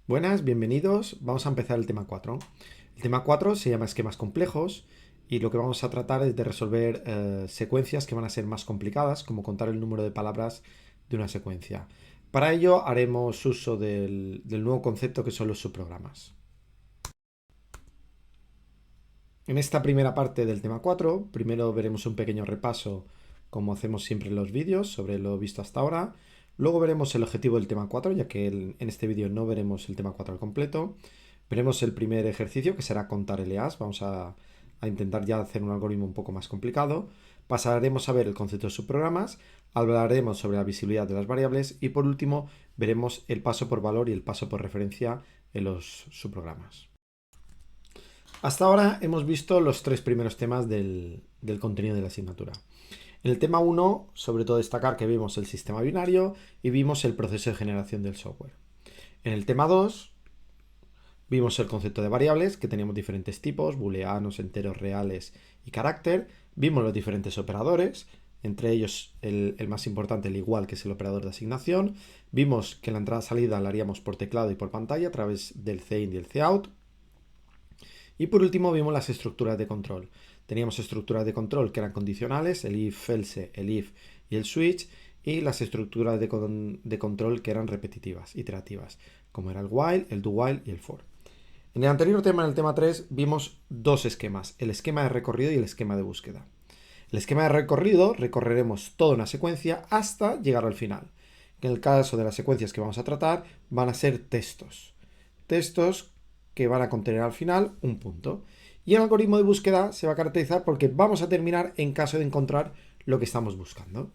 Buenas, bienvenidos. Vamos a empezar el tema 4. El tema 4 se llama esquemas complejos y lo que vamos a tratar es de resolver secuencias que van a ser más complicadas, como contar el número de palabras de una secuencia. Para ello haremos uso del nuevo concepto que son los subprogramas. En esta primera parte del tema 4, primero veremos un pequeño repaso, como hacemos siempre en los vídeos, sobre lo visto hasta ahora. Luego veremos el objetivo del tema 4, ya que en este vídeo no veremos el tema 4 al completo. Veremos el primer ejercicio, que será contar LEAs. Vamos a intentar ya hacer un algoritmo un poco más complicado. Pasaremos a ver el concepto de subprogramas, hablaremos sobre la visibilidad de las variables y por último veremos el paso por valor y el paso por referencia en los subprogramas. Hasta ahora hemos visto los tres primeros temas del contenido de la asignatura. En el tema 1, sobre todo destacar que vimos el sistema binario y vimos el proceso de generación del software. En el tema 2, vimos el concepto de variables, que teníamos diferentes tipos, booleanos, enteros, reales y carácter. Vimos los diferentes operadores, entre ellos el más importante, el igual, que es el operador de asignación. Vimos que la entrada-salida la haríamos por teclado y por pantalla a través del CIN y el COUT. Y por último vimos las estructuras de control. Teníamos estructuras de control que eran condicionales, el if, else, el if y el switch, y las estructuras de control que eran repetitivas, iterativas, como era el while, el do while y el for. En el anterior tema, en el tema 3, vimos dos esquemas, el esquema de recorrido y el esquema de búsqueda. El esquema de recorrido, recorreremos toda una secuencia hasta llegar al final. En el caso de las secuencias que vamos a tratar, van a ser textos. Textos que van a contener al final un punto. Y el algoritmo de búsqueda se va a caracterizar porque vamos a terminar en caso de encontrar lo que estamos buscando.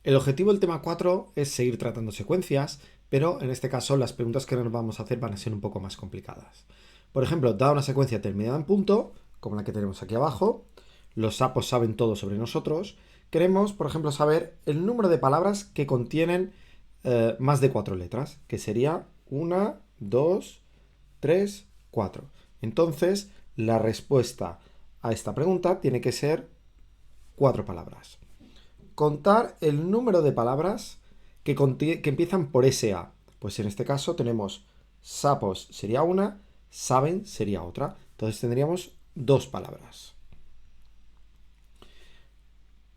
El objetivo del tema 4 es seguir tratando secuencias, pero en este caso las preguntas que nos vamos a hacer van a ser un poco más complicadas. Por ejemplo, dada una secuencia terminada en punto, como la que tenemos aquí abajo, los sapos saben todo sobre nosotros, queremos, por ejemplo, saber el número de palabras que contienen más de 4 letras, que sería 1, 2, 3, 4. Entonces, la respuesta a esta pregunta tiene que ser 4 palabras. Contar el número de palabras que empiezan por SA. Pues en este caso tenemos sapos sería una, saben sería otra. Entonces tendríamos 2 palabras.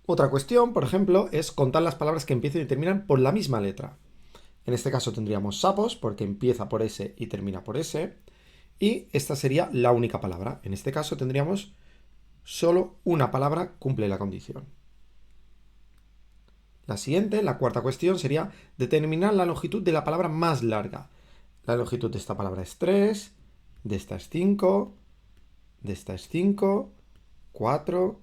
Otra cuestión, por ejemplo, es contar las palabras que empiezan y terminan por la misma letra. En este caso tendríamos sapos porque empieza por S y termina por S. Y esta sería la única palabra. En este caso tendríamos solo una palabra cumple la condición. La siguiente, la cuarta cuestión, sería determinar la longitud de la palabra más larga. La longitud de esta palabra es 3, de esta es 5, de esta es 5, 4,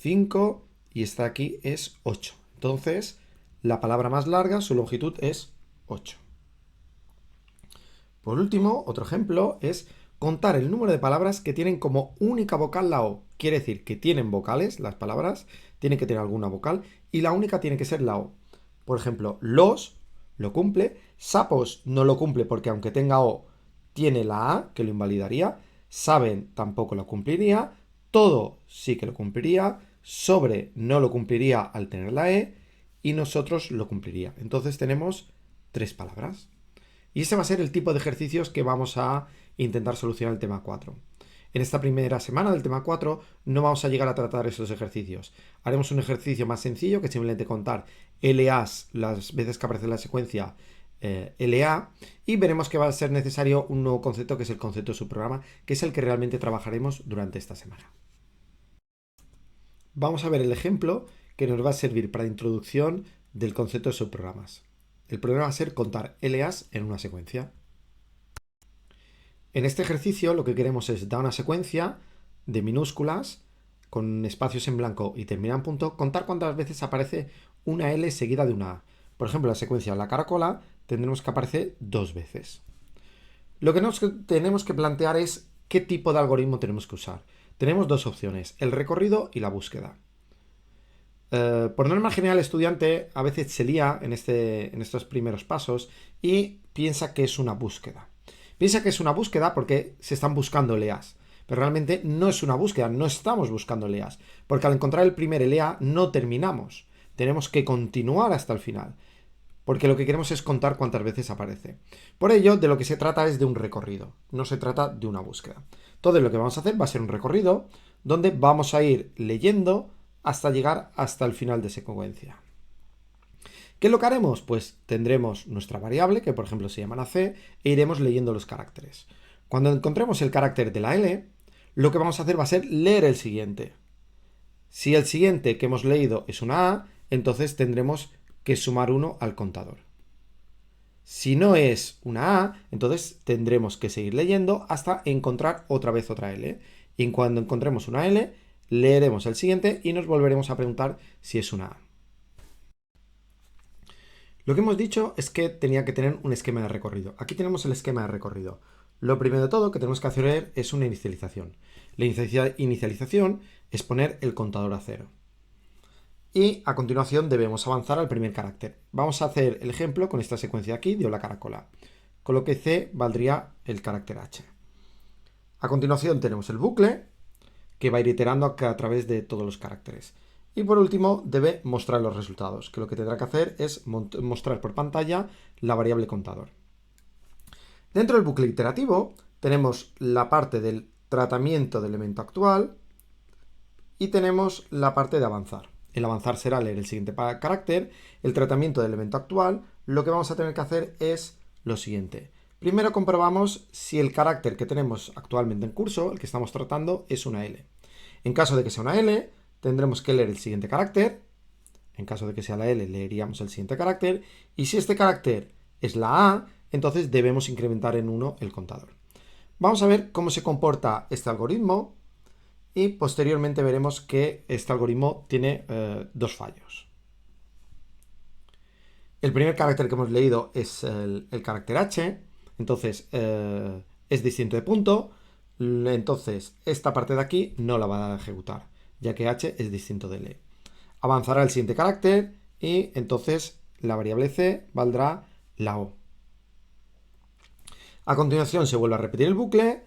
5 y esta aquí es 8. Entonces, la palabra más larga, su longitud es 8. Por último, otro ejemplo es contar el número de palabras que tienen como única vocal la O. Quiere decir que tienen vocales, las palabras, tienen que tener alguna vocal, y la única tiene que ser la O. Por ejemplo, los lo cumple, sapos no lo cumple porque aunque tenga O, tiene la A, que lo invalidaría, saben tampoco lo cumpliría, todo sí que lo cumpliría, sobre no lo cumpliría al tener la E, y nosotros lo cumpliría. Entonces tenemos 3 palabras. Y ese va a ser el tipo de ejercicios que vamos a intentar solucionar el tema 4. En esta primera semana del tema 4 no vamos a llegar a tratar esos ejercicios. Haremos un ejercicio más sencillo que es simplemente contar LAs las veces que aparece en la secuencia LA y veremos que va a ser necesario un nuevo concepto que es el concepto de subprograma, que es el que realmente trabajaremos durante esta semana. Vamos a ver el ejemplo que nos va a servir para la introducción del concepto de subprogramas. El problema va a ser contar LAs en una secuencia. En este ejercicio lo que queremos es dar una secuencia de minúsculas con espacios en blanco y terminar en punto, contar cuántas veces aparece una L seguida de una A. Por ejemplo, la secuencia la caracola tendremos que aparecer 2 veces. Lo que nos tenemos que plantear es qué tipo de algoritmo tenemos que usar. Tenemos dos opciones, el recorrido y la búsqueda. Por norma general, el estudiante a veces se lía en estos primeros pasos y piensa que es una búsqueda. Piensa que es una búsqueda porque se están buscando LEAs, pero realmente no es una búsqueda, no estamos buscando LEAs, porque al encontrar el primer LEA no terminamos, tenemos que continuar hasta el final. porque lo que queremos es contar cuántas veces aparece. Por ello, de lo que se trata es de un recorrido, no se trata de una búsqueda. Entonces lo que vamos a hacer va a ser un recorrido donde vamos a ir leyendo hasta llegar hasta el final de secuencia. ¿Qué es lo que haremos? Pues tendremos nuestra variable, que por ejemplo se llama C, e iremos leyendo los caracteres. Cuando encontremos el carácter de la L, lo que vamos a hacer va a ser leer el siguiente. Si el siguiente que hemos leído es una A, entonces tendremos que sumar 1 al contador. Si no es una A, entonces tendremos que seguir leyendo hasta encontrar otra vez otra L. Y cuando encontremos una L, leeremos el siguiente y nos volveremos a preguntar si es una A. Lo que hemos dicho es que tenía que tener un esquema de recorrido. Aquí tenemos el esquema de recorrido. Lo primero de todo que tenemos que hacer es una inicialización. La inicialización es poner el contador a 0. Y a continuación debemos avanzar al primer carácter. Vamos a hacer el ejemplo con esta secuencia aquí de hola caracola, con lo que C valdría el carácter H. A continuación tenemos el bucle, que va a ir iterando a través de todos los caracteres. Y por último debe mostrar los resultados, que lo que tendrá que hacer es mostrar por pantalla la variable contador. Dentro del bucle iterativo tenemos la parte del tratamiento del elemento actual y tenemos la parte de avanzar. El avanzar será leer el siguiente carácter. El tratamiento del elemento actual, lo que vamos a tener que hacer es lo siguiente. Primero comprobamos si el carácter que tenemos actualmente en curso, el que estamos tratando, es una L. En caso de que sea una L, tendremos que leer el siguiente carácter. En caso de que sea la L, leeríamos el siguiente carácter. Y si este carácter es la A, entonces debemos incrementar en 1 el contador. Vamos a ver cómo se comporta este algoritmo. Y posteriormente veremos que este algoritmo tiene dos fallos. El primer carácter que hemos leído es el carácter H, entonces es distinto de punto, entonces esta parte de aquí no la va a ejecutar, ya que H es distinto de L. Avanzará el siguiente carácter y entonces la variable C valdrá la O. A continuación se vuelve a repetir el bucle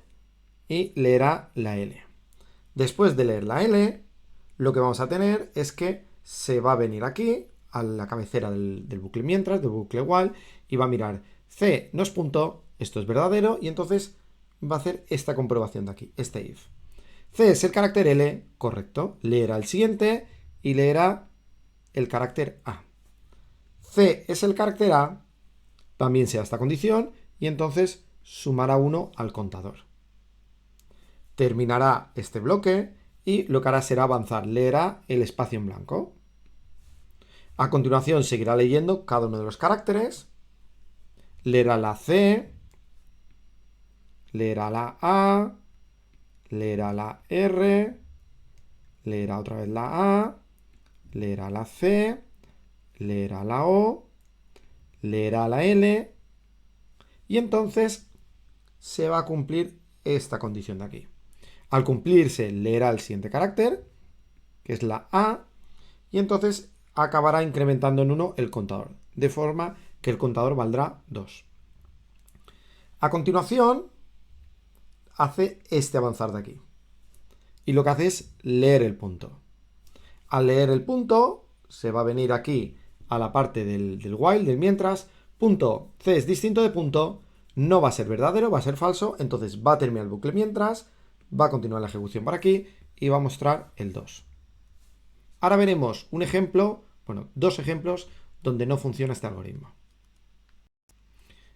y leerá la L. Después de leer la L, lo que vamos a tener es que se va a venir aquí, a la cabecera del bucle mientras, del bucle while, y va a mirar C no es punto, esto es verdadero, y entonces va a hacer esta comprobación de aquí, este if. C es el carácter L, correcto, leerá el siguiente y leerá el carácter A. C es el carácter A, también sea esta condición, y entonces sumará 1 al contador. Terminará este bloque y lo que hará será avanzar, leerá el espacio en blanco. A continuación seguirá leyendo cada uno de los caracteres, leerá la C, leerá la A, leerá la R, leerá otra vez la A, leerá la C, leerá la O, leerá la L y entonces se va a cumplir esta condición de aquí. Al cumplirse, leerá el siguiente carácter, que es la A, y entonces acabará incrementando en 1 el contador, de forma que el contador valdrá 2. A continuación, hace este avanzar de aquí. Y lo que hace es leer el punto. Al leer el punto, se va a venir aquí a la parte del while, del mientras, punto C es distinto de punto, no va a ser verdadero, va a ser falso, entonces va a terminar el bucle mientras, va a continuar la ejecución por aquí y va a mostrar el 2. Ahora veremos un ejemplo, bueno, dos ejemplos donde no funciona este algoritmo.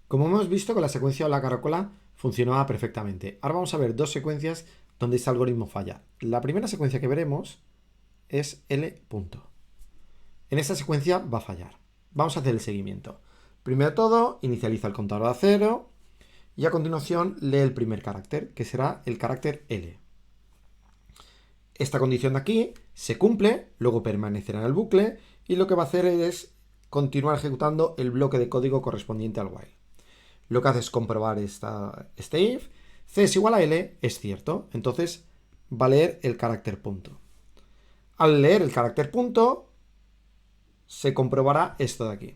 Como hemos visto con la secuencia hola caracola funcionaba perfectamente. Ahora vamos a ver dos secuencias donde este algoritmo falla. La primera secuencia que veremos es L punto. En esta secuencia va a fallar. Vamos a hacer el seguimiento. Primero de todo, inicializa el contador a 0 y a continuación lee el primer carácter, que será el carácter L. Esta condición de aquí se cumple, luego permanecerá en el bucle y lo que va a hacer es continuar ejecutando el bloque de código correspondiente al while. Lo que hace es comprobar este if, C es igual a L, es cierto, entonces va a leer el carácter punto. Al leer el carácter punto, se comprobará esto de aquí.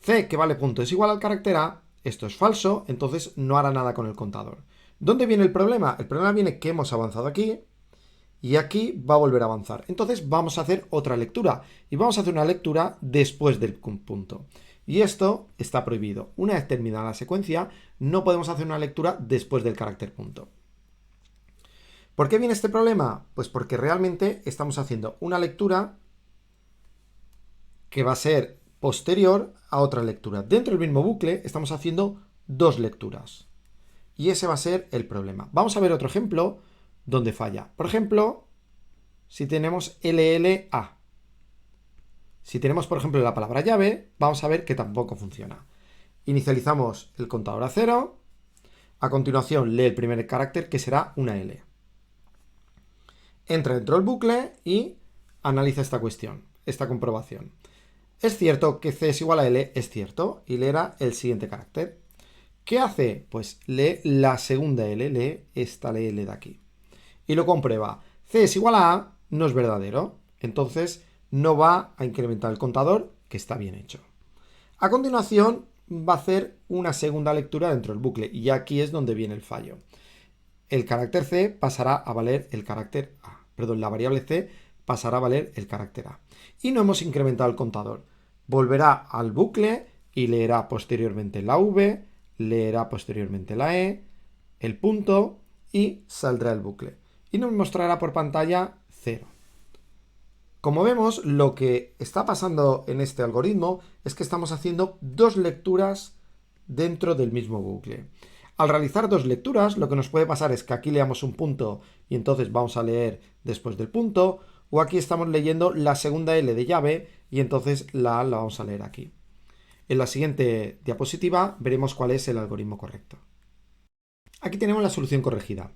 C, que vale punto, es igual al carácter A, esto es falso, entonces no hará nada con el contador. ¿Dónde viene el problema? El problema viene que hemos avanzado aquí y aquí va a volver a avanzar. Entonces vamos a hacer otra lectura y vamos a hacer una lectura después del punto. Y esto está prohibido. Una vez terminada la secuencia, no podemos hacer una lectura después del carácter punto. ¿Por qué viene este problema? Pues porque realmente estamos haciendo una lectura que va a ser posterior a otra lectura. Dentro del mismo bucle estamos haciendo dos lecturas. Y ese va a ser el problema. Vamos a ver otro ejemplo donde falla. Por ejemplo, si tenemos LLA. Si tenemos, por ejemplo, la palabra llave, vamos a ver que tampoco funciona. Inicializamos el contador a 0. A continuación lee el primer carácter, que será una L. Entra dentro del bucle y analiza esta cuestión, esta comprobación. ¿Es cierto que C es igual a L? Es cierto. Y leerá el siguiente carácter. ¿Qué hace? Pues lee la segunda L, lee esta L de aquí. Y lo comprueba. C es igual a A, no es verdadero. Entonces no va a incrementar el contador, que está bien hecho. A continuación va a hacer una segunda lectura dentro del bucle. Y aquí es donde viene el fallo. El carácter C pasará a valer el carácter A. Perdón, la variable C pasará a valer el carácter A. Y no hemos incrementado el contador. Volverá al bucle y leerá posteriormente la V, leerá posteriormente la E, el punto y saldrá el bucle. Y nos mostrará por pantalla 0. Como vemos, lo que está pasando en este algoritmo es que estamos haciendo dos lecturas dentro del mismo bucle. Al realizar dos lecturas, lo que nos puede pasar es que aquí leamos un punto y entonces vamos a leer después del punto, o aquí estamos leyendo la segunda L de llave y entonces la A la vamos a leer aquí. En la siguiente diapositiva veremos cuál es el algoritmo correcto. Aquí tenemos la solución corregida.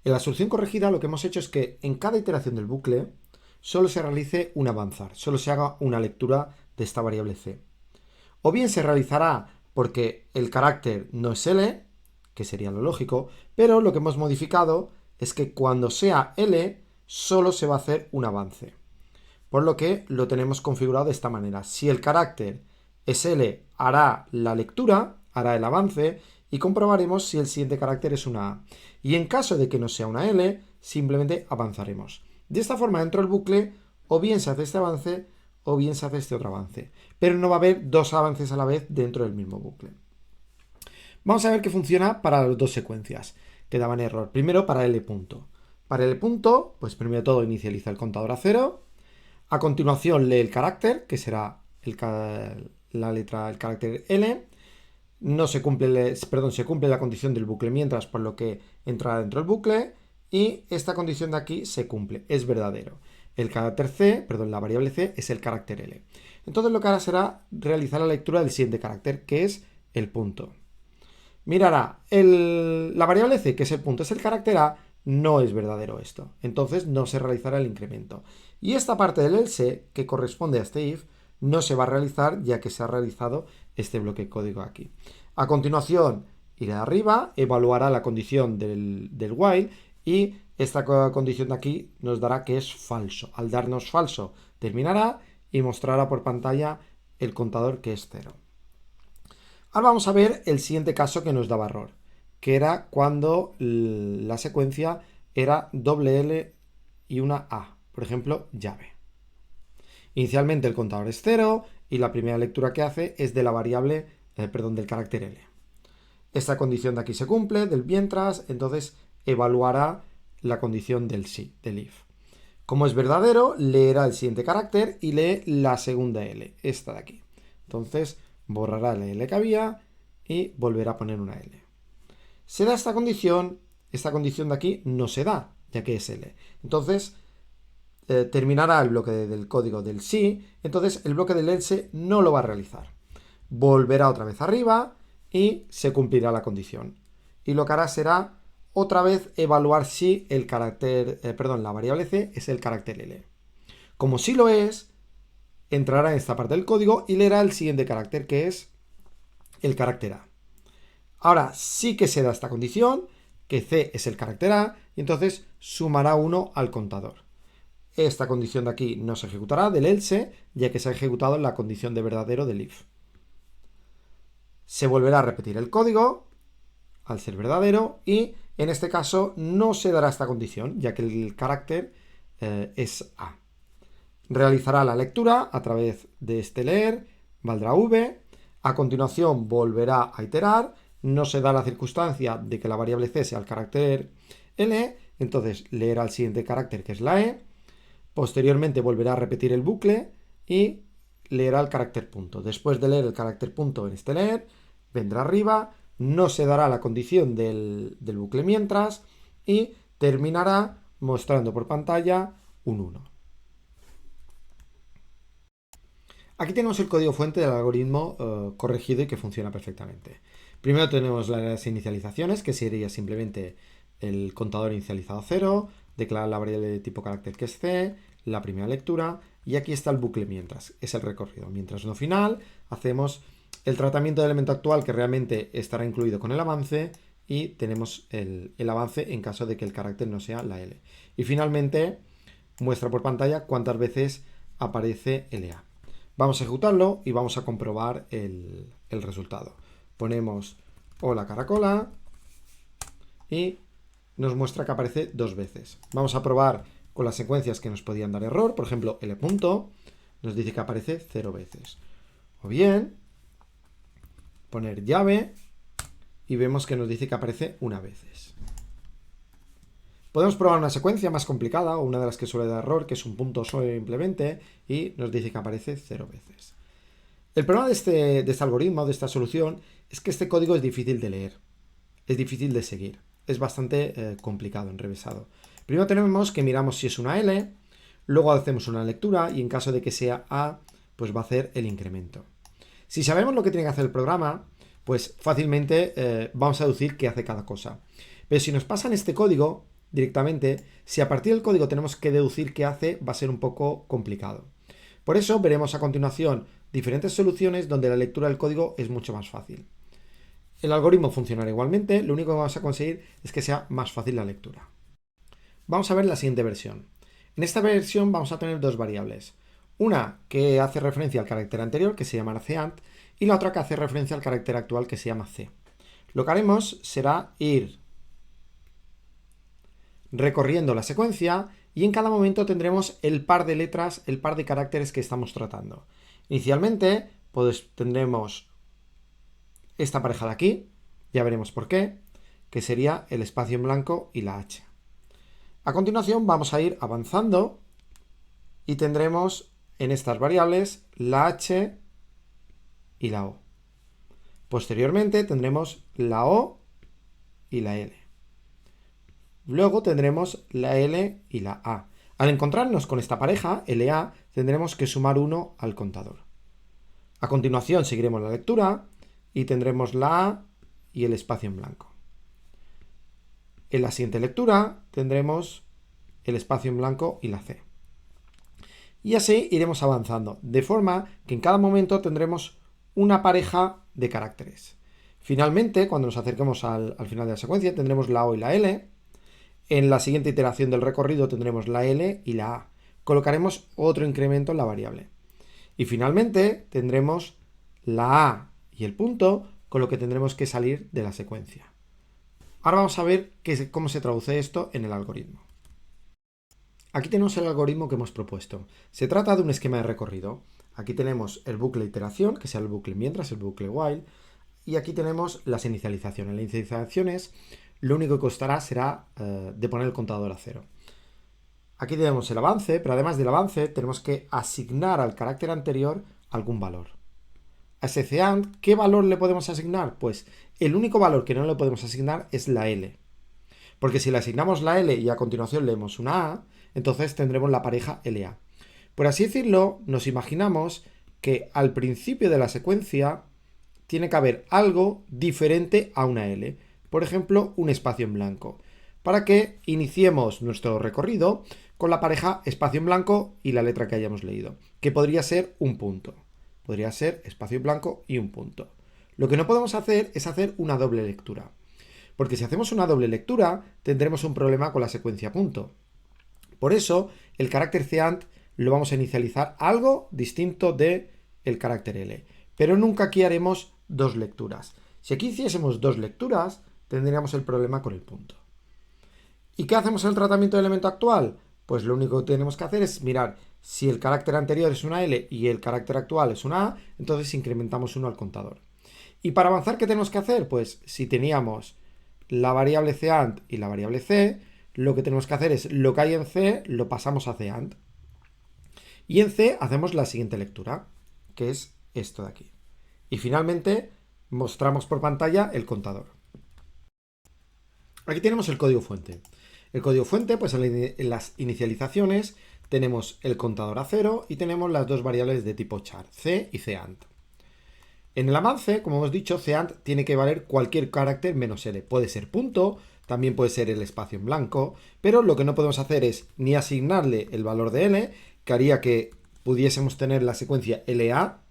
En la solución corregida lo que hemos hecho es que en cada iteración del bucle solo se realice un avanzar, solo se haga una lectura de esta variable C. O bien se realizará porque el carácter no es L, que sería lo lógico, pero lo que hemos modificado es que cuando sea L solo se va a hacer un avance. Por lo que lo tenemos configurado de esta manera. Si el carácter es L, hará la lectura, hará el avance y comprobaremos si el siguiente carácter es una A. Y en caso de que no sea una L, simplemente avanzaremos. De esta forma, dentro del bucle, o bien se hace este avance o bien se hace este otro avance. Pero no va a haber dos avances a la vez dentro del mismo bucle. Vamos a ver que funciona para las dos secuencias que daban error. Primero para L punto. Para L punto, pues primero de todo inicializa el contador a 0. A continuación lee el carácter, que será el carácter L. No se cumple, se cumple la condición del bucle mientras, por lo que entrará dentro del bucle. Y esta condición de aquí se cumple, es verdadero. El carácter C, perdón, la variable C es el carácter L. Entonces lo que hará será realizar la lectura del siguiente carácter, que es el punto. Mirará, la variable C, que es el punto, es el carácter A, no es verdadero esto. Entonces no se realizará el incremento. Y esta parte del else, que corresponde a este if, no se va a realizar ya que se ha realizado este bloque de código aquí. A continuación, irá arriba, evaluará la condición del while y esta condición de aquí nos dará que es falso. Al darnos falso, terminará y mostrará por pantalla el contador que es 0. Ahora vamos a ver el siguiente caso que nos daba error, que era cuando la secuencia era doble L y una A, por ejemplo, llave. Inicialmente el contador es 0 y la primera lectura que hace es de la variable, del carácter L. Esta condición de aquí se cumple, del mientras, entonces evaluará la condición del sí, del if. Como es verdadero, leerá el siguiente carácter y lee la segunda L, esta de aquí. Entonces borrará la L que había y volverá a poner una L. Se da esta condición de aquí no se da, ya que es L. Entonces terminará el bloque del código del sí, entonces el bloque del else no lo va a realizar. Volverá otra vez arriba y se cumplirá la condición. Y lo que hará será otra vez evaluar si el carácter, la variable C es el carácter L. Como sí lo es, entrará en esta parte del código y leerá el siguiente carácter, que es el carácter A. Ahora sí que se da esta condición, que C es el carácter A, y entonces sumará 1 al contador. Esta condición de aquí no se ejecutará del else, ya que se ha ejecutado en la condición de verdadero del if. Se volverá a repetir el código, al ser verdadero, y en este caso no se dará esta condición, ya que el carácter es A. Realizará la lectura a través de este leer, valdrá V. A continuación volverá a iterar, no se da la circunstancia de que la variable c sea el carácter L, entonces leerá el siguiente carácter que es la E, posteriormente volverá a repetir el bucle y leerá el carácter punto. Después de leer el carácter punto en este leer, vendrá arriba, no se dará la condición del bucle mientras y terminará mostrando por pantalla un 1. Aquí tenemos el código fuente del algoritmo corregido y que funciona perfectamente. Primero tenemos las inicializaciones, que sería simplemente el contador inicializado a 0, declarar la variable de tipo carácter que es c, la primera lectura, y aquí está el bucle mientras, es el recorrido. Mientras no final, hacemos el tratamiento del elemento actual que realmente estará incluido con el avance y tenemos el avance en caso de que el carácter no sea la L. Y finalmente muestra por pantalla cuántas veces aparece LA. Vamos a ejecutarlo y vamos a comprobar el resultado. Ponemos hola caracola y nos muestra que aparece 2 veces. Vamos a probar con las secuencias que nos podían dar error. Por ejemplo, L punto nos dice que aparece 0 veces. O bien, poner llave y vemos que nos dice que aparece 1 vez. Podemos probar una secuencia más complicada, o una de las que suele dar error, que es un punto simplemente, y nos dice que aparece 0 veces. El problema de este algoritmo, de esta solución, es que este código es difícil de leer, es difícil de seguir, es bastante complicado, enrevesado. Primero tenemos que miramos si es una L, luego hacemos una lectura y en caso de que sea A, pues va a hacer el incremento. Si sabemos lo que tiene que hacer el programa, pues fácilmente vamos a deducir qué hace cada cosa. Pero si nos pasan este código directamente, si a partir del código tenemos que deducir qué hace, va a ser un poco complicado. Por eso veremos a continuación diferentes soluciones donde la lectura del código es mucho más fácil. El algoritmo funcionará igualmente, lo único que vamos a conseguir es que sea más fácil la lectura. Vamos a ver la siguiente versión. En esta versión vamos a tener 2 variables. Una que hace referencia al carácter anterior, que se llama cant, y la otra que hace referencia al carácter actual, que se llama c. Lo que haremos será ir recorriendo la secuencia y en cada momento tendremos el par de letras, el par de caracteres que estamos tratando. Inicialmente, pues tendremos esta pareja de aquí, ya veremos por qué, que sería el espacio en blanco y la H. A continuación vamos a ir avanzando y tendremos en estas variables la H y la O. Posteriormente tendremos la O y la L. Luego tendremos la L y la A. Al encontrarnos con esta pareja, LA, tendremos que sumar 1 al contador. A continuación seguiremos la lectura y tendremos la A y el espacio en blanco. En la siguiente lectura tendremos el espacio en blanco y la C. Y así iremos avanzando, de forma que en cada momento tendremos una pareja de caracteres. Finalmente, cuando nos acerquemos al final de la secuencia, tendremos la O y la L. En la siguiente iteración del recorrido tendremos la L y la A. Colocaremos otro incremento en la variable. Y finalmente tendremos la A y el punto, con lo que tendremos que salir de la secuencia. Ahora vamos a ver cómo se traduce esto en el algoritmo. Aquí tenemos el algoritmo que hemos propuesto. Se trata de un esquema de recorrido. Aquí tenemos el bucle de iteración, que sea el bucle mientras, el bucle while, y aquí tenemos las inicializaciones. Las inicializaciones lo único que costará será de poner el contador a 0. Aquí tenemos el avance, pero además del avance tenemos que asignar al carácter anterior algún valor. A ese cant, ¿qué valor le podemos asignar? Pues el único valor que no le podemos asignar es la L. Porque si le asignamos la L y a continuación leemos una A, entonces tendremos la pareja LA. Por así decirlo, nos imaginamos que al principio de la secuencia tiene que haber algo diferente a una L. Por ejemplo, un espacio en blanco, para que iniciemos nuestro recorrido con la pareja espacio en blanco y la letra que hayamos leído, que podría ser un punto. Podría ser espacio en blanco y un punto. Lo que no podemos hacer es hacer una doble lectura, porque si hacemos una doble lectura tendremos un problema con la secuencia punto. Por eso, el carácter cant lo vamos a inicializar algo distinto del carácter L, pero nunca aquí haremos 2 lecturas. Si aquí hiciésemos 2 lecturas, tendríamos el problema con el punto. ¿Y qué hacemos en el tratamiento del elemento actual? Pues lo único que tenemos que hacer es mirar Si el carácter anterior es una L y el carácter actual es una A, entonces incrementamos 1 al contador. Y para avanzar, ¿qué tenemos que hacer? Pues si teníamos la variable cAnd y la variable c, lo que tenemos que hacer es lo que hay en c lo pasamos a cAnd. Y en c hacemos la siguiente lectura, que es esto de aquí. Y finalmente mostramos por pantalla el contador. Aquí tenemos el código fuente. El código fuente, pues en las inicializaciones tenemos el contador a 0 y tenemos las dos variables de tipo char, c y cAnd. En el avance, como hemos dicho, cAnd tiene que valer cualquier carácter menos l. Puede ser punto, también puede ser el espacio en blanco, pero lo que no podemos hacer es ni asignarle el valor de l, que haría que pudiésemos tener la secuencia LA,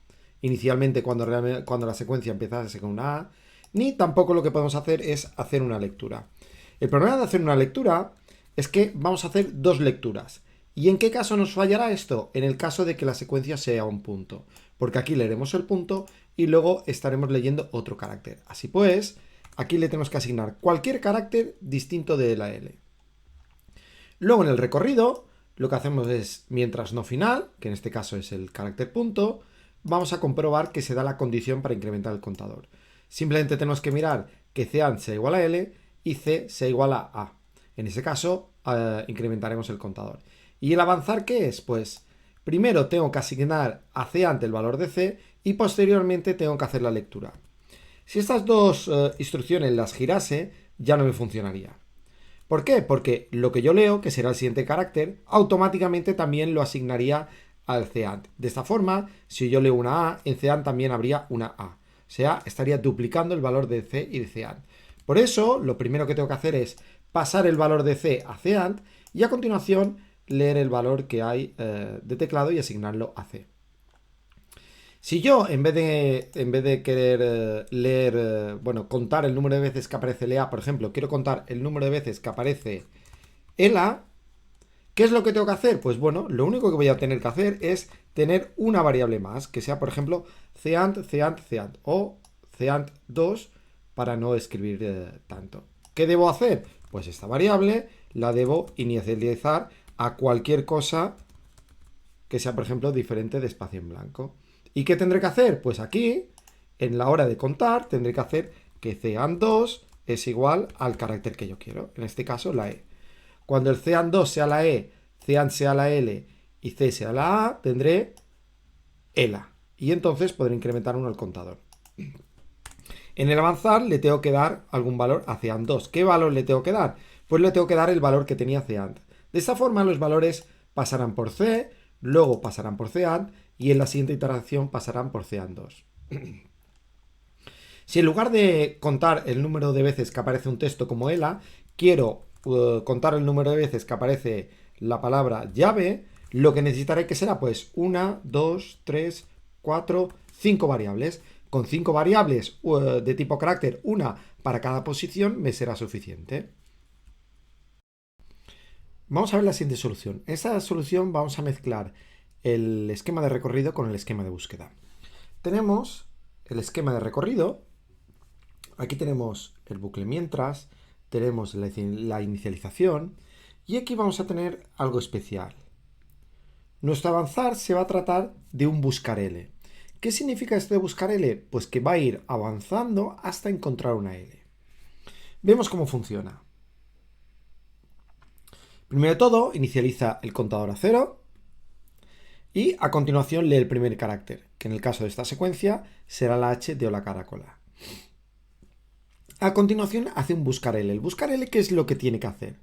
inicialmente cuando la secuencia empezase con una A, ni tampoco lo que podemos hacer es hacer una lectura. El problema de hacer una lectura es que vamos a hacer dos lecturas. ¿Y en qué caso nos fallará esto? En el caso de que la secuencia sea un punto, porque aquí leeremos el punto y luego estaremos leyendo otro carácter. Así pues, aquí le tenemos que asignar cualquier carácter distinto de la L. Luego en el recorrido, lo que hacemos es, mientras no final, que en este caso es el carácter punto, vamos a comprobar que se da la condición para incrementar el contador. Simplemente tenemos que mirar que cAnd sea igual a L y C sea igual a A. En ese caso, incrementaremos el contador. ¿Y el avanzar qué es? Pues primero tengo que asignar a cAnd el valor de C y posteriormente tengo que hacer la lectura. Si estas dos instrucciones las girase, ya no me funcionaría. ¿Por qué? Porque lo que yo leo, que será el siguiente carácter, automáticamente también lo asignaría al cAnd. De esta forma, si yo leo una A, en cAnd también habría una A. O sea, estaría duplicando el valor de C y de cAnd. Por eso, lo primero que tengo que hacer es pasar el valor de C a cAnd y a continuación leer el valor que hay de teclado y asignarlo a C. Si yo, en vez de querer contar el número de veces que aparece LA, por ejemplo, quiero contar el número de veces que aparece ELA, ¿qué es lo que tengo que hacer? Pues bueno, lo único que voy a tener que hacer es tener una variable más, que sea, por ejemplo, cAnd o cAnd2 para no escribir tanto. ¿Qué debo hacer? Pues esta variable la debo inicializar a cualquier cosa que sea, por ejemplo, diferente de espacio en blanco. ¿Y qué tendré que hacer? Pues aquí, en la hora de contar, tendré que hacer que cAnd2 es igual al carácter que yo quiero, en este caso la E. Cuando el cAnd2 sea la E, cAnd sea la L y C sea la A, tendré ELA. Y entonces podré incrementar 1 al contador. En el avanzar le tengo que dar algún valor a cAnd2. ¿Qué valor le tengo que dar? Pues le tengo que dar el valor que tenía cAnd. De esta forma los valores pasarán por C, luego pasarán por cAnd y en la siguiente iteración pasarán por cAnd2. Si en lugar de contar el número de veces que aparece un texto como ELA, quiero contar el número de veces que aparece la palabra llave, lo que necesitaré que será pues 1, 2, 3, 4, 5 variables. Con 5 variables de tipo carácter, una para cada posición, me será suficiente. Vamos a ver la siguiente solución. En esta solución vamos a mezclar el esquema de recorrido con el esquema de búsqueda. Tenemos el esquema de recorrido. Aquí tenemos el bucle mientras, tenemos la inicialización y aquí vamos a tener algo especial. Nuestro avanzar se va a tratar de un buscar L. ¿Qué significa esto de buscar L? Pues que va a ir avanzando hasta encontrar una L. Vemos cómo funciona. Primero de todo, inicializa el contador a 0 y a continuación lee el primer carácter, que en el caso de esta secuencia será la H de hola caracola. A continuación hace un buscar L. ¿El buscar L qué es lo que tiene que hacer?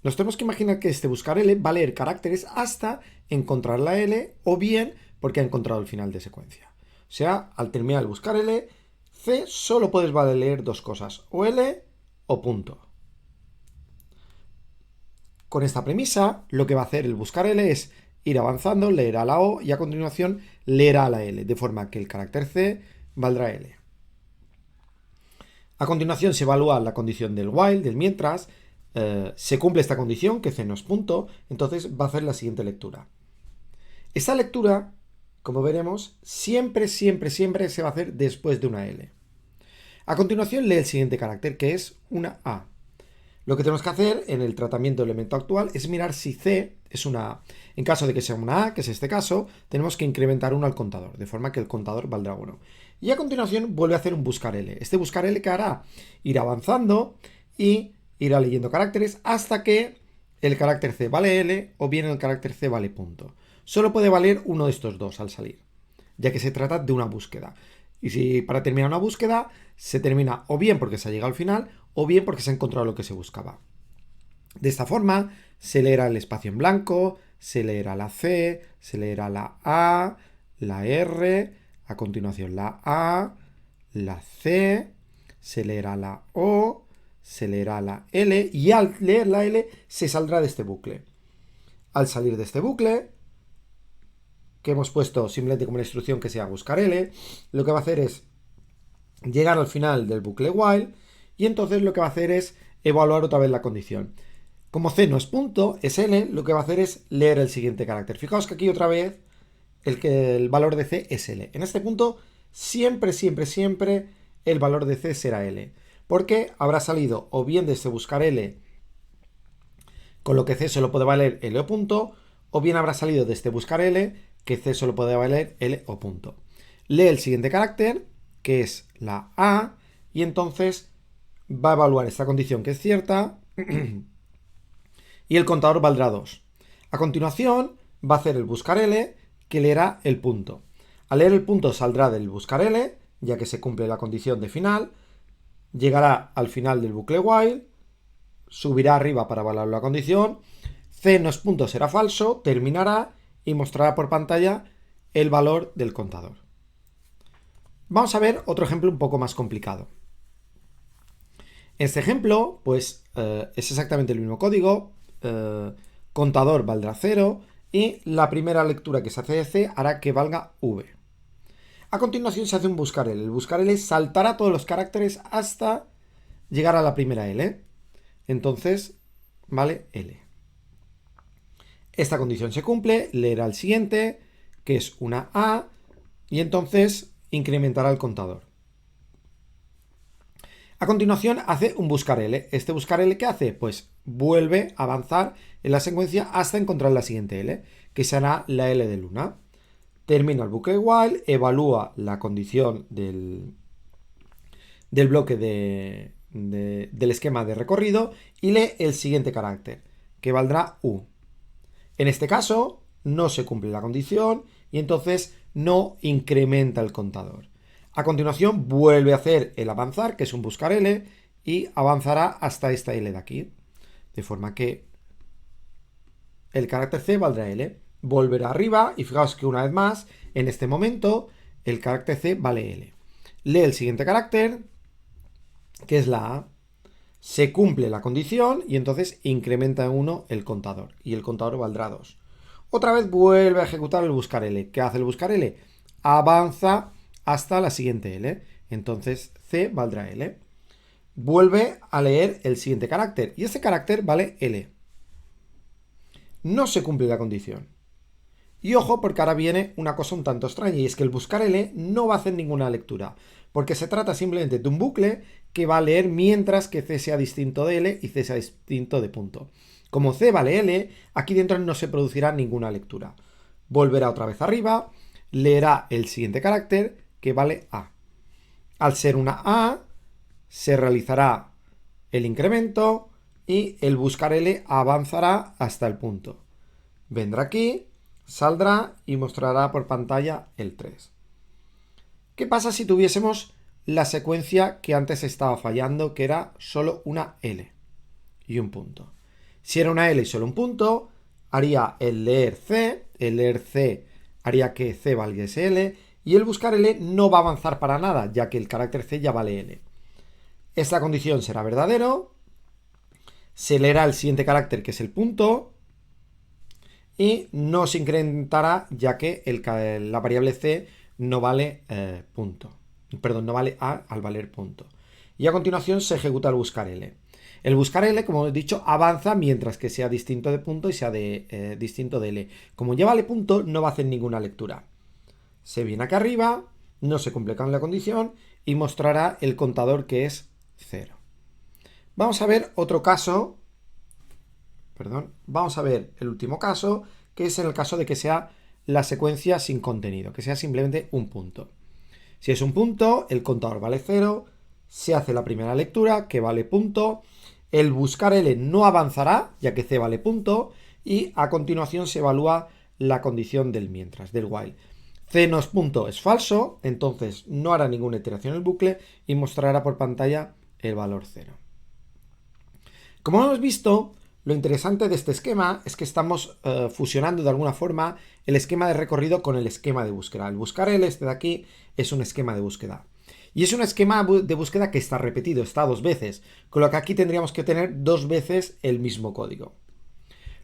Nos tenemos que imaginar que este buscar L va a leer caracteres hasta encontrar la L o bien porque ha encontrado el final de secuencia. O sea, al terminar el buscar L, C solo puedes leer dos cosas, o L o punto. Con esta premisa, lo que va a hacer el buscar L es ir avanzando, leerá la O y a continuación leerá la L, de forma que el carácter C valdrá L. A continuación se evalúa la condición del while, del mientras, se cumple esta condición, que C no es punto, entonces va a hacer la siguiente lectura. Esta lectura, como veremos, siempre se va a hacer después de una L. A continuación lee el siguiente carácter, que es una A. Lo que tenemos que hacer en el tratamiento del elemento actual es mirar si C es una A. En caso de que sea una A, que es este caso, tenemos que incrementar 1 al contador, de forma que el contador valdrá 1. Y a continuación vuelve a hacer un buscar L. Este buscar L, ¿qué hará? Irá avanzando y irá leyendo caracteres hasta que el carácter C vale L o bien el carácter C vale punto. Solo puede valer uno de estos dos al salir, ya que se trata de una búsqueda. Y si para terminar una búsqueda se termina o bien porque se ha llegado al final o bien porque se ha encontrado lo que se buscaba. De esta forma se leerá el espacio en blanco, se leerá la C, se leerá la A, la R, a continuación la A, la C, se leerá la O, se leerá la L y al leer la L se saldrá de este bucle. Al salir de este bucle, que hemos puesto simplemente como una instrucción que sea buscar L, lo que va a hacer es llegar al final del bucle while y entonces lo que va a hacer es evaluar otra vez la condición. Como C no es punto, es L, lo que va a hacer es leer el siguiente carácter. Fijaos que aquí otra vez el valor de C es L. En este punto siempre, siempre, siempre el valor de C será L. Porque habrá salido o bien de este buscar L, con lo que C solo puede valer L o punto, o bien habrá salido de este buscar L, que C solo puede valer L o punto. Lee el siguiente carácter, que es la A, y entonces va a evaluar esta condición que es cierta, y el contador valdrá 2. A continuación va a hacer el buscar L, que leerá el punto. Al leer el punto saldrá del buscar L, ya que se cumple la condición de final, llegará al final del bucle while, subirá arriba para evaluar la condición, C no es punto, será falso, terminará y mostrará por pantalla el valor del contador. Vamos a ver otro ejemplo un poco más complicado. En este ejemplo, pues es exactamente el mismo código, contador valdrá 0 y la primera lectura que se hace de C hará que valga V. A continuación se hace un buscar L. El buscar L saltará todos los caracteres hasta llegar a la primera L. Entonces, vale L. Esta condición se cumple, leerá el siguiente, que es una A, y entonces incrementará el contador. A continuación hace un buscar L. Este buscar L, ¿qué hace? Pues vuelve a avanzar en la secuencia hasta encontrar la siguiente L, que será la L de luna. Termina el bucle while, evalúa la condición del bloque del esquema de recorrido y lee el siguiente carácter, que valdrá U. En este caso, no se cumple la condición y entonces no incrementa el contador. A continuación, vuelve a hacer el avanzar, que es un buscar L, y avanzará hasta esta L de aquí. De forma que el carácter C valdrá L. Volverá arriba y fijaos que una vez más, en este momento, el carácter C vale L. Lee el siguiente carácter, que es la A. Se cumple la condición y entonces incrementa en 1 el contador y el contador valdrá 2. Otra vez vuelve a ejecutar el buscar L. ¿Qué hace el buscar L? Avanza hasta la siguiente L. Entonces C valdrá L. Vuelve a leer el siguiente carácter y este carácter vale L. No se cumple la condición. Y ojo, porque ahora viene una cosa un tanto extraña y es que el buscar L no va a hacer ninguna lectura, porque se trata simplemente de un bucle que va a leer mientras que C sea distinto de L y C sea distinto de punto. Como C vale L, aquí dentro no se producirá ninguna lectura. Volverá otra vez arriba, leerá el siguiente carácter que vale A. Al ser una A, se realizará el incremento y el buscar L avanzará hasta el punto. Vendrá aquí, saldrá y mostrará por pantalla el 3. ¿Qué pasa si tuviésemos la secuencia que antes estaba fallando, que era solo una L y un punto? Si era una L y solo un punto, haría el leer C haría que C valiese L, y el buscar L no va a avanzar para nada, ya que el carácter C ya vale L. Esta condición será verdadero, se leerá el siguiente carácter, que es el punto, y no se incrementará, ya que la variable C no vale punto. Perdón, no vale A al valer punto. Y a continuación se ejecuta el buscar L. El buscar L, como he dicho, avanza mientras que sea distinto de punto y sea distinto de L. Como ya vale punto, no va a hacer ninguna lectura. Se viene acá arriba, no se cumple con la condición y mostrará el contador que es 0. Vamos a ver otro caso, perdón, vamos a ver el último caso, que es en el caso de que sea la secuencia sin contenido, que sea simplemente un punto. Si es un punto, el contador vale 0, se hace la primera lectura, que vale punto, el buscar L no avanzará, ya que C vale punto, y a continuación se evalúa la condición del mientras, del while. C no es punto, es falso, entonces no hará ninguna iteración en el bucle y mostrará por pantalla el valor 0. Como hemos visto, lo interesante de este esquema es que estamos fusionando de alguna forma el esquema de recorrido con el esquema de búsqueda. El buscar L este de aquí es un esquema de búsqueda. Y es un esquema de búsqueda que está repetido, está 2 veces, con lo que aquí tendríamos que tener 2 veces el mismo código.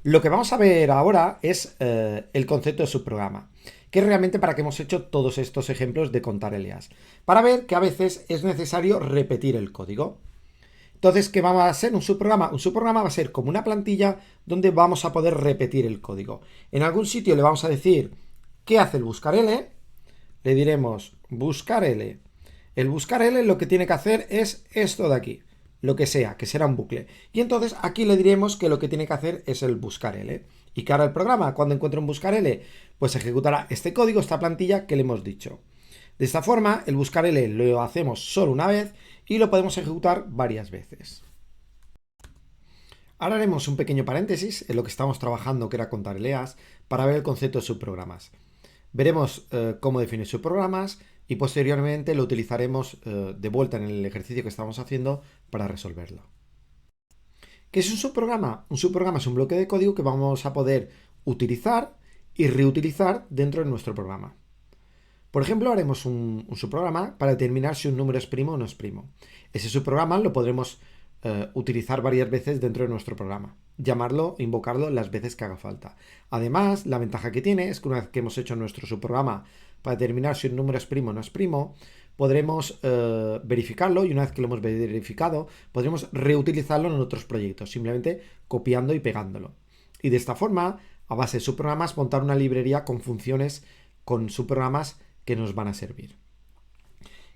Lo que vamos a ver ahora es el concepto de subprograma, que es realmente para que hemos hecho todos estos ejemplos de contar LEAs, para ver que a veces es necesario repetir el código. Entonces, ¿qué va a ser un subprograma? Un subprograma va a ser como una plantilla donde vamos a poder repetir el código. En algún sitio le vamos a decir qué hace el buscar L, le diremos buscar L. El buscar L lo que tiene que hacer es esto de aquí, lo que sea, que será un bucle. Y entonces aquí le diremos que lo que tiene que hacer es el buscar L. ¿Y qué hará el programa cuando encuentre un buscar L? Pues ejecutará este código, esta plantilla que le hemos dicho. De esta forma, el buscar L lo hacemos solo una vez y lo podemos ejecutar varias veces. Ahora haremos un pequeño paréntesis en lo que estamos trabajando, que era contar LEAs, para ver el concepto de subprogramas. Veremos cómo definir subprogramas y posteriormente lo utilizaremos de vuelta en el ejercicio que estamos haciendo para resolverlo. ¿Qué es un subprograma? Un subprograma es un bloque de código que vamos a poder utilizar y reutilizar dentro de nuestro programa. Por ejemplo, haremos un subprograma para determinar si un número es primo o no es primo. Ese subprograma lo podremos utilizar varias veces dentro de nuestro programa. Llamarlo, invocarlo las veces que haga falta. Además, la ventaja que tiene es que una vez que hemos hecho nuestro subprograma para determinar si un número es primo o no es primo, podremos verificarlo y una vez que lo hemos verificado, podremos reutilizarlo en otros proyectos, simplemente copiando y pegándolo. Y de esta forma, a base de subprogramas, montar una librería con funciones, con subprogramas que nos van a servir.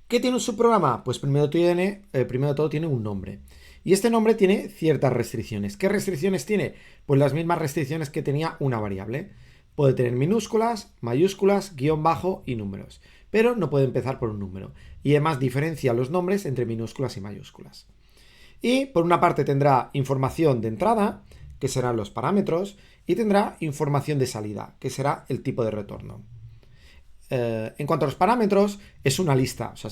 ¿Qué tiene un subprograma? Pues primero de todo tiene un nombre. Y este nombre tiene ciertas restricciones. ¿Qué restricciones tiene? Pues las mismas restricciones que tenía una variable. Puede tener minúsculas, mayúsculas, guión bajo y números. Pero no puede empezar por un número. Y además diferencia los nombres entre minúsculas y mayúsculas. Y por una parte tendrá información de entrada, que serán los parámetros, y tendrá información de salida, que será el tipo de retorno. En cuanto a los parámetros, es una lista. O sea,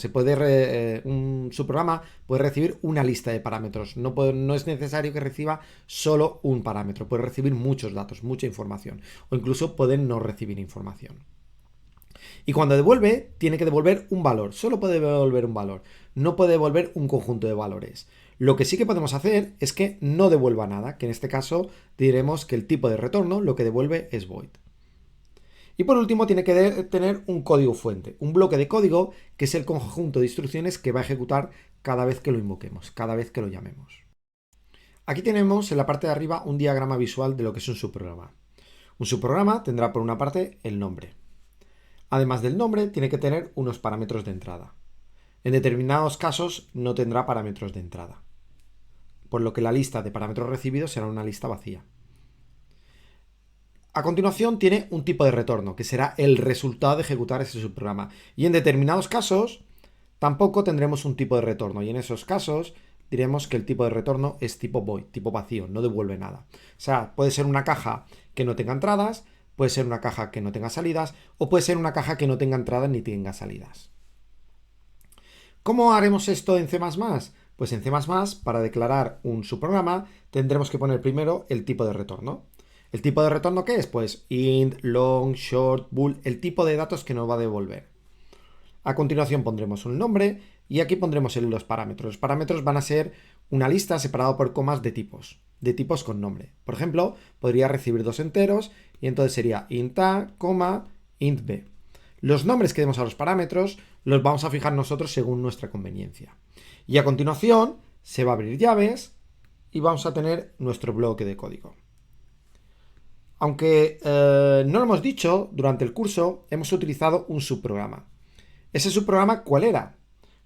un subprograma puede recibir una lista de parámetros. No es necesario que reciba solo un parámetro. Puede recibir muchos datos, mucha información. O incluso pueden no recibir información. Y cuando devuelve, tiene que devolver un valor. Solo puede devolver un valor. No puede devolver un conjunto de valores. Lo que sí que podemos hacer es que no devuelva nada. Que en este caso diremos que el tipo de retorno lo que devuelve es void. Y por último tiene que tener un código fuente, un bloque de código que es el conjunto de instrucciones que va a ejecutar cada vez que lo invoquemos, cada vez que lo llamemos. Aquí tenemos en la parte de arriba un diagrama visual de lo que es un subprograma. Un subprograma tendrá por una parte el nombre. Además del nombre tiene que tener unos parámetros de entrada. En determinados casos no tendrá parámetros de entrada, por lo que la lista de parámetros recibidos será una lista vacía. A continuación tiene un tipo de retorno, que será el resultado de ejecutar ese subprograma. Y en determinados casos tampoco tendremos un tipo de retorno. Y en esos casos diremos que el tipo de retorno es tipo void, tipo vacío, no devuelve nada. O sea, puede ser una caja que no tenga entradas, puede ser una caja que no tenga salidas, o puede ser una caja que no tenga entradas ni tenga salidas. ¿Cómo haremos esto en C++? Pues en C++, para declarar un subprograma, tendremos que poner primero el tipo de retorno. ¿El tipo de retorno qué es? Pues int, long, short, bool, el tipo de datos que nos va a devolver. A continuación pondremos un nombre y aquí pondremos los parámetros. Los parámetros van a ser una lista separada por comas de tipos con nombre. Por ejemplo, podría recibir 2 enteros y entonces sería int a, int b. Los nombres que demos a los parámetros los vamos a fijar nosotros según nuestra conveniencia. Y a continuación se va a abrir llaves y vamos a tener nuestro bloque de código. Aunque no lo hemos dicho, durante el curso hemos utilizado un subprograma. ¿Ese subprograma cuál era?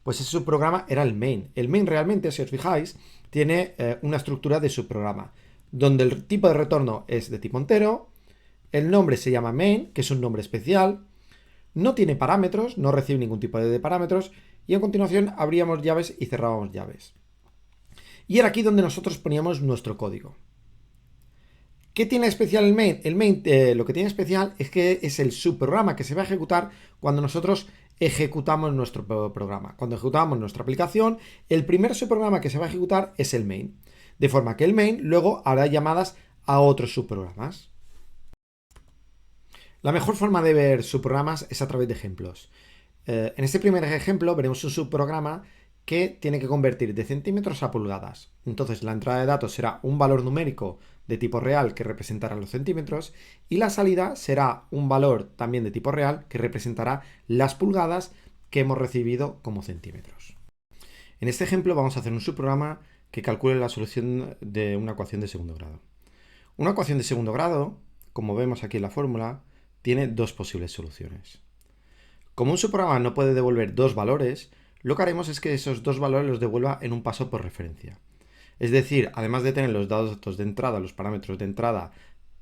Pues ese subprograma era el main. El main realmente, si os fijáis, tiene una estructura de subprograma, donde el tipo de retorno es de tipo entero, el nombre se llama main, que es un nombre especial, no tiene parámetros, no recibe ningún tipo de parámetros, y a continuación abríamos llaves y cerrábamos llaves. Y era aquí donde nosotros poníamos nuestro código. ¿Qué tiene especial el main? El main lo que tiene especial es que es el subprograma que se va a ejecutar cuando nosotros ejecutamos nuestro programa. Cuando ejecutamos nuestra aplicación, el primer subprograma que se va a ejecutar es el main. De forma que el main luego hará llamadas a otros subprogramas. La mejor forma de ver subprogramas es a través de ejemplos. En este primer ejemplo veremos un subprograma que tiene que convertir de centímetros a pulgadas. Entonces la entrada de datos será un valor numérico de tipo real que representará los centímetros y la salida será un valor también de tipo real que representará las pulgadas que hemos recibido como centímetros. En este ejemplo vamos a hacer un subprograma que calcule la solución de una ecuación de segundo grado. Una ecuación de segundo grado, como vemos aquí en la fórmula, tiene dos posibles soluciones. Como un subprograma no puede devolver dos valores, lo que haremos es que esos dos valores los devuelva en un paso por referencia. Es decir, además de tener los datos de entrada, los parámetros de entrada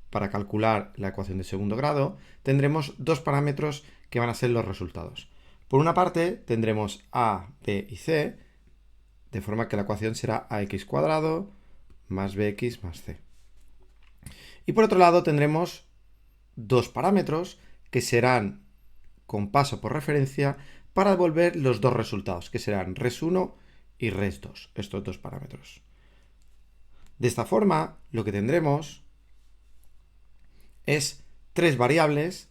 para calcular la ecuación de segundo grado, tendremos dos parámetros que van a ser los resultados. Por una parte tendremos a, b y c, de forma que la ecuación será ax cuadrado más bx más c. Y por otro lado tendremos dos parámetros que serán con paso por referencia para devolver los dos resultados, que serán res1 y res2, estos dos parámetros. De esta forma, lo que tendremos es tres variables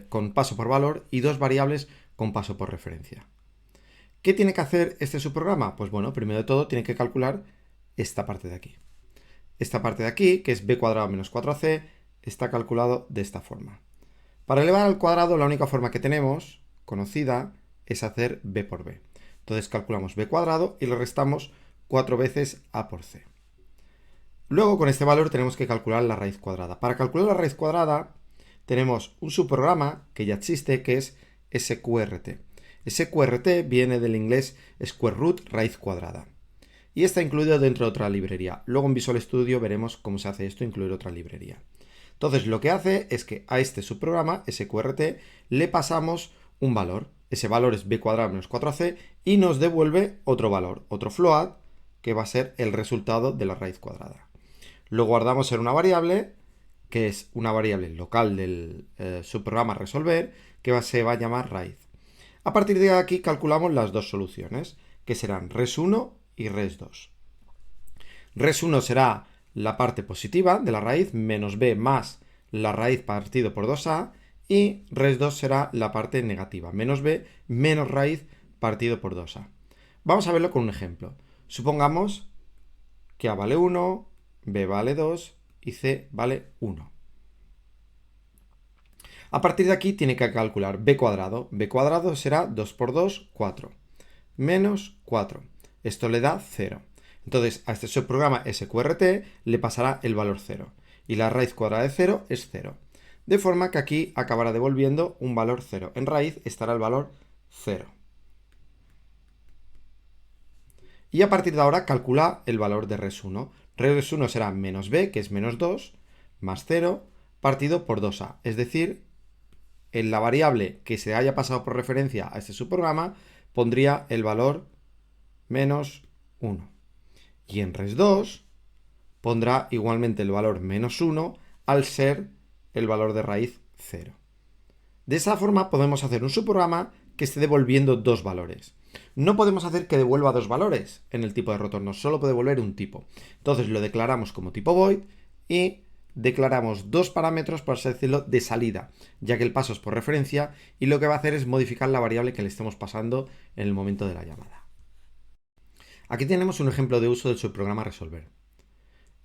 con paso por valor y dos variables con paso por referencia. ¿Qué tiene que hacer este subprograma? Pues bueno, primero de todo tiene que calcular esta parte de aquí. Esta parte de aquí, que es b cuadrado menos 4ac, está calculado de esta forma. Para elevar al cuadrado, la única forma que tenemos, conocida, es hacer b por b. Entonces calculamos b cuadrado y le restamos 4 veces a por c. Luego, con este valor tenemos que calcular la raíz cuadrada. Para calcular la raíz cuadrada, tenemos un subprograma que ya existe, que es sqrt. Sqrt viene del inglés square root, raíz cuadrada. Y está incluido dentro de otra librería. Luego en Visual Studio veremos cómo se hace esto, incluir otra librería. Entonces lo que hace es que a este subprograma, sqrt, le pasamos un valor. Ese valor es b cuadrado menos 4ac y nos devuelve otro valor, otro float, que va a ser el resultado de la raíz cuadrada. Lo guardamos en una variable, que es una variable local del subprograma resolver, que se va a llamar raíz. A partir de aquí calculamos las dos soluciones, que serán res1 y res2. Res1 será la parte positiva de la raíz, menos b más la raíz partido por 2a, y res2 será la parte negativa, menos b menos raíz partido por 2a. Vamos a verlo con un ejemplo. Supongamos que a vale 1, b vale 2 y c vale 1. A partir de aquí tiene que calcular b cuadrado. b cuadrado será 2 por 2, 4, menos 4. Esto le da 0. Entonces a este subprograma sqrt le pasará el valor 0. Y la raíz cuadrada de 0 es 0. De forma que aquí acabará devolviendo un valor 0. En raíz estará el valor 0. Y a partir de ahora calcula el valor de res1. Res1 será menos b, que es menos 2, más 0, partido por 2a. Es decir, en la variable que se haya pasado por referencia a este subprograma, pondría el valor menos 1. Y en res2 pondrá igualmente el valor menos 1 al ser el valor de raíz 0. De esa forma podemos hacer un subprograma que esté devolviendo dos valores. No podemos hacer que devuelva dos valores en el tipo de retorno, solo puede devolver un tipo. Entonces lo declaramos como tipo void y declaramos dos parámetros, por así decirlo, de salida, ya que el paso es por referencia y lo que va a hacer es modificar la variable que le estemos pasando en el momento de la llamada. Aquí tenemos un ejemplo de uso del subprograma resolver.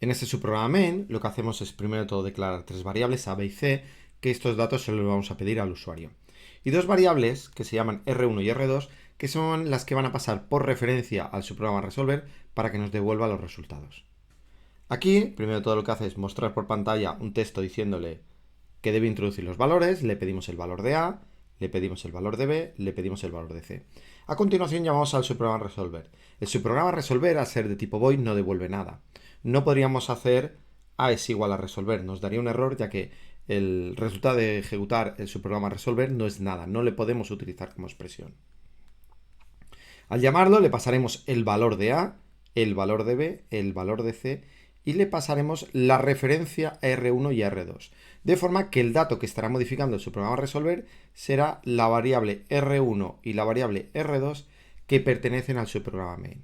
En este subprograma main lo que hacemos es primero de todo declarar tres variables a, b y c, que estos datos se los vamos a pedir al usuario. Y dos variables que se llaman r1 y r2, que son las que van a pasar por referencia al subprograma resolver para que nos devuelva los resultados. Aquí, primero de todo lo que hace es mostrar por pantalla un texto diciéndole que debe introducir los valores, le pedimos el valor de a, le pedimos el valor de b, le pedimos el valor de c. A continuación llamamos al subprograma resolver. El subprograma resolver, al ser de tipo void, no devuelve nada. No podríamos hacer a es igual a resolver, nos daría un error ya que el resultado de ejecutar el subprograma resolver no es nada, no le podemos utilizar como expresión. Al llamarlo le pasaremos el valor de A, el valor de B, el valor de C y le pasaremos la referencia a R1 y a R2. De forma que el dato que estará modificando el subprograma resolver será la variable R1 y la variable R2 que pertenecen al subprograma main.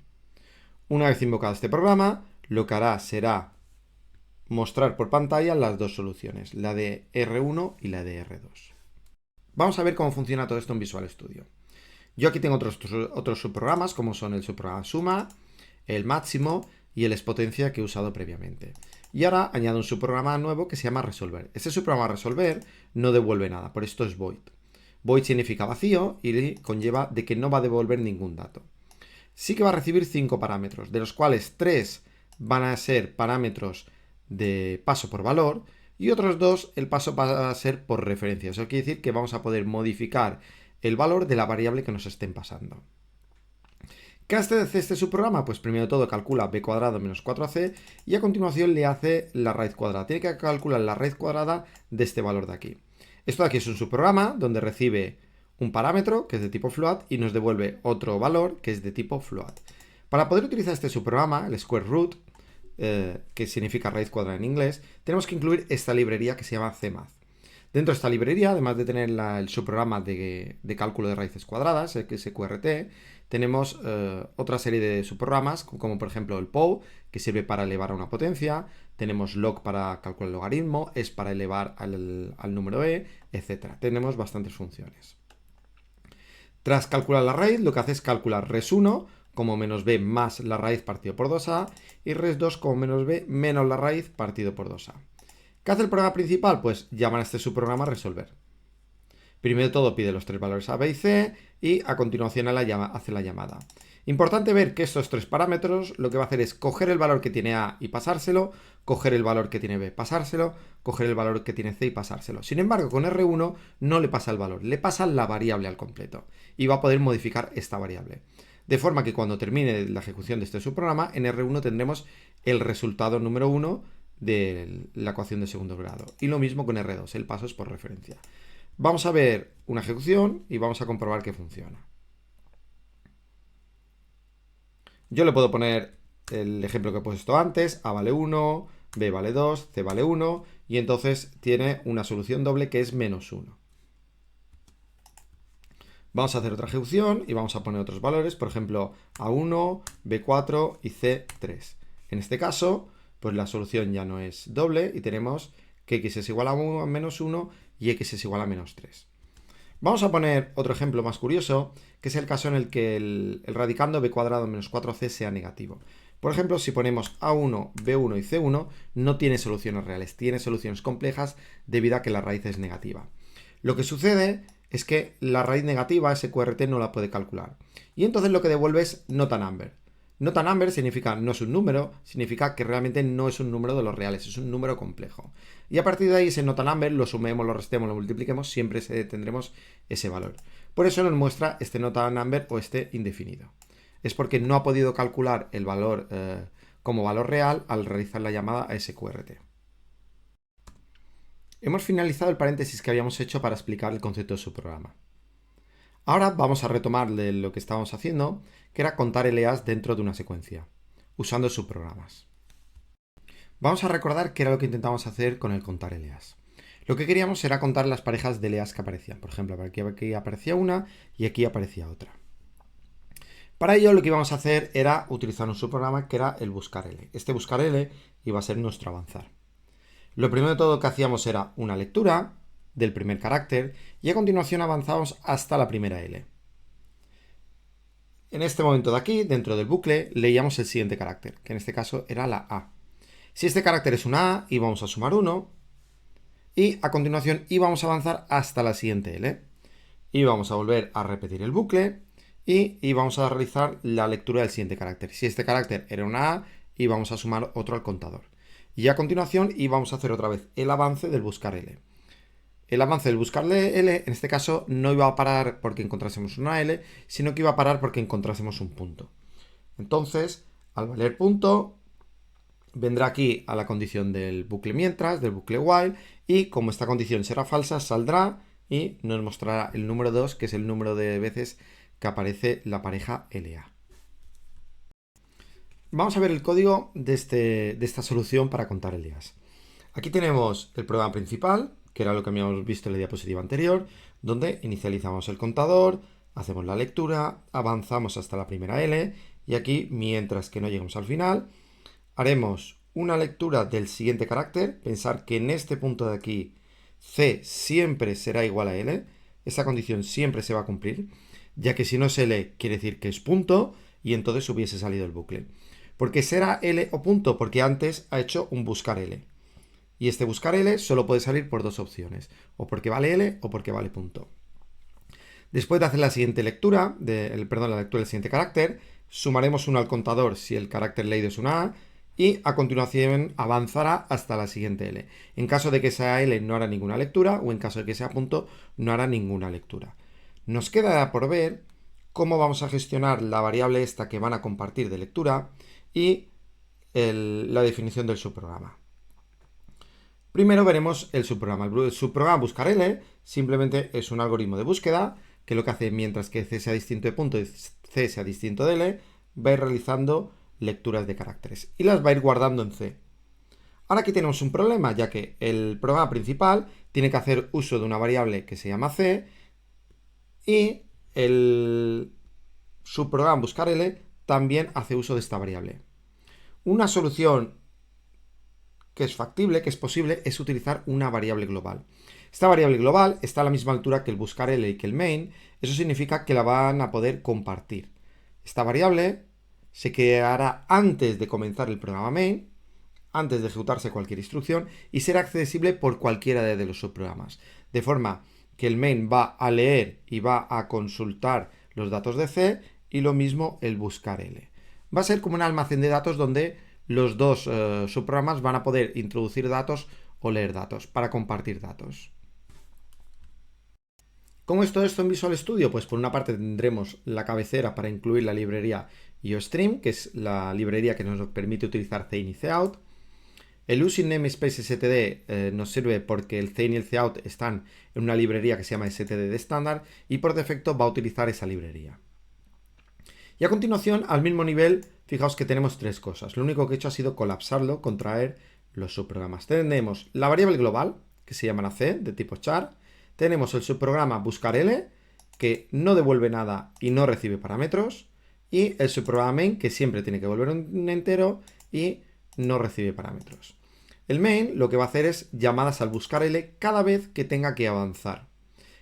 Una vez invocado este programa, lo que hará será mostrar por pantalla las dos soluciones, la de R1 y la de R2. Vamos a ver cómo funciona todo esto en Visual Studio. Yo aquí tengo otros subprogramas, como son el subprograma suma, el máximo y el expotencia que he usado previamente. Y ahora añado un subprograma nuevo que se llama resolver. Este subprograma resolver no devuelve nada, por esto es void. Void significa vacío y conlleva de que no va a devolver ningún dato. Sí que va a recibir 5 parámetros, de los cuales 3 van a ser parámetros de paso por valor y otros 2 el paso va a ser por referencia. Eso quiere decir que vamos a poder modificar el valor de la variable que nos estén pasando. ¿Qué hace este subprograma? Pues primero de todo calcula b cuadrado menos 4ac y a continuación le hace la raíz cuadrada. Tiene que calcular la raíz cuadrada de este valor de aquí. Esto de aquí es un subprograma donde recibe un parámetro que es de tipo float y nos devuelve otro valor que es de tipo float. Para poder utilizar este subprograma, el square root, que significa raíz cuadrada en inglés, tenemos que incluir esta librería que se llama cmath. Dentro de esta librería, además de tener el subprograma de cálculo de raíces cuadradas, que es SQRT, tenemos otra serie de subprogramas, como por ejemplo el POW, que sirve para elevar a una potencia, tenemos log para calcular el logaritmo, es para elevar al número e, etc. Tenemos bastantes funciones. Tras calcular la raíz, lo que hace es calcular res1 como menos b más la raíz partido por 2a y res2 como menos b menos la raíz partido por 2a. ¿Qué hace el programa principal? Pues llama a este subprograma resolver. Primero de todo pide los tres valores A, B y C y a continuación hace la llamada. Importante ver que estos tres parámetros lo que va a hacer es coger el valor que tiene A y pasárselo, coger el valor que tiene B, pasárselo, coger el valor que tiene C y pasárselo. Sin embargo, con R1 no le pasa el valor, le pasa la variable al completo y va a poder modificar esta variable. De forma que cuando termine la ejecución de este subprograma, en R1 tendremos el resultado número 1 de la ecuación de segundo grado. Y lo mismo con R2, el paso es por referencia. Vamos a ver una ejecución y vamos a comprobar que funciona. Yo le puedo poner el ejemplo que he puesto antes, A vale 1, B vale 2, C vale 1 y entonces tiene una solución doble que es menos 1. Vamos a hacer otra ejecución y vamos a poner otros valores, por ejemplo A1, B4 y C3. En este caso, pues la solución ya no es doble y tenemos que x es igual a menos 1 y x es igual a menos 3. Vamos a poner otro ejemplo más curioso, que es el caso en el que el radicando b cuadrado menos 4c sea negativo. Por ejemplo, si ponemos A1, B1 y C1, no tiene soluciones reales, tiene soluciones complejas debido a que la raíz es negativa. Lo que sucede es que la raíz negativa, SQRT, no la puede calcular. Y entonces lo que devuelve es nota number. Nota number significa no es un número, significa que realmente no es un número de los reales, es un número complejo. Y a partir de ahí ese nota number lo sumemos, lo restemos, lo multipliquemos, siempre tendremos ese valor. Por eso nos muestra este nota number o este indefinido. Es porque no ha podido calcular el valor como valor real al realizar la llamada a SQRT. Hemos finalizado el paréntesis que habíamos hecho para explicar el concepto de subprograma. Ahora vamos a retomar lo que estábamos haciendo, que era contar LEAs dentro de una secuencia, usando subprogramas. Vamos a recordar qué era lo que intentábamos hacer con el contar LEAs. Lo que queríamos era contar las parejas de LEAs que aparecían. Por ejemplo, aquí aparecía una y aquí aparecía otra. Para ello lo que íbamos a hacer era utilizar un subprograma que era el buscar L. Este buscar L iba a ser nuestro avanzar. Lo primero de todo que hacíamos era una lectura del primer carácter y a continuación avanzamos hasta la primera L. En este momento de aquí, dentro del bucle, leíamos el siguiente carácter, que en este caso era la A. Si este carácter es una A, íbamos a sumar 1 y a continuación íbamos a avanzar hasta la siguiente L. Íbamos a volver a repetir el bucle y íbamos a realizar la lectura del siguiente carácter. Si este carácter era una A, íbamos a sumar otro al contador. Y a continuación íbamos a hacer otra vez el avance del buscar L. el avance del buscarle L, en este caso, no iba a parar porque encontrásemos una L, sino que iba a parar porque encontrásemos un punto. Entonces, al valer punto, vendrá aquí a la condición del bucle mientras, del bucle while, y como esta condición será falsa, saldrá y nos mostrará el número 2, que es el número de veces que aparece la pareja LA. Vamos a ver el código de esta solución para contar LAs. Aquí tenemos el programa principal, que era lo que habíamos visto en la diapositiva anterior, donde inicializamos el contador, hacemos la lectura, avanzamos hasta la primera L, y aquí, mientras que no lleguemos al final, haremos una lectura del siguiente carácter. Pensar que en este punto de aquí C siempre será igual a L. Esa condición siempre se va a cumplir, ya que si no es L quiere decir que es punto y entonces hubiese salido el bucle. ¿Por qué será L o punto? Porque antes ha hecho un buscar L. Y este buscar L solo puede salir por dos opciones, o porque vale L o porque vale punto. Después de hacer la siguiente lectura, la lectura del siguiente carácter, sumaremos 1 al contador si el carácter leído es una A, y a continuación avanzará hasta la siguiente L. En caso de que sea L no hará ninguna lectura, o en caso de que sea punto no hará ninguna lectura. Nos queda por ver cómo vamos a gestionar la variable esta que van a compartir de lectura y la definición del subprograma. Primero veremos el subprograma. El subprograma buscar L simplemente es un algoritmo de búsqueda que lo que hace, mientras que C sea distinto de punto y C sea distinto de L, va a ir realizando lecturas de caracteres y las va a ir guardando en C. Ahora aquí tenemos un problema, ya que el programa principal tiene que hacer uso de una variable que se llama C y el subprograma buscar L también hace uso de esta variable. Una solución que es factible, que es posible, es utilizar una variable global. Esta variable global está a la misma altura que el buscar L y que el main. Eso significa que la van a poder compartir. Esta variable se creará antes de comenzar el programa main, antes de ejecutarse cualquier instrucción, y será accesible por cualquiera de los subprogramas. De forma que el main va a leer y va a consultar los datos de C, y lo mismo el buscar L. Va a ser como un almacén de datos donde los dos subprogramas van a poder introducir datos o leer datos para compartir datos. ¿Cómo es todo esto en Visual Studio? Pues por una parte tendremos la cabecera para incluir la librería IOStream, que es la librería que nos permite utilizar Zein y Cout. El Using Namespace STD nos sirve porque el Zein y el Cout están en una librería que se llama STD de estándar y por defecto va a utilizar esa librería. Y a continuación, al mismo nivel, fijaos que tenemos tres cosas. Lo único que he hecho ha sido colapsarlo, contraer los subprogramas. Tenemos la variable global, que se llama la C, de tipo char. Tenemos el subprograma buscar L, que no devuelve nada y no recibe parámetros. Y el subprograma main, que siempre tiene que devolver un entero y no recibe parámetros. El main lo que va a hacer es llamadas al buscar L cada vez que tenga que avanzar.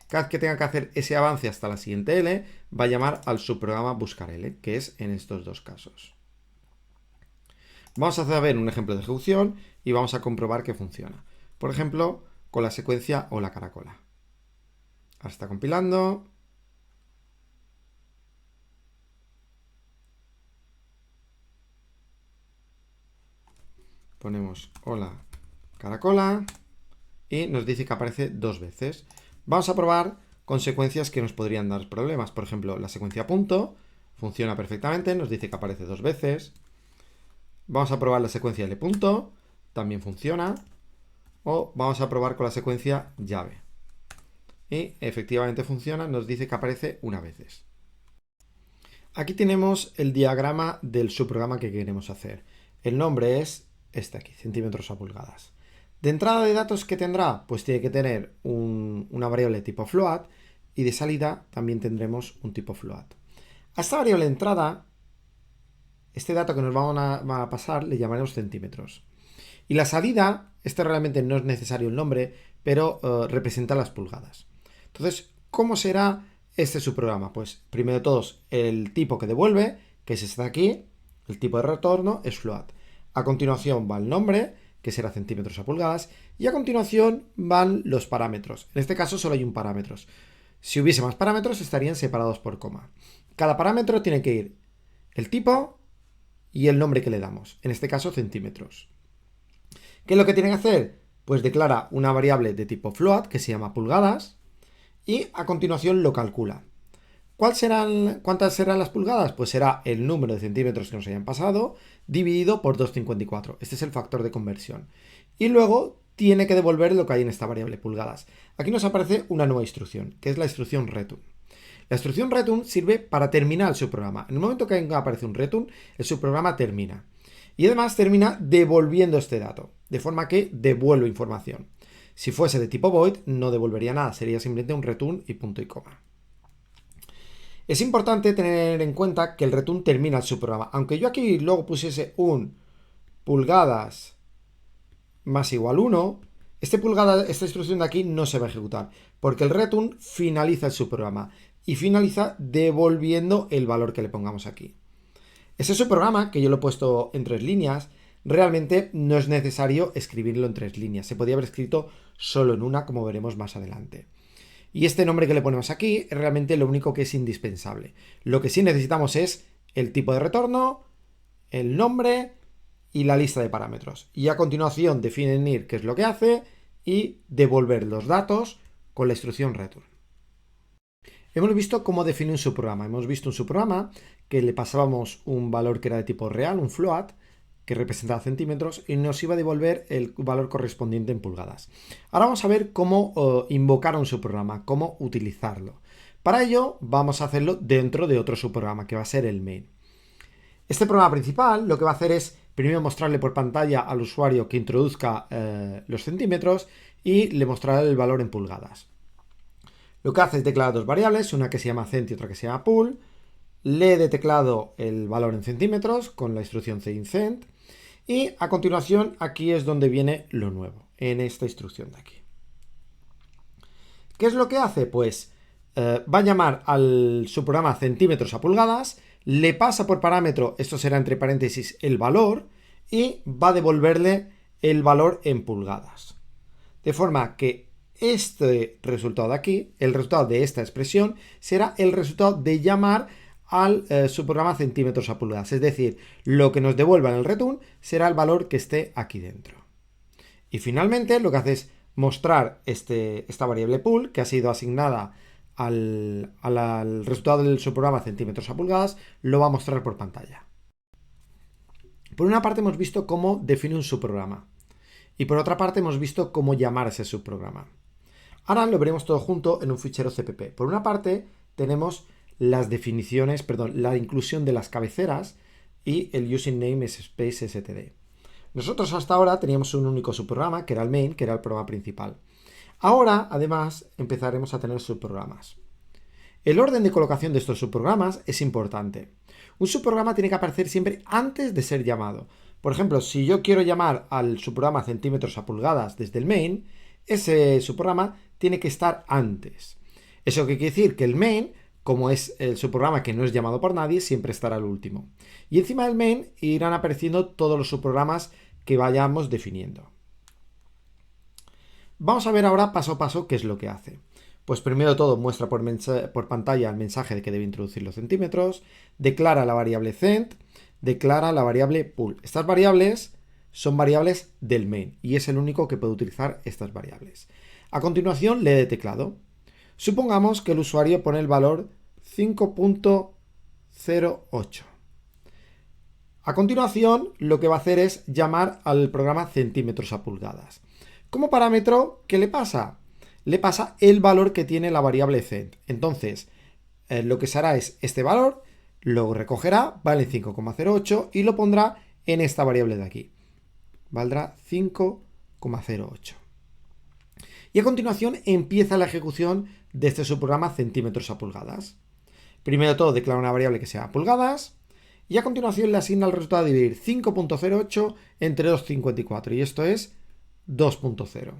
Cada vez que tenga que hacer ese avance hasta la siguiente L, va a llamar al subprograma buscar L, que es en estos dos casos. Vamos a ver un ejemplo de ejecución y vamos a comprobar que funciona. Por ejemplo, con la secuencia hola caracola. Ahora está compilando. Ponemos hola caracola y nos dice que aparece dos veces. Vamos a probar con secuencias que nos podrían dar problemas. Por ejemplo, la secuencia punto funciona perfectamente, nos dice que aparece dos veces. Vamos a probar la secuencia L punto, también funciona. O vamos a probar con la secuencia llave. Y efectivamente funciona, nos dice que aparece una vez. Aquí tenemos el diagrama del subprograma que queremos hacer. El nombre es este aquí, centímetros a pulgadas. De entrada de datos, ¿qué tendrá? Pues tiene que tener una variable tipo float y de salida también tendremos un tipo float. A esta variable de entrada, este dato que nos van a pasar le llamaremos centímetros. Y la salida, este realmente no es necesario el nombre, pero representa las pulgadas. Entonces, ¿cómo será este subprograma? Pues primero de todos, el tipo que devuelve, que es este de aquí, el tipo de retorno es float. A continuación va el nombre, que será centímetros a pulgadas, y a continuación van los parámetros. En este caso solo hay un parámetro. Si hubiese más parámetros estarían separados por coma. Cada parámetro tiene que ir el tipo y el nombre que le damos, en este caso centímetros. ¿Qué es lo que tiene que hacer? Pues declara una variable de tipo float que se llama pulgadas y a continuación lo calcula. ¿Cuántas serán las pulgadas? Pues será el número de centímetros que nos hayan pasado dividido por 254. Este es el factor de conversión. Y luego tiene que devolver lo que hay en esta variable pulgadas. Aquí nos aparece una nueva instrucción, que es la instrucción return. La instrucción return sirve para terminar el subprograma. En el momento que aparece un return, el subprograma termina. Y además termina devolviendo este dato, de forma que devuelve información. Si fuese de tipo void, no devolvería nada, sería simplemente un return y punto y coma. Es importante tener en cuenta que el return termina el subprograma. Aunque yo aquí luego pusiese un pulgadas más igual 1, esta instrucción de aquí no se va a ejecutar, porque el return finaliza el subprograma y finaliza devolviendo el valor que le pongamos aquí. Ese subprograma, que yo lo he puesto en 3 líneas, realmente no es necesario escribirlo en 3 líneas. Se podría haber escrito solo en una, como veremos más adelante. Y este nombre que le ponemos aquí es realmente lo único que es indispensable. Lo que sí necesitamos es el tipo de retorno, el nombre y la lista de parámetros. Y a continuación definir qué es lo que hace y devolver los datos con la instrucción return. Hemos visto cómo define un subprograma. Hemos visto un subprograma que le pasábamos un valor que era de tipo real, un float, que representaba centímetros, y nos iba a devolver el valor correspondiente en pulgadas. Ahora vamos a ver cómo invocar un subprograma, cómo utilizarlo. Para ello vamos a hacerlo dentro de otro subprograma, que va a ser el main. Este programa principal lo que va a hacer es primero mostrarle por pantalla al usuario que introduzca los centímetros y le mostrará el valor en pulgadas. Lo que hace es declarar dos variables, una que se llama cent y otra que se llama pool. Le he de teclado el valor en centímetros con la instrucción cint. Y a continuación aquí es donde viene lo nuevo, en esta instrucción de aquí. ¿Qué es lo que hace? Pues va a llamar al subprograma centímetros a pulgadas, le pasa por parámetro, esto será entre paréntesis, el valor, y va a devolverle el valor en pulgadas. De forma que este resultado de aquí, el resultado de esta expresión, será el resultado de llamar al subprograma centímetros a pulgadas. Es decir, lo que nos devuelva en el return será el valor que esté aquí dentro. Y finalmente lo que hace es mostrar esta variable pool que ha sido asignada al resultado del subprograma centímetros a pulgadas, lo va a mostrar por pantalla. Por una parte hemos visto cómo define un subprograma y por otra parte hemos visto cómo llamar a ese subprograma. Ahora lo veremos todo junto en un fichero CPP. Por una parte tenemos las definiciones, la inclusión de las cabeceras y el using name space std. Nosotros hasta ahora teníamos un único subprograma, que era el main, que era el programa principal. Ahora, además, empezaremos a tener subprogramas. El orden de colocación de estos subprogramas es importante. Un subprograma tiene que aparecer siempre antes de ser llamado. Por ejemplo, si yo quiero llamar al subprograma centímetros a pulgadas desde el main, ese subprograma tiene que estar antes. ¿Eso qué quiere decir? Que el main, como es el subprograma que no es llamado por nadie, siempre estará al último. Y encima del main irán apareciendo todos los subprogramas que vayamos definiendo. Vamos a ver ahora paso a paso qué es lo que hace. Pues primero de todo muestra por pantalla el mensaje de que debe introducir los centímetros, declara la variable cent, declara la variable pool. Estas variables son variables del main y es el único que puede utilizar estas variables. A continuación lee de teclado. Supongamos que el usuario pone el valor 5.08. A continuación lo que va a hacer es llamar al programa centímetros a pulgadas. Como parámetro, ¿qué le pasa? Le pasa el valor que tiene la variable cent. Entonces, lo que se hará es este valor, lo recogerá, vale 5,08 y lo pondrá en esta variable de aquí. Valdrá 5,08. Y a continuación empieza la ejecución de este subprograma centímetros a pulgadas. Primero de todo declara una variable que sea pulgadas y a continuación le asigna el resultado de dividir 5.08 entre 2,54 y esto es 2.0.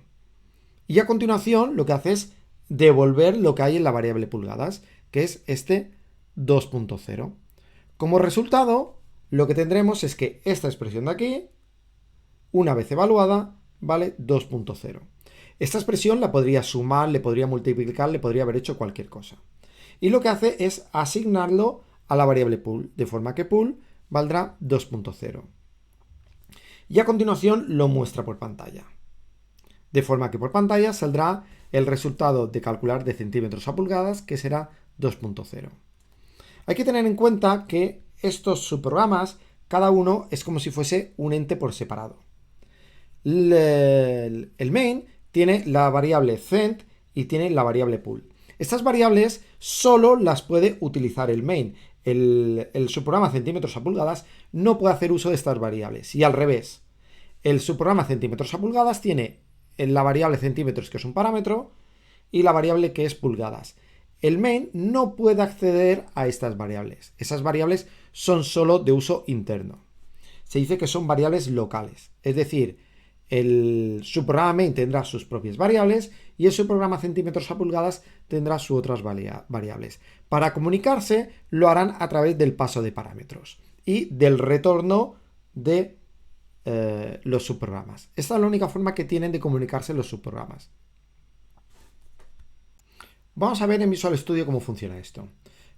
Y a continuación lo que hace es devolver lo que hay en la variable pulgadas, que es este 2.0. Como resultado, lo que tendremos es que esta expresión de aquí, una vez evaluada, vale 2.0. Esta expresión la podría sumar, le podría multiplicar, le podría haber hecho cualquier cosa. Y lo que hace es asignarlo a la variable pool, de forma que pool valdrá 2.0. Y a continuación lo muestra por pantalla. De forma que por pantalla saldrá el resultado de calcular de centímetros a pulgadas, que será 2.0. Hay que tener en cuenta que estos subprogramas, cada uno es como si fuese un ente por separado. El main tiene la variable cent y tiene la variable pool. Estas variables solo las puede utilizar el main. El subprograma centímetros a pulgadas no puede hacer uso de estas variables. Y al revés, el subprograma centímetros a pulgadas tiene la variable centímetros, que es un parámetro, y la variable que es pulgadas. El main no puede acceder a estas variables. Esas variables son solo de uso interno. Se dice que son variables locales. Es decir, el subprograma main tendrá sus propias variables y el subprograma centímetros a pulgadas tendrá sus otras variables. Para comunicarse lo harán a través del paso de parámetros y del retorno de los subprogramas. Esta es la única forma que tienen de comunicarse los subprogramas. Vamos a ver en Visual Studio cómo funciona esto.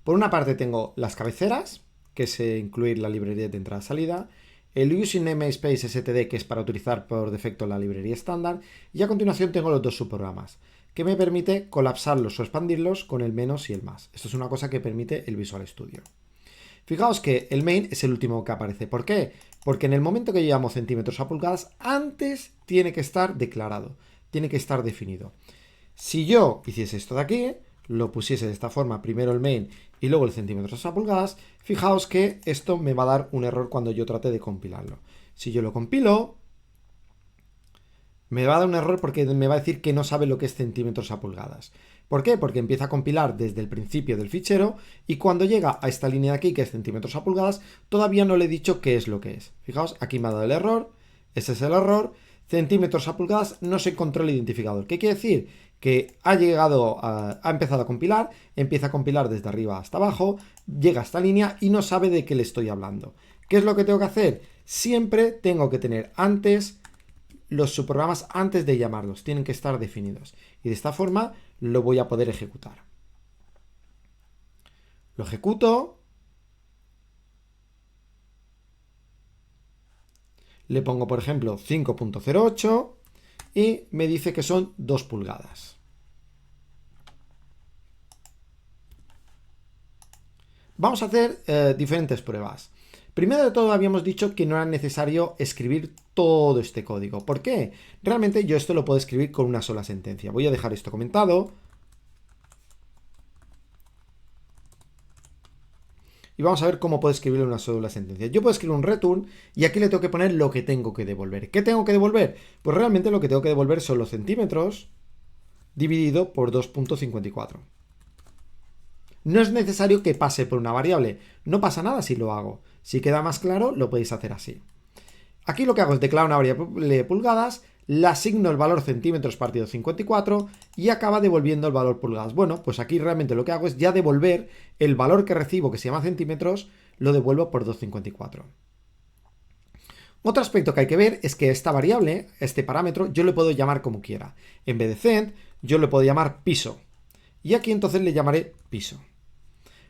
Por una parte tengo las cabeceras, que es incluir la librería de entrada-salida, el Using Namespace STD, que es para utilizar por defecto la librería estándar, y a continuación tengo los dos subprogramas, que me permite colapsarlos o expandirlos con el menos y el más. Esto es una cosa que permite el Visual Studio. Fijaos que el main es el último que aparece. ¿Por qué? Porque en el momento que llamo centímetros a pulgadas, antes tiene que estar declarado, tiene que estar definido. Si yo hiciese esto de aquí, lo pusiese de esta forma, primero el main y luego el centímetros a pulgadas, fijaos que esto me va a dar un error cuando yo trate de compilarlo. Si yo lo compilo, me va a dar un error porque me va a decir que no sabe lo que es centímetros a pulgadas. ¿Por qué? Porque empieza a compilar desde el principio del fichero y cuando llega a esta línea de aquí, que es centímetros a pulgadas, todavía no le he dicho qué es lo que es. Fijaos, aquí me ha dado el error, ese es el error, centímetros a pulgadas no se encontró el identificador. ¿Qué quiere decir? Que ha empezado a compilar, empieza a compilar desde arriba hasta abajo, llega a esta línea y no sabe de qué le estoy hablando. ¿Qué es lo que tengo que hacer? Siempre tengo que tener antes los subprogramas antes de llamarlos, tienen que estar definidos. Y de esta forma lo voy a poder ejecutar. Lo ejecuto. Le pongo, por ejemplo, 5.08 y me dice que son 2 pulgadas. Vamos a hacer diferentes pruebas. Primero de todo habíamos dicho que no era necesario escribir todo este código. ¿Por qué? Realmente yo esto lo puedo escribir con una sola sentencia. Voy a dejar esto comentado. Y vamos a ver cómo puedo escribir una sola sentencia. Yo puedo escribir un return y aquí le tengo que poner lo que tengo que devolver. ¿Qué tengo que devolver? Pues realmente lo que tengo que devolver son los centímetros dividido por 2.54. No es necesario que pase por una variable. No pasa nada si lo hago. Si queda más claro, lo podéis hacer así. Aquí lo que hago es declarar una variable pulgadas, le asigno el valor centímetros partido 54 y acaba devolviendo el valor pulgadas. Bueno, pues aquí realmente lo que hago es ya devolver el valor que recibo, que se llama centímetros, lo devuelvo por 2.54. Otro aspecto que hay que ver es que esta variable, este parámetro, yo le puedo llamar como quiera. En vez de cent, yo le puedo llamar piso. Y aquí entonces le llamaré piso.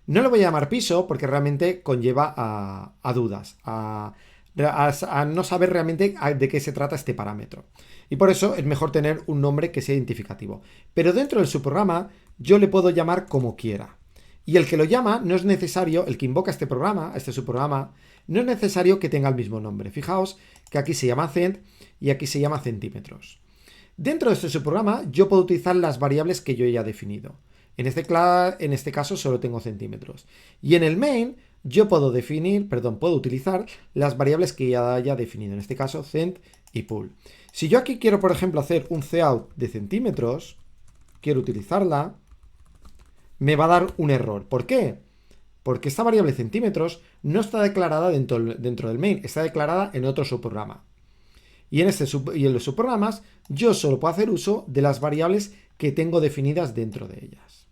No le voy a llamar piso porque realmente conlleva a dudas, a no saber realmente de qué se trata este parámetro. Y por eso es mejor tener un nombre que sea identificativo. Pero dentro del subprograma yo le puedo llamar como quiera. Y el que lo llama no es necesario, el que invoca este programa, este subprograma, no es necesario que tenga el mismo nombre. Fijaos que aquí se llama cent y aquí se llama centímetros. Dentro de este subprograma yo puedo utilizar las variables que yo ya he definido. En este caso solo tengo centímetros. Y en el main yo puedo utilizar las variables que ya haya definido. En este caso cent y pool. Si yo aquí quiero, por ejemplo, hacer un cout de centímetros, quiero utilizarla, me va a dar un error. ¿Por qué? Porque esta variable centímetros no está declarada dentro del main, está declarada en otro subprograma. Y en los subprogramas yo solo puedo hacer uso de las variables que tengo definidas dentro de ellas.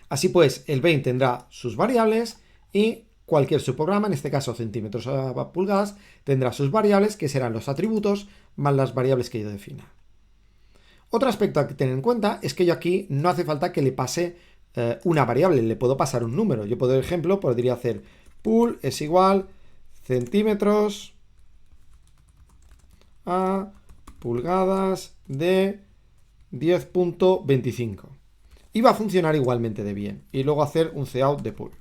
Así pues, el main tendrá sus variables y cualquier subprograma, en este caso centímetros a pulgadas, tendrá sus variables que serán los atributos más las variables que yo defina. Otro aspecto a tener en cuenta es que yo aquí no hace falta que le pase una variable, le puedo pasar un número. Yo, por ejemplo, podría hacer pool es igual centímetros a pulgadas de 10.25. Y va a funcionar igualmente de bien. Y luego hacer un cout de pool.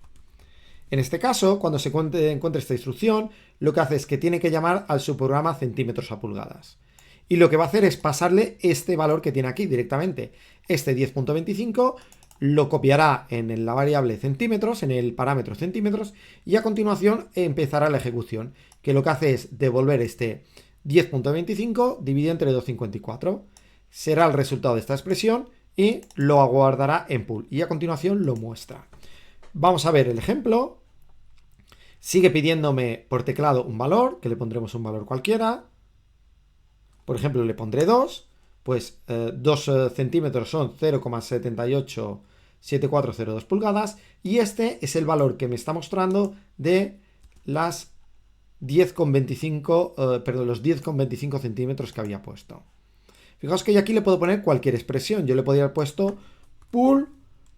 En este caso, cuando se encuentre esta instrucción, lo que hace es que tiene que llamar al subprograma centímetros a pulgadas. Y lo que va a hacer es pasarle este valor que tiene aquí directamente. Este 10.25 lo copiará en la variable centímetros, en el parámetro centímetros, y a continuación empezará la ejecución, que lo que hace es devolver este 10.25 dividido entre 254. Será el resultado de esta expresión y lo aguardará en pool. Y a continuación lo muestra. Vamos a ver el ejemplo. Sigue pidiéndome por teclado un valor, que le pondremos un valor cualquiera. Por ejemplo, le pondré 2. Pues 2 centímetros son 0,787402 pulgadas. Y este es el valor que me está mostrando de las 10,25, los 10,25 centímetros que había puesto. Fijaos que yo aquí le puedo poner cualquier expresión. Yo le podría haber puesto pool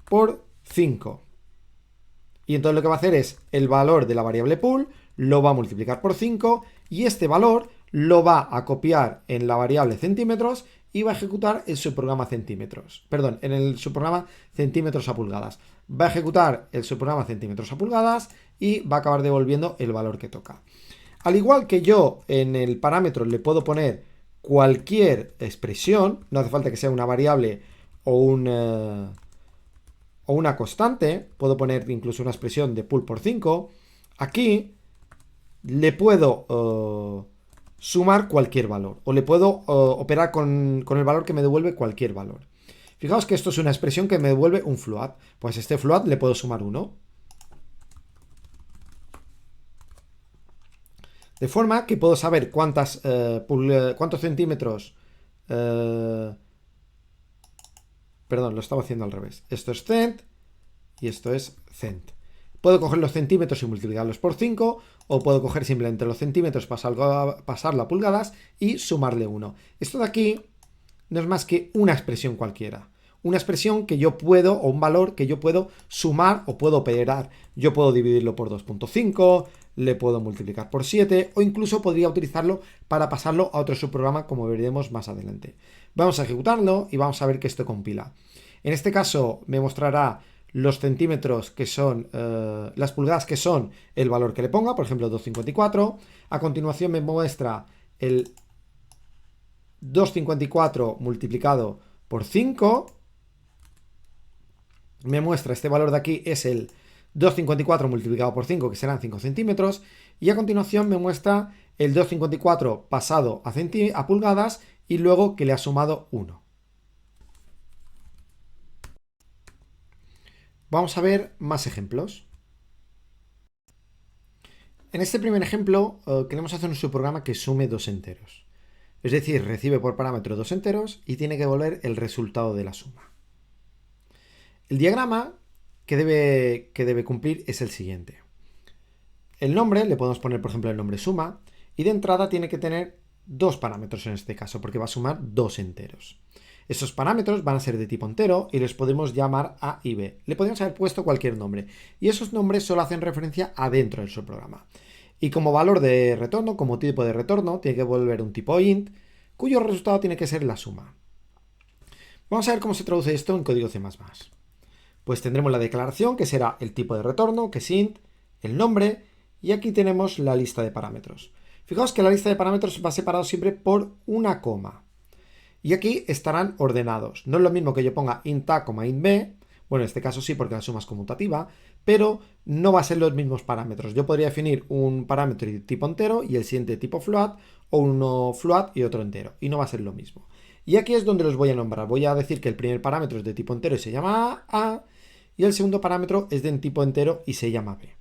por 5. Y entonces lo que va a hacer es el valor de la variable pool lo va a multiplicar por 5 y este valor lo va a copiar en la variable centímetros y va a ejecutar el subprograma centímetros. Perdón, en el subprograma centímetros a pulgadas. Va a ejecutar el subprograma centímetros a pulgadas y va a acabar devolviendo el valor que toca. Al igual que yo en el parámetro le puedo poner cualquier expresión, no hace falta que sea una variable o una constante, puedo poner incluso una expresión de pool por 5, aquí le puedo sumar cualquier valor, o le puedo operar con el valor que me devuelve cualquier valor. Fijaos que esto es una expresión que me devuelve un float, pues este float le puedo sumar 1. De forma que puedo saber cuántos centímetros... Perdón, lo estaba haciendo al revés. Esto es cent y esto es cent. Puedo coger los centímetros y multiplicarlos por 5, o puedo coger simplemente los centímetros, pasarlo a pulgadas y sumarle 1. Esto de aquí no es más que una expresión cualquiera. Una expresión que yo puedo, o un valor que yo puedo sumar o puedo operar. Yo puedo dividirlo por 2.5, le puedo multiplicar por 7, o incluso podría utilizarlo para pasarlo a otro subprograma, como veremos más adelante. Vamos a ejecutarlo y vamos a ver que esto compila. En este caso me mostrará los centímetros que son, las pulgadas que son el valor que le ponga, por ejemplo 254. A continuación me muestra el 254 multiplicado por 5. Me muestra este valor de aquí, es el 254 multiplicado por 5, que serán 5 centímetros. Y a continuación me muestra el 254 pasado a pulgadas y luego que le ha sumado 1. Vamos a ver más ejemplos. En este primer ejemplo queremos hacer un subprograma que sume dos enteros. Es decir, recibe por parámetro dos enteros y tiene que devolver el resultado de la suma. El diagrama que debe cumplir es el siguiente. El nombre, le podemos poner por ejemplo el nombre suma, y de entrada tiene que tener dos parámetros en este caso, porque va a sumar dos enteros. Esos parámetros van a ser de tipo entero y les podemos llamar A y B. Le podemos haber puesto cualquier nombre, y esos nombres solo hacen referencia adentro del subprograma. Y como valor de retorno, como tipo de retorno, tiene que devolver un tipo int, cuyo resultado tiene que ser la suma. Vamos a ver cómo se traduce esto en código C++. Pues tendremos la declaración, que será el tipo de retorno, que es int, el nombre, y aquí tenemos la lista de parámetros. Fijaos que la lista de parámetros va separado siempre por una coma. Y aquí estarán ordenados. No es lo mismo que yo ponga int a, int b, bueno, en este caso sí porque la suma es conmutativa, pero no va a ser los mismos parámetros. Yo podría definir un parámetro de tipo entero y el siguiente de tipo float, o uno float y otro entero, y no va a ser lo mismo. Y aquí es donde los voy a nombrar. Voy a decir que el primer parámetro es de tipo entero y se llama A, y el segundo parámetro es de tipo entero y se llama B.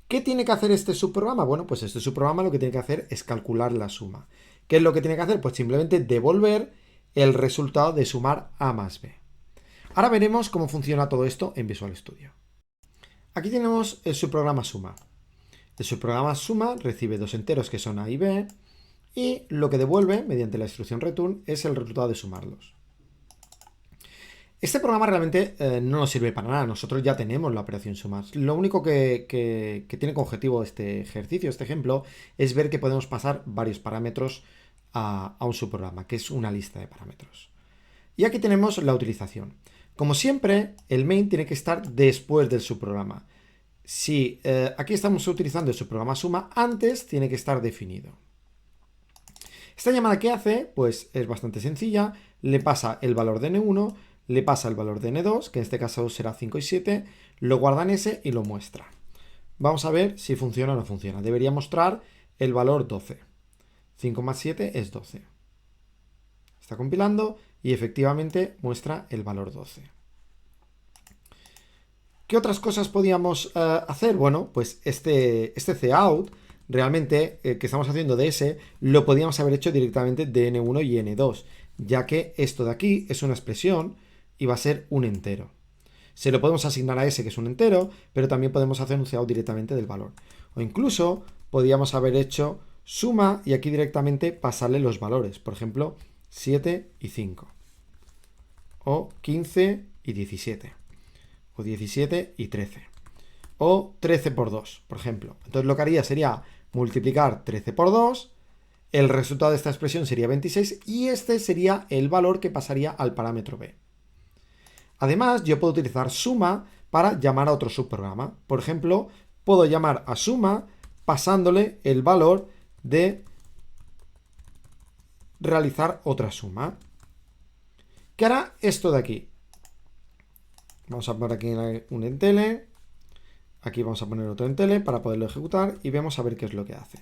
¿Qué tiene que hacer este subprograma? Bueno, pues este subprograma lo que tiene que hacer es calcular la suma. ¿Qué es lo que tiene que hacer? Pues simplemente devolver el resultado de sumar A más B. Ahora veremos cómo funciona todo esto en Visual Studio. Aquí tenemos el subprograma suma. El subprograma suma recibe dos enteros que son A y B, y lo que devuelve mediante la instrucción return es el resultado de sumarlos. Este programa realmente no nos sirve para nada. Nosotros ya tenemos la operación sumar. Lo único que tiene como objetivo este ejercicio, este ejemplo, es ver que podemos pasar varios parámetros a un subprograma, que es una lista de parámetros. Y aquí tenemos la utilización. Como siempre, el main tiene que estar después del subprograma. Si aquí estamos utilizando el subprograma suma, antes tiene que estar definido. Esta llamada que hace, pues es bastante sencilla. Le pasa el valor de n1, le pasa el valor de n2, que en este caso será 5 y 7, lo guarda en S y lo muestra. Vamos a ver si funciona o no funciona. Debería mostrar el valor 12. 5 más 7 es 12. Está compilando y efectivamente muestra el valor 12. ¿Qué otras cosas podíamos hacer? Bueno, pues este cout realmente que estamos haciendo de S lo podíamos haber hecho directamente de N1 y N2, ya que esto de aquí es una expresión y va a ser un entero. Se lo podemos asignar a S, que es un entero, pero también podemos hacer un cout directamente del valor. O incluso podíamos haber hecho suma y aquí directamente pasarle los valores. Por ejemplo, 7 y 5. O 15 y 17. O 17 y 13. O 13 por 2, por ejemplo. Entonces lo que haría sería multiplicar 13 por 2, el resultado de esta expresión sería 26 y este sería el valor que pasaría al parámetro b. Además, yo puedo utilizar suma para llamar a otro subprograma. Por ejemplo, puedo llamar a suma pasándole el valor de realizar otra suma. ¿Qué hará esto de aquí? Vamos a poner aquí un entele. Aquí vamos a poner otro entele para poderlo ejecutar y vamos a ver qué es lo que hace.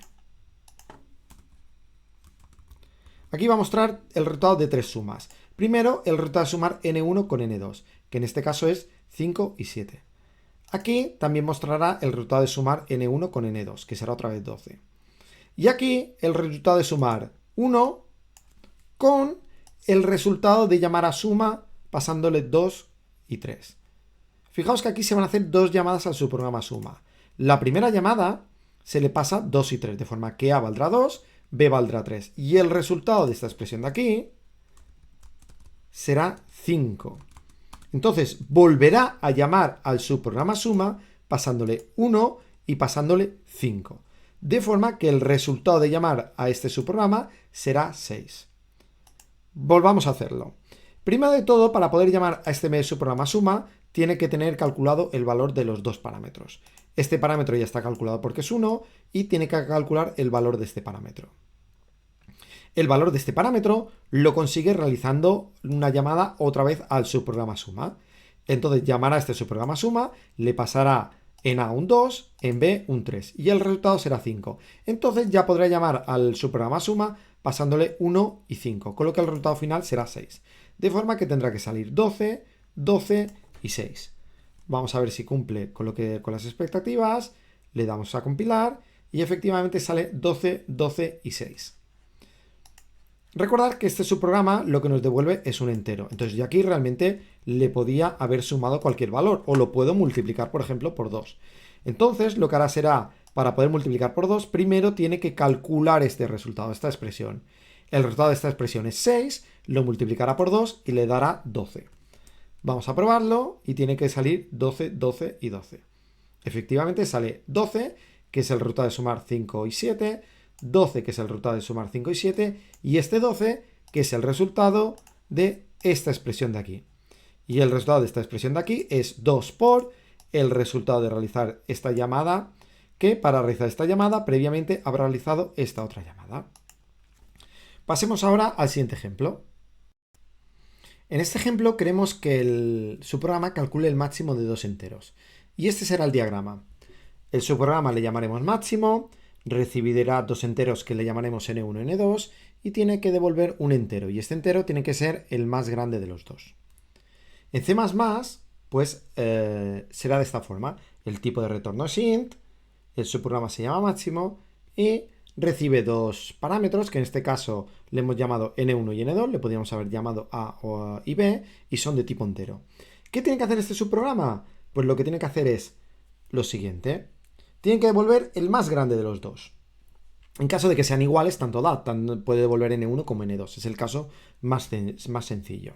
Aquí va a mostrar el resultado de tres sumas. Primero, el resultado de sumar n1 con n2, que en este caso es 5 y 7. Aquí también mostrará el resultado de sumar n1 con n2, que será otra vez 12. Y aquí el resultado de sumar 1 con el resultado de llamar a suma pasándole 2 y 3. Fijaos que aquí se van a hacer dos llamadas al subprograma suma. La primera llamada se le pasa 2 y 3, de forma que A valdrá 2, B valdrá 3. Y el resultado de esta expresión de aquí será 5. Entonces volverá a llamar al subprograma suma pasándole 1 y pasándole 5. De forma que el resultado de llamar a este subprograma será 6. Volvamos a hacerlo. Primero de todo, para poder llamar a este subprograma suma, tiene que tener calculado el valor de los dos parámetros. Este parámetro ya está calculado porque es 1 y tiene que calcular el valor de este parámetro. El valor de este parámetro lo consigue realizando una llamada otra vez al subprograma suma. Entonces llamará a este subprograma suma, le pasará en A un 2, en B un 3 y el resultado será 5. Entonces ya podrá llamar al subprograma suma pasándole 1 y 5, con lo que el resultado final será 6. De forma que tendrá que salir 12, 12 y 6. Vamos a ver si cumple con las expectativas. Le damos a compilar y efectivamente sale 12, 12 y 6. Recordad que este subprograma lo que nos devuelve es un entero. Entonces yo aquí realmente le podía haber sumado cualquier valor o lo puedo multiplicar, por ejemplo, por 2. Entonces lo que hará será, para poder multiplicar por 2, primero tiene que calcular este resultado, esta expresión. El resultado de esta expresión es 6, lo multiplicará por 2 y le dará 12. Vamos a probarlo y tiene que salir 12, 12 y 12. Efectivamente sale 12, que es el resultado de sumar 5 y 7, 12, que es el resultado de sumar 5 y 7, y este 12, que es el resultado de esta expresión de aquí. Y el resultado de esta expresión de aquí es 2 por el resultado de realizar esta llamada, que para realizar esta llamada previamente habrá realizado esta otra llamada. Pasemos ahora al siguiente ejemplo. En este ejemplo queremos que el subprograma calcule el máximo de dos enteros. Y este será el diagrama. El subprograma le llamaremos máximo, recibirá dos enteros que le llamaremos n1 y n2 y tiene que devolver un entero. Y este entero tiene que ser el más grande de los dos. En C++, pues será de esta forma. El tipo de retorno es int, el subprograma se llama máximo y recibe dos parámetros, que en este caso le hemos llamado n1 y n2, le podríamos haber llamado a y b, y son de tipo entero. ¿Qué tiene que hacer este subprograma? Pues lo que tiene que hacer es lo siguiente. Tiene que devolver el más grande de los dos. En caso de que sean iguales, tanto puede devolver n1 como n2. Es el caso más sencillo.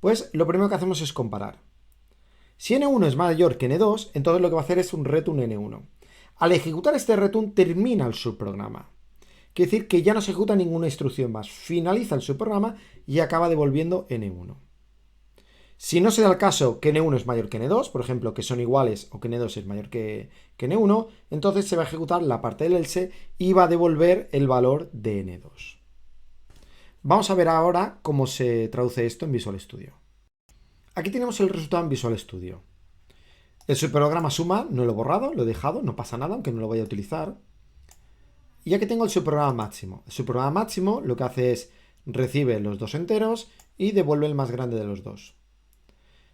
Pues lo primero que hacemos es comparar. Si n1 es mayor que n2, entonces lo que va a hacer es un return n1. Al ejecutar este return termina el subprograma. quiere decir que ya no se ejecuta ninguna instrucción más. Finaliza el subprograma y acaba devolviendo N1. Si no se da el caso que N1 es mayor que N2, por ejemplo, que son iguales o que N2 es mayor que N1, entonces se va a ejecutar la parte del else y va a devolver el valor de N2. Vamos a ver ahora cómo se traduce esto en Visual Studio. Aquí tenemos el resultado en Visual Studio. El subprograma suma no lo he borrado, lo he dejado, no pasa nada, aunque no lo vaya a utilizar. Y aquí tengo el subprograma máximo. El subprograma máximo lo que hace es recibe los dos enteros y devuelve el más grande de los dos.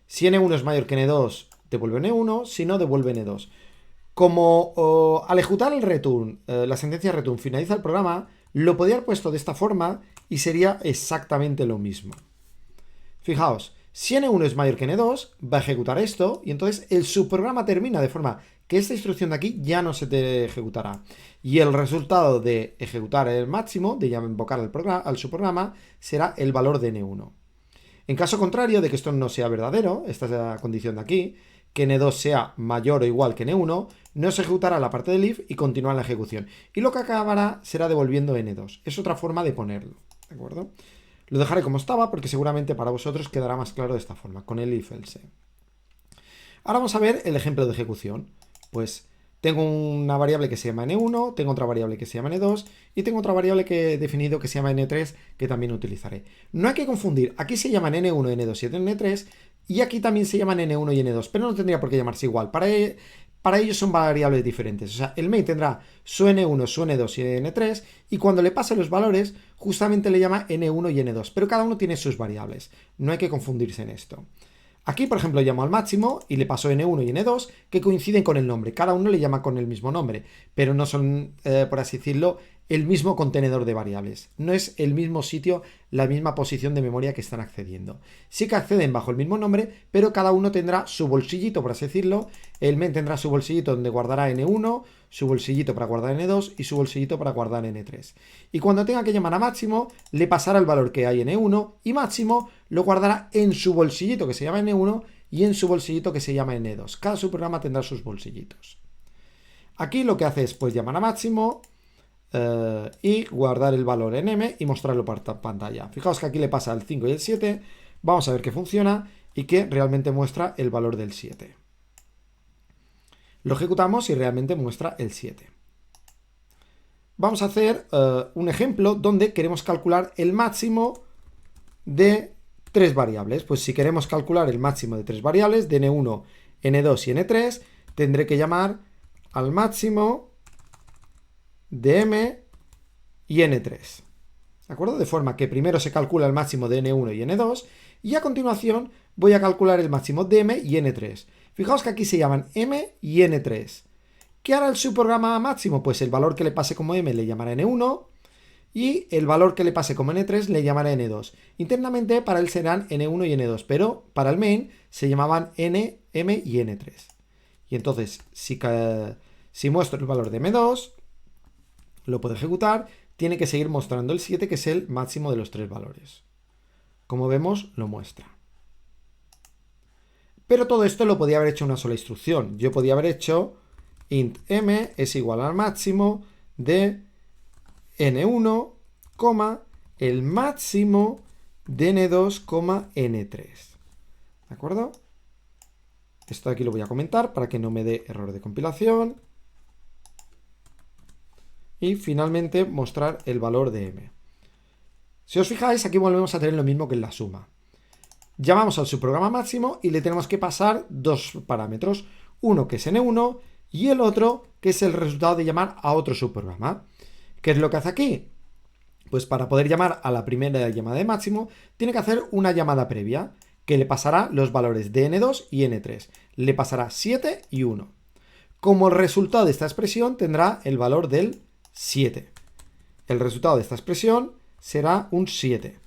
Si N1 es mayor que N2, devuelve N1, si no, devuelve N2. Como al ejecutar el return, la sentencia return finaliza el programa, lo podría haber puesto de esta forma y sería exactamente lo mismo. Fijaos, si N1 es mayor que N2, va a ejecutar esto y entonces el subprograma termina de forma que esta instrucción de aquí ya no se te ejecutará. Y el resultado de ejecutar el máximo, de ya invocar al subprograma, será el valor de N1. En caso contrario de que esto no sea verdadero, esta es la condición de aquí, que N2 sea mayor o igual que N1, no se ejecutará la parte del if y continúa la ejecución. Y lo que acabará será devolviendo N2. Es otra forma de ponerlo, ¿de acuerdo? Lo dejaré como estaba porque seguramente para vosotros quedará más claro de esta forma, con el if else. Ahora vamos a ver el ejemplo de ejecución. Pues tengo una variable que se llama N1, tengo otra variable que se llama N2 y tengo otra variable que he definido que se llama N3 que también utilizaré. No hay que confundir, aquí se llaman N1, N2 y N3 y aquí también se llaman N1 y N2, pero no tendría por qué llamarse igual. Para ellos son variables diferentes. O sea, el main tendrá su N1, su N2 y N3 y cuando le pase los valores justamente le llama N1 y N2, pero cada uno tiene sus variables. No hay que confundirse en esto. Aquí, por ejemplo, llamo al máximo y le paso N1 y N2 que coinciden con el nombre. Cada uno le llama con el mismo nombre, pero no son, por así decirlo, el mismo contenedor de variables. No es el mismo sitio, la misma posición de memoria que están accediendo. Sí que acceden bajo el mismo nombre, pero cada uno tendrá su bolsillito, por así decirlo. El main tendrá su bolsillito donde guardará N1, su bolsillito para guardar N2 y su bolsillito para guardar N3. Y cuando tenga que llamar a máximo, le pasará el valor que hay en N1 y máximo lo guardará en su bolsillito que se llama N1 y en su bolsillito que se llama N2. Cada subprograma tendrá sus bolsillitos. Aquí lo que hace es pues llamar a máximo y guardar el valor en M y mostrarlo por pantalla. Fijaos que aquí le pasa el 5 y el 7. Vamos a ver que funciona y que realmente muestra el valor del 7. Lo ejecutamos y realmente muestra el 7. Vamos a hacer un ejemplo donde queremos calcular el máximo de 3 variables. Pues si queremos calcular el máximo de 3 variables, de N1, N2 y N3, tendré que llamar al máximo de M y N3. ¿De acuerdo? De forma que primero se calcula el máximo de N1 y N2 y a continuación voy a calcular el máximo de M y N3. Fijaos que aquí se llaman M y N3. ¿Qué hará el subprograma máximo? Pues el valor que le pase como M le llamará N1 y el valor que le pase como N3 le llamará N2. Internamente para él serán N1 y N2, pero para el main se llamaban N, M y N3. Y entonces, si muestro el valor de M2, lo puedo ejecutar, tiene que seguir mostrando el 7, que es el máximo de los 3 valores. Como vemos, lo muestra. Pero todo esto lo podía haber hecho en una sola instrucción. Yo podía haber hecho int m es igual al máximo de N1, el máximo de N2, N3. ¿De acuerdo? Esto aquí lo voy a comentar para que no me dé error de compilación. Y finalmente mostrar el valor de M. Si os fijáis, aquí volvemos a tener lo mismo que en la suma. Llamamos al subprograma máximo y le tenemos que pasar dos parámetros. Uno que es N1 y el otro que es el resultado de llamar a otro subprograma. ¿Qué es lo que hace aquí? Pues para poder llamar a la primera llamada de máximo, tiene que hacer una llamada previa que le pasará los valores de N2 y N3. Le pasará 7 y 1. Como resultado de esta expresión tendrá el valor del 7. El resultado de esta expresión será un 7.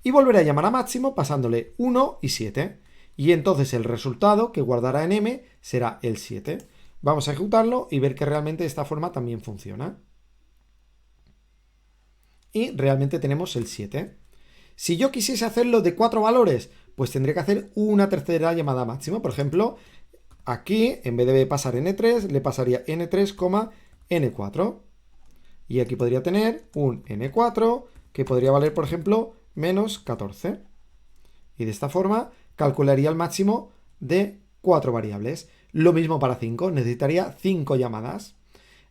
Y volverá a llamar a máximo pasándole 1 y 7. Y entonces el resultado que guardará en M será el 7. Vamos a ejecutarlo y ver que realmente de esta forma también funciona. Y realmente tenemos el 7. Si yo quisiese hacerlo de 4 valores, pues tendré que hacer una tercera llamada a máximo. Por ejemplo, aquí en vez de pasar N3, le pasaría N3, N4. Y aquí podría tener un n4 que podría valer, por ejemplo, menos 14. Y de esta forma calcularía el máximo de 4 variables. Lo mismo para 5, necesitaría 5 llamadas.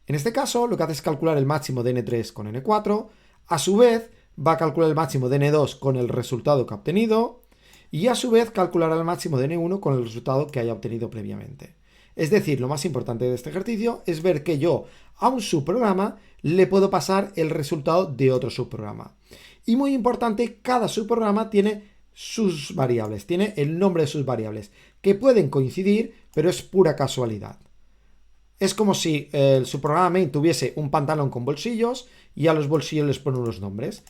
En este caso, lo que hace es calcular el máximo de n3 con n4, a su vez va a calcular el máximo de n2 con el resultado que ha obtenido, y a su vez calculará el máximo de n1 con el resultado que haya obtenido previamente. Es decir, lo más importante de este ejercicio es ver que yo a un subprograma le puedo pasar el resultado de otro subprograma. Y muy importante, cada subprograma tiene sus variables, tiene el nombre de sus variables, que pueden coincidir, pero es pura casualidad. Es como si el subprograma main tuviese un pantalón con bolsillos y a los bolsillos les pone unos nombres.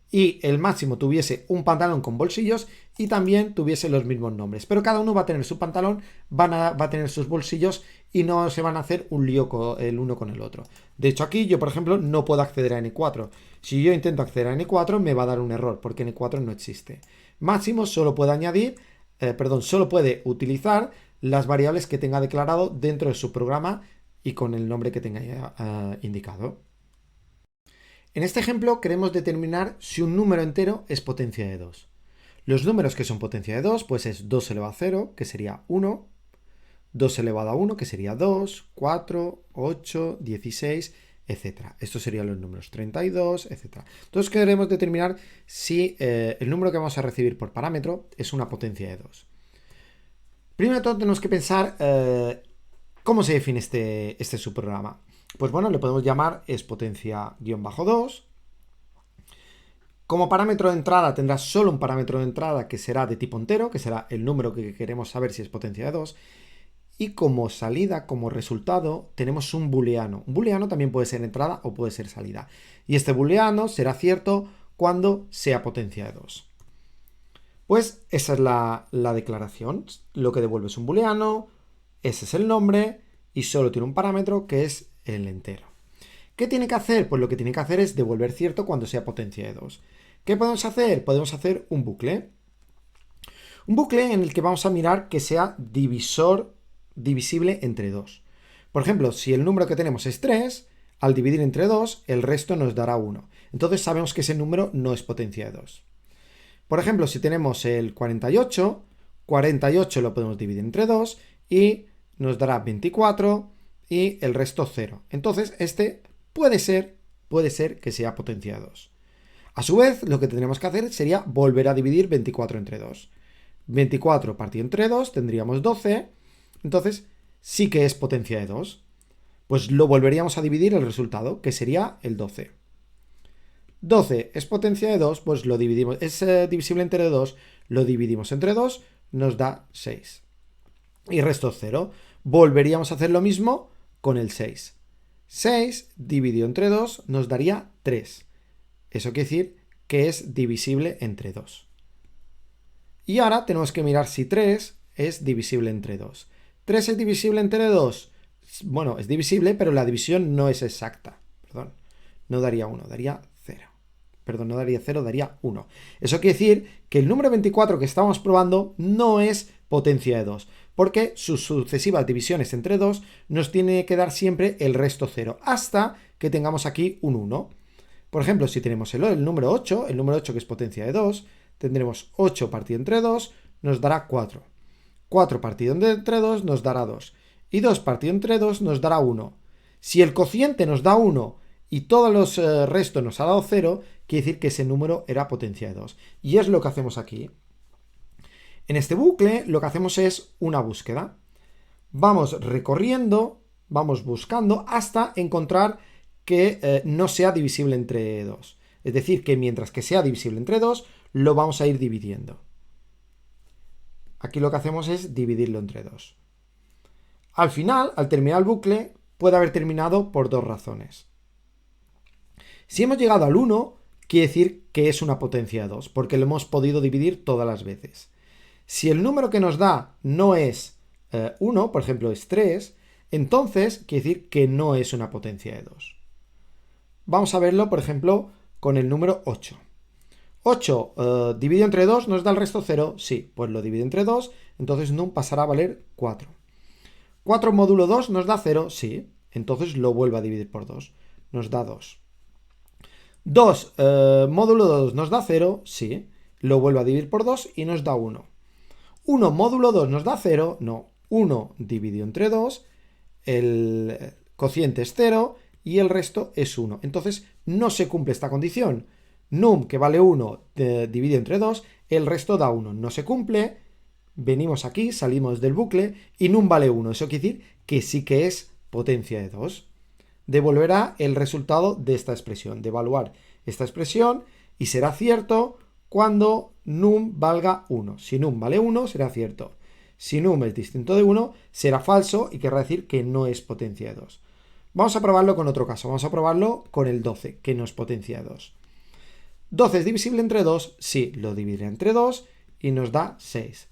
Y el máximo tuviese un pantalón con bolsillos y también tuviese los mismos nombres. Pero cada uno va a tener su pantalón, va a tener sus bolsillos y no se van a hacer un lío el uno con el otro. De hecho, aquí yo, por ejemplo, no puedo acceder a N4. Si yo intento acceder a N4, me va a dar un error porque N4 no existe. Máximo solo puede solo puede utilizar las variables que tenga declarado dentro de su programa y con el nombre que tenga indicado. En este ejemplo queremos determinar si un número entero es potencia de 2. Los números que son potencia de 2, pues es 2 elevado a 0, que sería 1, 2 elevado a 1, que sería 2, 4, 8, 16, etc. Estos serían los números 32, etc. Entonces queremos determinar si el número que vamos a recibir por parámetro es una potencia de 2. Primero de todo tenemos que pensar cómo se define este subprograma. Pues bueno, le podemos llamar es potencia-2. Como parámetro de entrada tendrá solo un parámetro de entrada que será de tipo entero, que será el número que queremos saber si es potencia de 2. Y como salida, como resultado, tenemos un booleano. Un booleano también puede ser entrada o puede ser salida. Y este booleano será cierto cuando sea potencia de 2. Pues esa es la declaración. Lo que devuelve es un booleano, ese es el nombre y solo tiene un parámetro que es el entero. ¿Qué tiene que hacer? Pues lo que tiene que hacer es devolver cierto cuando sea potencia de 2. ¿Qué podemos hacer? Podemos hacer un bucle. Un bucle en el que vamos a mirar que sea divisible entre 2. Por ejemplo, si el número que tenemos es 3, al dividir entre 2, el resto nos dará 1. Entonces sabemos que ese número no es potencia de 2. Por ejemplo, si tenemos el 48, 48 lo podemos dividir entre 2 y nos dará 24 y el resto 0. Entonces, este puede ser que sea potencia de 2. A su vez, lo que tendríamos que hacer sería volver a dividir 24 entre 2. 24 partido entre 2 tendríamos 12. Entonces, sí que es potencia de 2. Pues lo volveríamos a dividir el resultado, que sería el 12. 12 es potencia de 2, pues lo dividimos. Es divisible entre 2, lo dividimos entre 2, nos da 6. Y resto 0. Volveríamos a hacer lo mismo con el 6. 6 dividido entre 2 nos daría 3. Eso quiere decir que es divisible entre 2. Y ahora tenemos que mirar si 3 es divisible entre 2. 3 es divisible entre 2. Bueno, es divisible, pero la división no es exacta. Perdón, no daría 1, daría 0. Perdón, no daría 0, daría 1. Eso quiere decir que el número 24 que estamos probando no es potencia de 2, porque sus sucesivas divisiones entre 2 nos tiene que dar siempre el resto 0, hasta que tengamos aquí un 1. Por ejemplo, si tenemos el número 8, el número 8 que es potencia de 2, tendremos 8 partido entre 2, nos dará 4. 4 partido entre 2 nos dará 2. Y 2 partido entre 2 nos dará 1. Si el cociente nos da 1 y todos los restos nos ha dado 0, quiere decir que ese número era potencia de 2. Y es lo que hacemos aquí. En este bucle lo que hacemos es una búsqueda. Vamos recorriendo, vamos buscando hasta encontrar que no sea divisible entre 2. Es decir, que mientras que sea divisible entre 2, lo vamos a ir dividiendo. Aquí lo que hacemos es dividirlo entre 2. Al final, al terminar el bucle, puede haber terminado por dos razones. Si hemos llegado al 1, quiere decir que es una potencia de 2, porque lo hemos podido dividir todas las veces. Si el número que nos da no es 1, por ejemplo es 3, entonces quiere decir que no es una potencia de 2. Vamos a verlo, por ejemplo, con el número 8. 8 dividido entre 2 nos da el resto 0, sí, pues lo divido entre 2, entonces num pasará a valer 4. 4 módulo 2 nos da 0, sí, entonces lo vuelvo a dividir por 2, nos da 2. 2 módulo 2 nos da 0, sí. Lo vuelvo a dividir por 2 y nos da 1. 1 módulo 2 nos da 0, no. 1 dividido entre 2, el cociente es 0 y el resto es 1. Entonces no se cumple esta condición. Num, que vale 1, dividido entre 2, el resto da 1. No se cumple. Venimos aquí, salimos del bucle y num vale 1. Eso quiere decir que sí que es potencia de 2. Devolverá el resultado de esta expresión, de evaluar esta expresión, y será cierto cuando num valga 1. Si num vale 1, será cierto. Si num es distinto de 1, será falso y querrá decir que no es potencia de 2. Vamos a probarlo con otro caso. Vamos a probarlo con el 12, que no es potencia de 2. 12 es divisible entre 2, sí, lo dividiré entre 2 y nos da 6.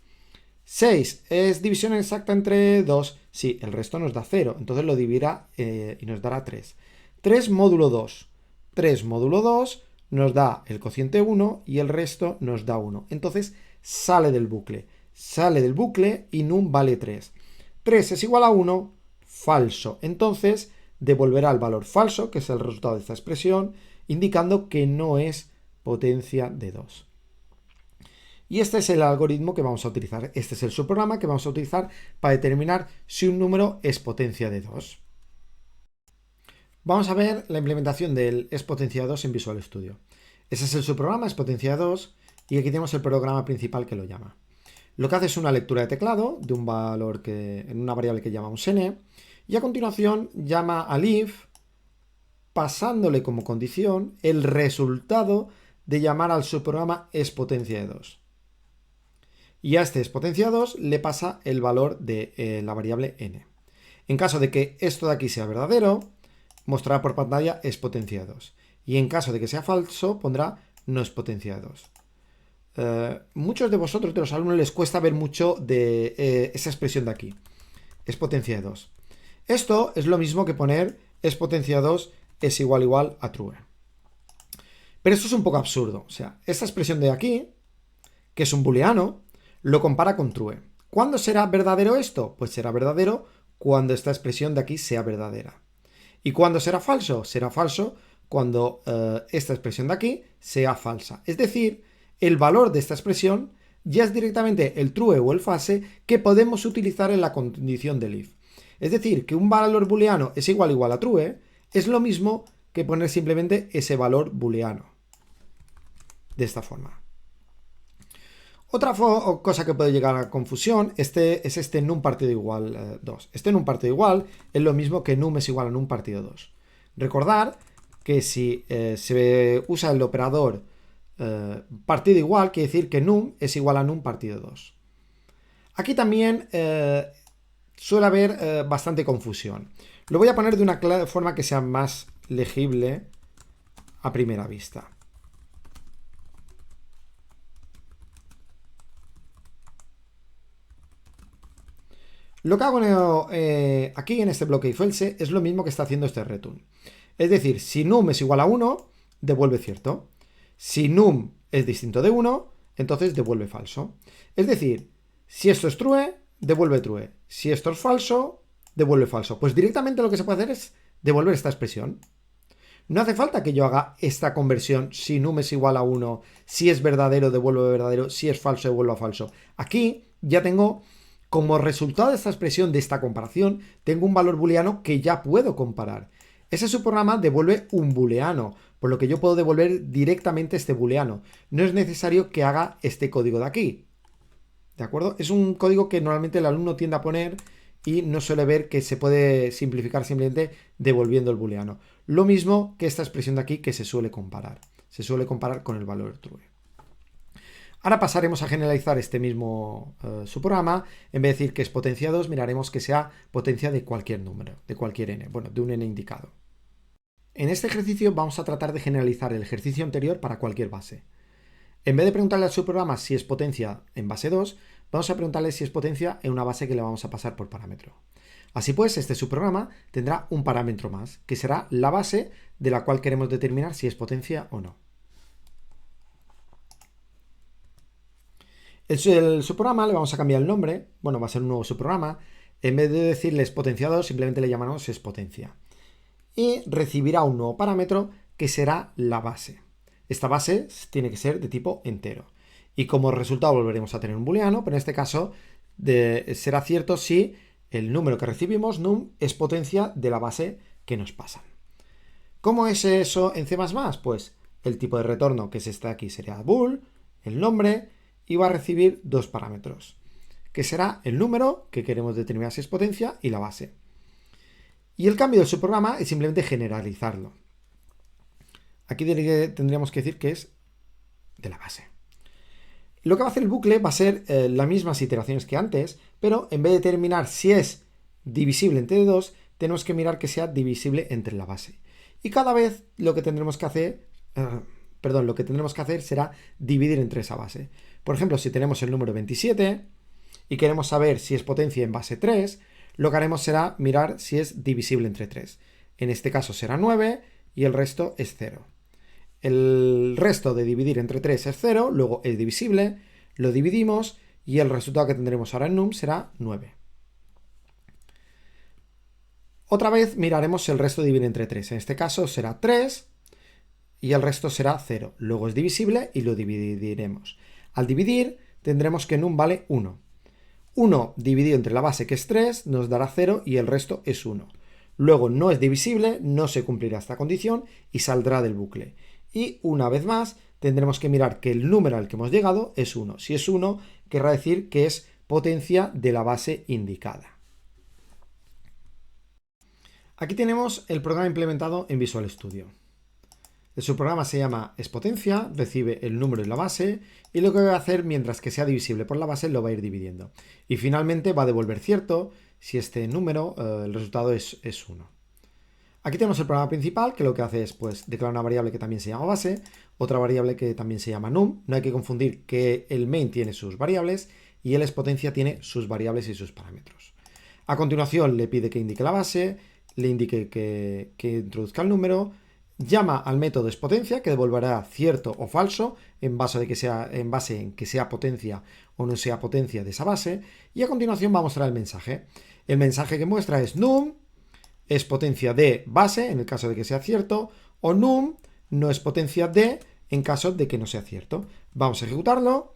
6 es división exacta entre 2, sí, el resto nos da 0, entonces lo dividirá y nos dará 3. 3 módulo 2. 3 módulo 2 nos da el cociente 1 y el resto nos da 1. Entonces sale del bucle. Sale del bucle y num vale 3. 3 es igual a 1, falso. Entonces devolverá el valor falso, que es el resultado de esta expresión, indicando que no es potencia de 2. Y este es el algoritmo que vamos a utilizar. Este es el subprograma que vamos a utilizar para determinar si un número es potencia de 2. Vamos a ver la implementación del es potencia de 2 en Visual Studio. Ese es el subprograma, es potencia de 2, y aquí tenemos el programa principal que lo llama. Lo que hace es una lectura de teclado de un valor en una variable que llamamos n, y a continuación llama al if pasándole como condición el resultado de llamar al subprograma es potencia de 2. Y a este es potencia 2 le pasa el valor de la variable n. En caso de que esto de aquí sea verdadero, mostrará por pantalla es potencia 2. Y en caso de que sea falso, pondrá no es potencia 2. Muchos de vosotros, de los alumnos, les cuesta ver mucho de esa expresión de aquí. Es potencia 2. Esto es lo mismo que poner es potencia 2 es igual a true. Pero esto es un poco absurdo. O sea, esta expresión de aquí, que es un booleano, lo compara con true. ¿Cuándo será verdadero esto? Pues será verdadero cuando esta expresión de aquí sea verdadera. ¿Y cuándo será falso? Será falso cuando esta expresión de aquí sea falsa. Es decir, el valor de esta expresión ya es directamente el true o el false que podemos utilizar en la condición del if. Es decir, que un valor booleano es igual a true es lo mismo que poner simplemente ese valor booleano. De esta forma. Otra cosa que puede llegar a confusión es este num partido igual 2. Este num partido igual es lo mismo que num es igual a num partido 2. Recordar que si se usa el operador partido igual, quiere decir que num es igual a num partido 2. Aquí también suele haber bastante confusión. Lo voy a poner de una forma que sea más legible a primera vista. Lo que hago aquí en este bloque if else es lo mismo que está haciendo este return. Es decir, si num es igual a 1, devuelve cierto. Si num es distinto de 1, entonces devuelve falso. Es decir, si esto es true, devuelve true. Si esto es falso, devuelve falso. Pues directamente lo que se puede hacer es devolver esta expresión. No hace falta que yo haga esta conversión. Si num es igual a 1, si es verdadero, devuelve verdadero. Si es falso, devuelve falso. Aquí ya tengo, como resultado de esta expresión, de esta comparación, tengo un valor booleano que ya puedo comparar. Ese subprograma devuelve un booleano, por lo que yo puedo devolver directamente este booleano. No es necesario que haga este código de aquí. ¿De acuerdo? Es un código que normalmente el alumno tiende a poner y no suele ver que se puede simplificar simplemente devolviendo el booleano. Lo mismo que esta expresión de aquí que se suele comparar. Se suele comparar con el valor true. Ahora pasaremos a generalizar este mismo subprograma. En vez de decir que es potencia 2, miraremos que sea potencia de cualquier número, de cualquier n, bueno, de un n indicado. En este ejercicio vamos a tratar de generalizar el ejercicio anterior para cualquier base. En vez de preguntarle al subprograma si es potencia en base 2, vamos a preguntarle si es potencia en una base que le vamos a pasar por parámetro. Así pues, este subprograma tendrá un parámetro más, que será la base de la cual queremos determinar si es potencia o no. El subprograma le vamos a cambiar el nombre, bueno, va a ser un nuevo subprograma. En vez de decirles potencia 2, simplemente le llamamos es potencia. Y recibirá un nuevo parámetro que será la base. Esta base tiene que ser de tipo entero. Y como resultado volveremos a tener un booleano, pero en este caso será cierto si el número que recibimos, num, es potencia de la base que nos pasan. ¿Cómo es eso en C++? Pues el tipo de retorno que es este aquí sería bool, el nombre, y va a recibir dos parámetros, que será el número, que queremos determinar si es potencia, y la base. Y el cambio del subprograma es simplemente generalizarlo. Aquí tendríamos que decir que es de la base. Lo que va a hacer el bucle va a ser las mismas iteraciones que antes, pero en vez de determinar si es divisible entre 2, tenemos que mirar que sea divisible entre la base. Y cada vez lo que tendremos que hacer, será dividir entre esa base. Por ejemplo, si tenemos el número 27 y queremos saber si es potencia en base 3, lo que haremos será mirar si es divisible entre 3. En este caso será 9 y el resto es 0. El resto de dividir entre 3 es 0, luego es divisible, lo dividimos y el resultado que tendremos ahora en num será 9. Otra vez miraremos el resto de dividir entre 3. En este caso será 3 y el resto será 0. Luego es divisible y lo dividiremos. Al dividir tendremos que num vale 1. 1 dividido entre la base, que es 3, nos dará 0 y el resto es 1. Luego no es divisible, no se cumplirá esta condición y saldrá del bucle. Y una vez más tendremos que mirar que el número al que hemos llegado es 1. Si es 1, querrá decir que es potencia de la base indicada. Aquí tenemos el programa implementado en Visual Studio. El subprograma se llama expotencia, recibe el número en la base y lo que va a hacer mientras que sea divisible por la base lo va a ir dividiendo. Y finalmente va a devolver cierto si este número, el resultado es 1. Aquí tenemos el programa principal que lo que hace es pues declarar una variable que también se llama base, otra variable que también se llama num. No hay que confundir que el main tiene sus variables y el expotencia tiene sus variables y sus parámetros. A continuación le pide que indique la base, le indique que introduzca el número, llama al método expotencia que devolverá cierto o falso en base en que sea potencia o no sea potencia de esa base, y a continuación va a mostrar el mensaje. El mensaje que muestra es num es potencia de base en el caso de que sea cierto, o num no es potencia de en caso de que no sea cierto. Vamos a ejecutarlo,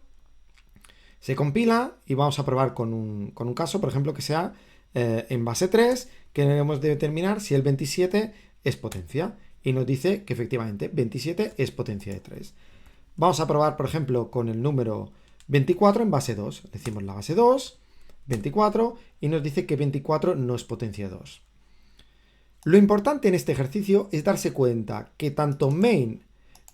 se compila y vamos a probar con un caso, por ejemplo, que sea en base 3, que debemos de determinar si el 27 es potencia. Y nos dice que efectivamente 27 es potencia de 3. Vamos a probar, por ejemplo, con el número 24 en base 2. Decimos la base 2, 24, y nos dice que 24 no es potencia de 2. Lo importante en este ejercicio es darse cuenta que tanto main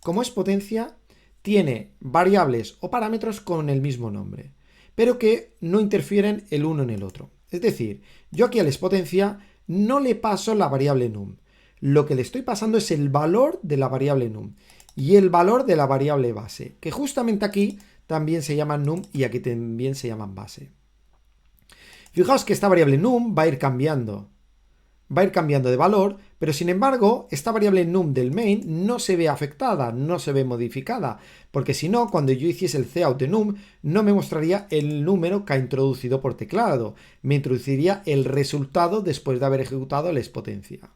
como expotencia tiene variables o parámetros con el mismo nombre, pero que no interfieren el uno en el otro. Es decir, yo aquí a la expotencia no le paso la variable num. Lo que le estoy pasando es el valor de la variable num y el valor de la variable base, que justamente aquí también se llaman num y aquí también se llaman base. Fijaos que esta variable num va a ir cambiando de valor, pero sin embargo esta variable num del main no se ve afectada, no se ve modificada, porque si no, cuando yo hiciese el cout de num, no me mostraría el número que ha introducido por teclado, me introduciría el resultado después de haber ejecutado la expotencia.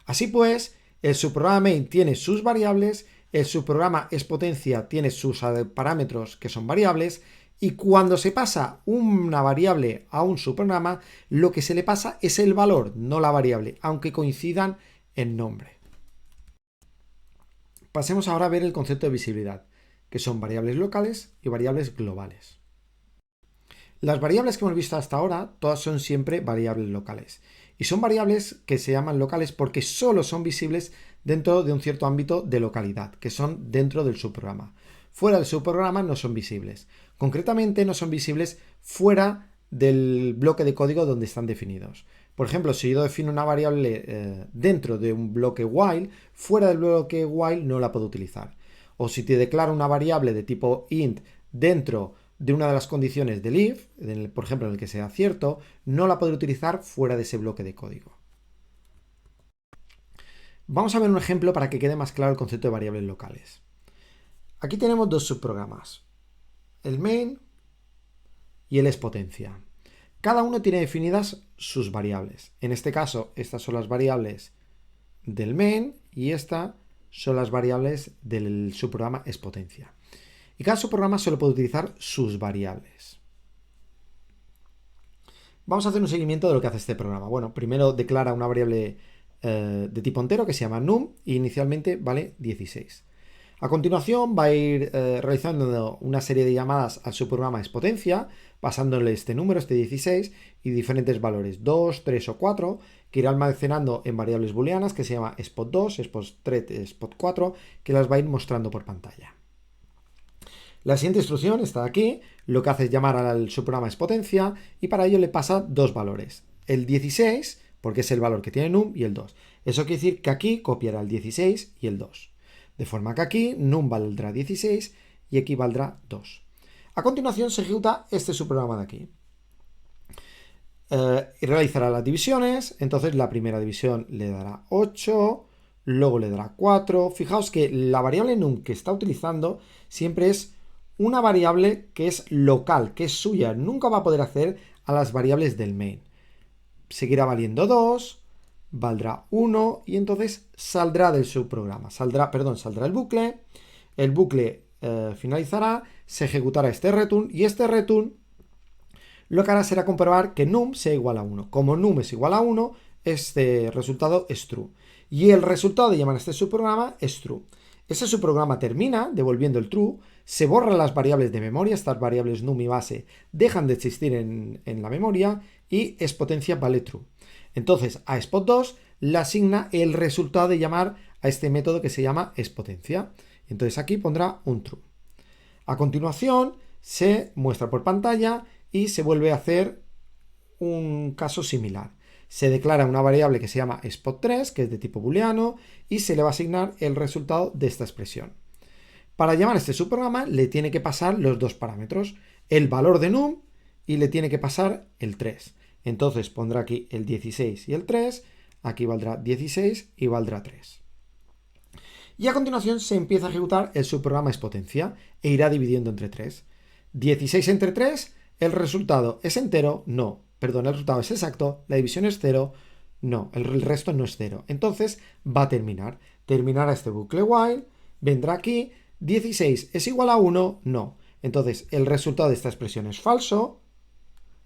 Así pues, el subprograma main tiene sus variables, el subprograma expotencia tiene sus parámetros que son variables, y cuando se pasa una variable a un subprograma, lo que se le pasa es el valor, no la variable, aunque coincidan en nombre. Pasemos ahora a ver el concepto de visibilidad, que son variables locales y variables globales. Las variables que hemos visto hasta ahora, todas son siempre variables locales. Y son variables que se llaman locales porque solo son visibles dentro de un cierto ámbito de localidad, que son dentro del subprograma. Fuera del subprograma no son visibles. Concretamente no son visibles fuera del bloque de código donde están definidos. Por ejemplo, si yo defino una variable dentro de un bloque while, fuera del bloque while no la puedo utilizar. O si te declaro una variable de tipo int dentro de una de las condiciones del if, por ejemplo en el que sea cierto, no la podré utilizar fuera de ese bloque de código. Vamos a ver un ejemplo para que quede más claro el concepto de variables locales. Aquí tenemos dos subprogramas, el main y el expotencia. Cada uno tiene definidas sus variables. En este caso, estas son las variables del main y esta son las variables del subprograma expotencia. Y cada subprograma solo puede utilizar sus variables. Vamos a hacer un seguimiento de lo que hace este programa. Bueno, primero declara una variable de tipo entero que se llama num y inicialmente vale 16. A continuación va a ir realizando una serie de llamadas al subprograma expotencia, pasándole este número, este 16, y diferentes valores, 2, 3 o 4, que irá almacenando en variables booleanas que se llama spot2, spot3, spot4, que las va a ir mostrando por pantalla. La siguiente instrucción está aquí, lo que hace es llamar al subprograma expotencia y para ello le pasa dos valores, el 16, porque es el valor que tiene num, y el 2. Eso quiere decir que aquí copiará el 16 y el 2. De forma que aquí num valdrá 16 y aquí valdrá 2. A continuación se ejecuta este subprograma de aquí. Y realizará las divisiones, entonces la primera división le dará 8, luego le dará 4. Fijaos que la variable num que está utilizando siempre es una variable que es local, que es suya, nunca va a poder acceder a las variables del main. Seguirá valiendo 2, valdrá 1 y entonces saldrá del subprograma, saldrá el bucle finalizará, se ejecutará este return y este return lo que hará será comprobar que num sea igual a 1. Como num es igual a 1, este resultado es true. Y el resultado de llamar a este subprograma es true. Ese subprograma termina devolviendo el true, se borran las variables de memoria, estas variables num y base dejan de existir en la memoria y expotencia vale true. Entonces a spot2 le asigna el resultado de llamar a este método que se llama expotencia. Entonces aquí pondrá un true. A continuación se muestra por pantalla y se vuelve a hacer un caso similar. Se declara una variable que se llama spot3, que es de tipo booleano, y se le va a asignar el resultado de esta expresión. Para llamar a este subprograma le tiene que pasar los dos parámetros, el valor de num y le tiene que pasar el 3. Entonces pondrá aquí el 16 y el 3, aquí valdrá 16 y valdrá 3. Y a continuación se empieza a ejecutar el subprograma expotencia e irá dividiendo entre 3. 16 entre 3, ¿el resultado es entero? No. Perdón, el resultado es exacto, la división es 0, no, el resto no es 0. Entonces va a terminar. Terminará este bucle while, vendrá aquí, 16 es igual a 1, no. Entonces el resultado de esta expresión es falso,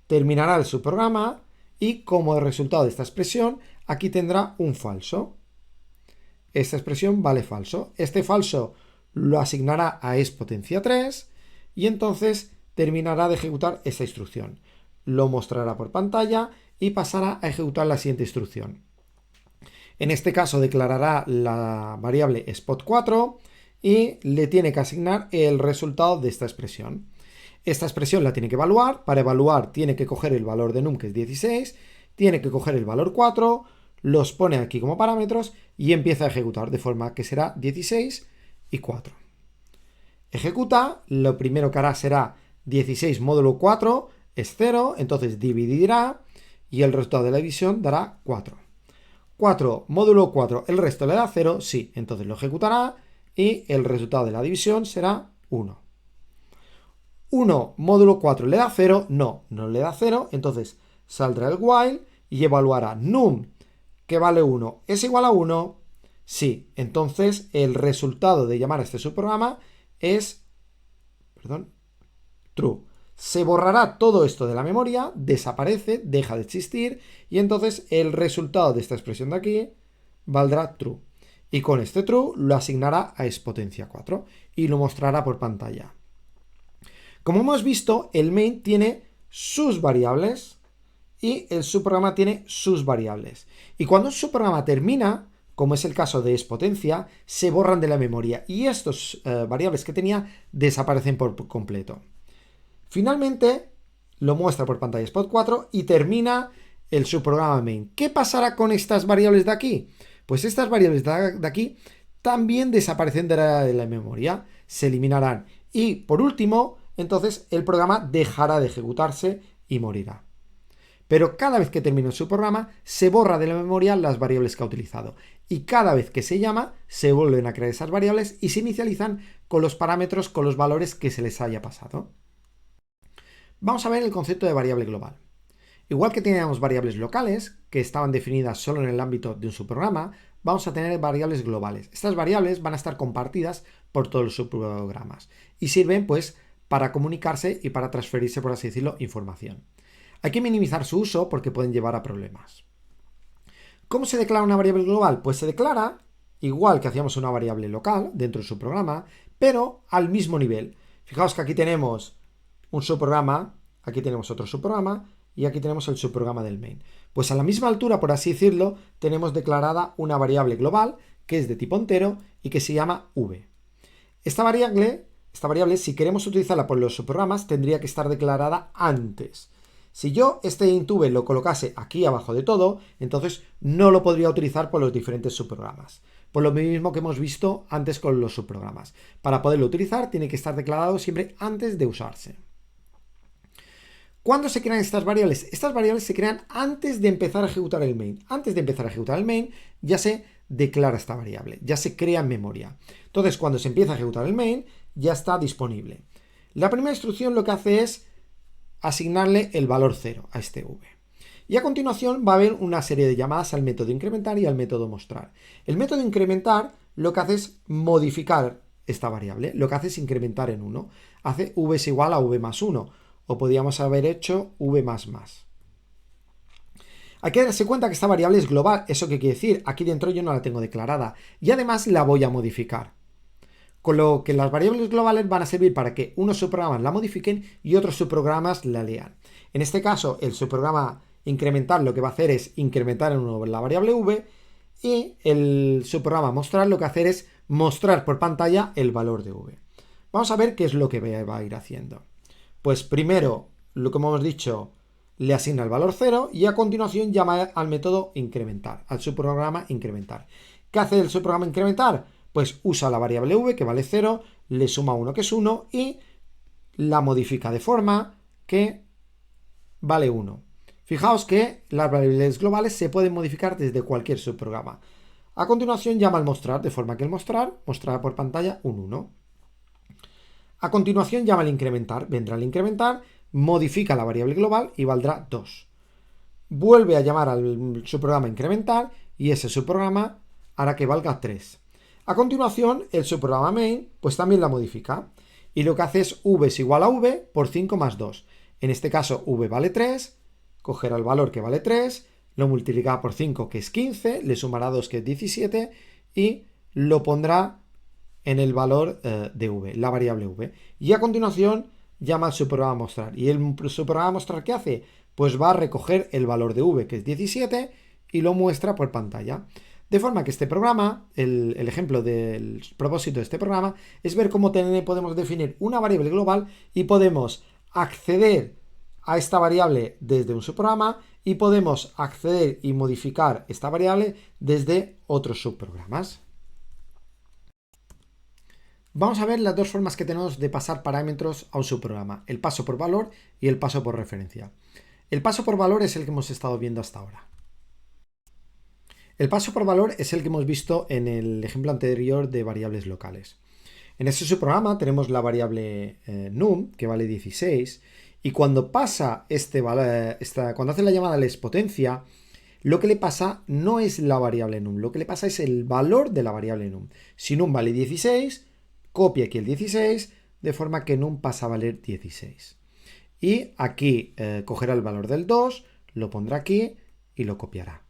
terminará el subprograma y como resultado de esta expresión, aquí tendrá un falso. Esta expresión vale falso. Este falso lo asignará a expotencia 3 y entonces terminará de ejecutar esta instrucción. Lo mostrará por pantalla y pasará a ejecutar la siguiente instrucción. En este caso declarará la variable spot4 y le tiene que asignar el resultado de esta expresión. Esta expresión la tiene que evaluar. Para evaluar tiene que coger el valor de num, que es 16, tiene que coger el valor 4, los pone aquí como parámetros y empieza a ejecutar, de forma que será 16 y 4. Ejecuta, lo primero que hará será 16 módulo 4 es 0, entonces dividirá y el resultado de la división dará 4. 4 módulo 4, ¿el resto le da 0? Sí, entonces lo ejecutará y el resultado de la división será 1. 1 módulo 4 le da 0, no le da 0, entonces saldrá el while y evaluará num, que vale 1, ¿es igual a 1? Sí, entonces el resultado de llamar a este subprograma es, true. Se borrará todo esto de la memoria, desaparece, deja de existir y entonces el resultado de esta expresión de aquí valdrá true. Y con este true lo asignará a expotencia 4 y lo mostrará por pantalla. Como hemos visto, el main tiene sus variables y el subprograma tiene sus variables. Y cuando un subprograma termina, como es el caso de expotencia, se borran de la memoria y estas variables que tenía desaparecen por completo. Finalmente, lo muestra por pantalla spot4 y termina el subprograma main. ¿Qué pasará con estas variables de aquí? Pues estas variables de aquí también desaparecen de la memoria, se eliminarán. Y por último, entonces el programa dejará de ejecutarse y morirá. Pero cada vez que termina el subprograma, se borra de la memoria las variables que ha utilizado. Y cada vez que se llama, se vuelven a crear esas variables y se inicializan con los parámetros, con los valores que se les haya pasado. Vamos a ver el concepto de variable global. Igual que teníamos variables locales, que estaban definidas solo en el ámbito de un subprograma, vamos a tener variables globales. Estas variables van a estar compartidas por todos los subprogramas y sirven pues para comunicarse y para transferirse, por así decirlo, información. Hay que minimizar su uso porque pueden llevar a problemas. ¿Cómo se declara una variable global? Pues se declara igual que hacíamos una variable local dentro de su programa, pero al mismo nivel. Fijaos que aquí tenemos un subprograma, aquí tenemos otro subprograma y aquí tenemos el subprograma del main. Pues a la misma altura, por así decirlo, tenemos declarada una variable global que es de tipo entero y que se llama v. Esta variable, si queremos utilizarla por los subprogramas, tendría que estar declarada antes. Si yo este int v lo colocase aquí abajo de todo, entonces no lo podría utilizar por los diferentes subprogramas. Por lo mismo que hemos visto antes con los subprogramas. Para poderlo utilizar tiene que estar declarado siempre antes de usarse. ¿Cuándo se crean estas variables? Estas variables se crean antes de empezar a ejecutar el main. Antes de empezar a ejecutar el main ya se declara esta variable, ya se crea en memoria. Entonces cuando se empieza a ejecutar el main ya está disponible. La primera instrucción lo que hace es asignarle el valor 0 a este v. Y a continuación va a haber una serie de llamadas al método incrementar y al método mostrar. El método incrementar lo que hace es modificar esta variable, lo que hace es incrementar en 1. Hace v es igual a v más 1, o podríamos haber hecho v más más. Hay que darse cuenta que esta variable es global. ¿Eso qué quiere decir? Aquí dentro yo no la tengo declarada y además la voy a modificar. Con lo que las variables globales van a servir para que unos subprogramas la modifiquen y otros subprogramas la lean. En este caso, el subprograma incrementar lo que va a hacer es incrementar en 1 la variable v y el subprograma mostrar lo que va a hacer es mostrar por pantalla el valor de v. Vamos a ver qué es lo que va a ir haciendo. Pues primero, lo que hemos dicho, le asigna el valor 0 y a continuación llama al método incrementar, al subprograma incrementar. ¿Qué hace el subprograma incrementar? Pues usa la variable v que vale 0, le suma 1 que es 1 y la modifica de forma que vale 1. Fijaos que las variables globales se pueden modificar desde cualquier subprograma. A continuación llama al mostrar, de forma que el mostrar mostrará por pantalla un 1. A continuación llama al incrementar, vendrá al incrementar, modifica la variable global y valdrá 2. Vuelve a llamar al subprograma incrementar y ese subprograma hará que valga 3. A continuación, el subprograma main pues también la modifica y lo que hace es v es igual a v por 5 más 2. En este caso v vale 3, cogerá el valor que vale 3, lo multiplicará por 5 que es 15, le sumará 2 que es 17 y lo pondrá en el valor de v, la variable v. Y a continuación llama al subprograma mostrar. ¿Y el subprograma mostrar qué hace? Pues va a recoger el valor de v que es 17 y lo muestra por pantalla. De forma que este programa, el ejemplo del propósito de este programa, es ver cómo podemos definir una variable global y podemos acceder a esta variable desde un subprograma y podemos acceder y modificar esta variable desde otros subprogramas. Vamos a ver las dos formas que tenemos de pasar parámetros a un subprograma, el paso por valor y el paso por referencia. El paso por valor es el que hemos estado viendo hasta ahora. El paso por valor es el que hemos visto en el ejemplo anterior de variables locales. En este subprograma tenemos la variable num, que vale 16, y cuando pasa cuando hace la llamada a la expotencia, lo que le pasa no es la variable num, lo que le pasa es el valor de la variable num. Si num vale 16, copia aquí el 16, de forma que num pasa a valer 16. Y aquí cogerá el valor del 2, lo pondrá aquí y lo copiará.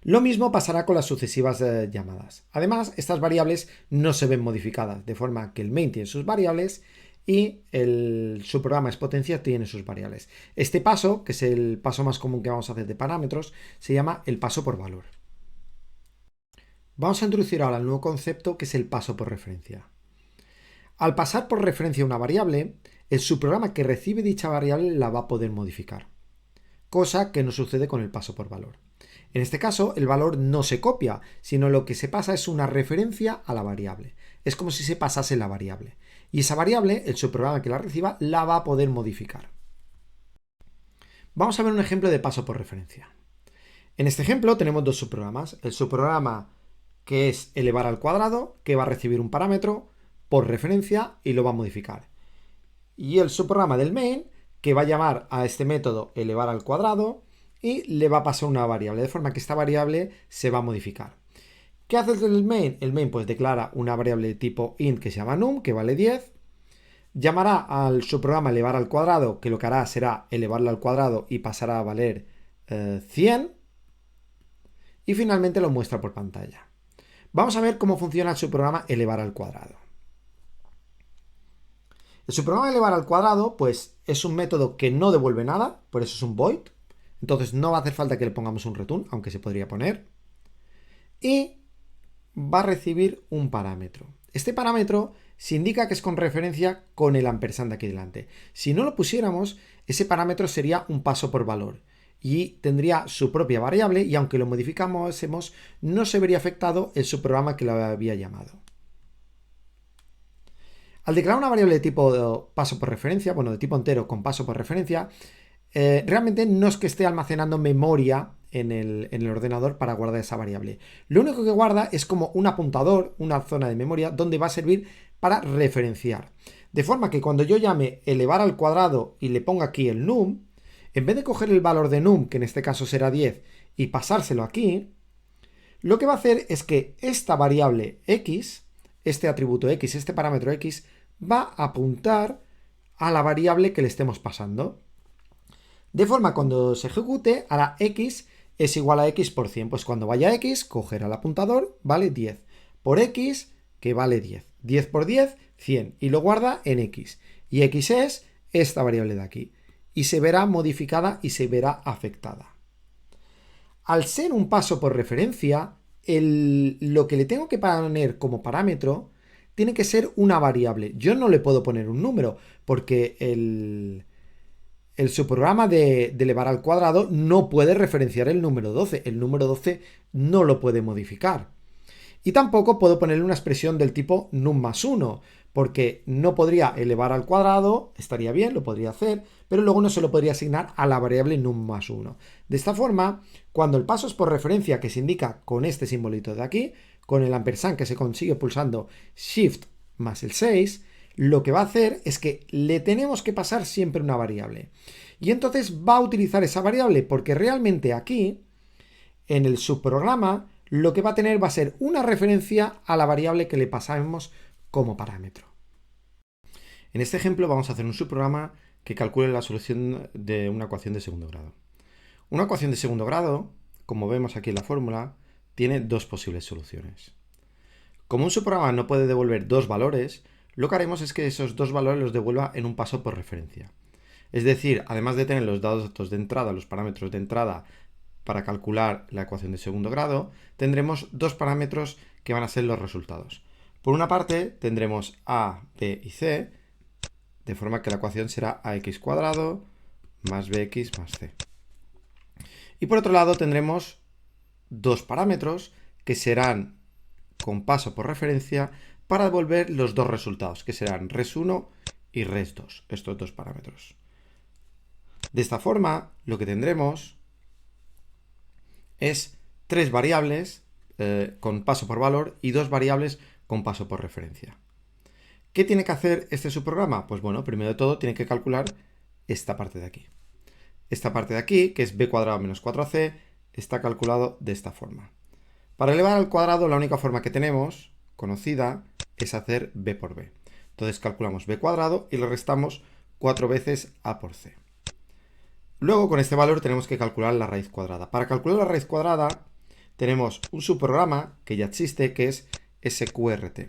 Lo mismo pasará con las sucesivas llamadas. Además, estas variables no se ven modificadas, de forma que el main tiene sus variables y el subprograma expotencia tiene sus variables. Este paso, que es el paso más común que vamos a hacer de parámetros, se llama el paso por valor. Vamos a introducir ahora el nuevo concepto que es el paso por referencia. Al pasar por referencia a una variable, el subprograma que recibe dicha variable la va a poder modificar, cosa que no sucede con el paso por valor. En este caso, el valor no se copia, sino lo que se pasa es una referencia a la variable. Es como si se pasase la variable. Y esa variable, el subprograma que la reciba, la va a poder modificar. Vamos a ver un ejemplo de paso por referencia. En este ejemplo tenemos dos subprogramas. El subprograma que es elevar al cuadrado, que va a recibir un parámetro por referencia y lo va a modificar. Y el subprograma del main, que va a llamar a este método elevar al cuadrado y le va a pasar una variable, de forma que esta variable se va a modificar. ¿Qué hace el main? El main pues declara una variable de tipo int que se llama num, que vale 10. Llamará al subprograma elevar al cuadrado, que lo que hará será elevarlo al cuadrado y pasará a valer 100. Y finalmente lo muestra por pantalla. Vamos a ver cómo funciona el subprograma elevar al cuadrado. El subprograma elevar al cuadrado, pues es un método que no devuelve nada, por eso es un void. Entonces no va a hacer falta que le pongamos un return, aunque se podría poner. Y va a recibir un parámetro. Este parámetro se indica que es con referencia con el ampersand aquí delante. Si no lo pusiéramos, ese parámetro sería un paso por valor y tendría su propia variable y aunque lo modificásemos, no se vería afectado el subprograma que lo había llamado. Al declarar una variable de tipo paso por referencia, bueno, de tipo entero con paso por referencia, realmente no es que esté almacenando memoria en el ordenador para guardar esa variable. Lo único que guarda es como un apuntador, una zona de memoria, donde va a servir para referenciar. De forma que cuando yo llame elevar al cuadrado y le ponga aquí el num, en vez de coger el valor de num, que en este caso será 10, y pasárselo aquí, lo que va a hacer es que esta variable x, este atributo x, este parámetro x, va a apuntar a la variable que le estemos pasando. De forma cuando se ejecute hará x es igual a x por 100. Pues cuando vaya x, cogerá el apuntador, vale 10. Por x, que vale 10. 10 por 10, 100. Y lo guarda en x. Y x es esta variable de aquí. Y se verá modificada y se verá afectada. Al ser un paso por referencia, lo que le tengo que poner como parámetro tiene que ser una variable. Yo no le puedo poner un número porque el subprograma de elevar al cuadrado no puede referenciar el número 12. El número 12 no lo puede modificar. Y tampoco puedo ponerle una expresión del tipo num más 1, porque no podría elevar al cuadrado, estaría bien, lo podría hacer, pero luego no se lo podría asignar a la variable num más 1. De esta forma, cuando el paso es por referencia, que se indica con este simbolito de aquí, con el ampersand que se consigue pulsando Shift más el 6, lo que va a hacer es que le tenemos que pasar siempre una variable. Y entonces va a utilizar esa variable porque realmente aquí, en el subprograma, lo que va a tener va a ser una referencia a la variable que le pasamos como parámetro. En este ejemplo vamos a hacer un subprograma que calcule la solución de una ecuación de segundo grado. Una ecuación de segundo grado, como vemos aquí en la fórmula, tiene dos posibles soluciones. Como un subprograma no puede devolver dos valores, lo que haremos es que esos dos valores los devuelva en un paso por referencia. Es decir, además de tener los datos de entrada, los parámetros de entrada para calcular la ecuación de segundo grado, tendremos dos parámetros que van a ser los resultados. Por una parte tendremos a, b y c, de forma que la ecuación será ax cuadrado más bx más c. Y por otro lado tendremos dos parámetros que serán con paso por referencia para devolver los dos resultados, que serán res1 y res2, estos dos parámetros. De esta forma, lo que tendremos es tres variables con paso por valor y dos variables con paso por referencia. ¿Qué tiene que hacer este subprograma? Pues bueno, primero de todo tiene que calcular esta parte de aquí. Esta parte de aquí, que es b cuadrado menos 4ac, está calculado de esta forma. Para elevar al cuadrado, la única forma que tenemos, conocida, es hacer b por b. Entonces calculamos b cuadrado y le restamos 4 veces a por c. Luego, con este valor tenemos que calcular la raíz cuadrada. Para calcular la raíz cuadrada, tenemos un subprograma que ya existe, que es sqrt.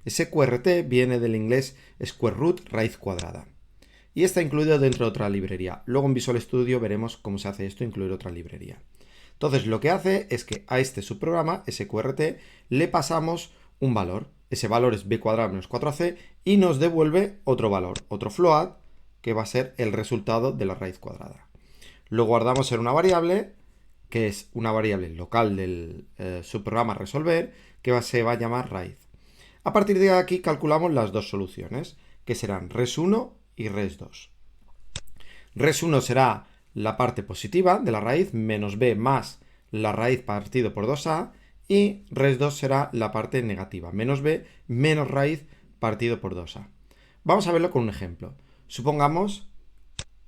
Sqrt viene del inglés square root, raíz cuadrada. Y está incluido dentro de otra librería. Luego en Visual Studio veremos cómo se hace esto, incluir otra librería. Entonces, lo que hace es que a este subprograma, sqrt, le pasamos un valor. Ese valor es b cuadrado menos 4ac y nos devuelve otro valor, otro float, que va a ser el resultado de la raíz cuadrada. Lo guardamos en una variable, que es una variable local del subprograma resolver, que se va a llamar raíz. A partir de aquí calculamos las dos soluciones, que serán res1 y res2. Res1 será la parte positiva de la raíz, menos b más la raíz partido por 2a, y res2 será la parte negativa, menos b menos raíz partido por 2a. Vamos a verlo con un ejemplo. Supongamos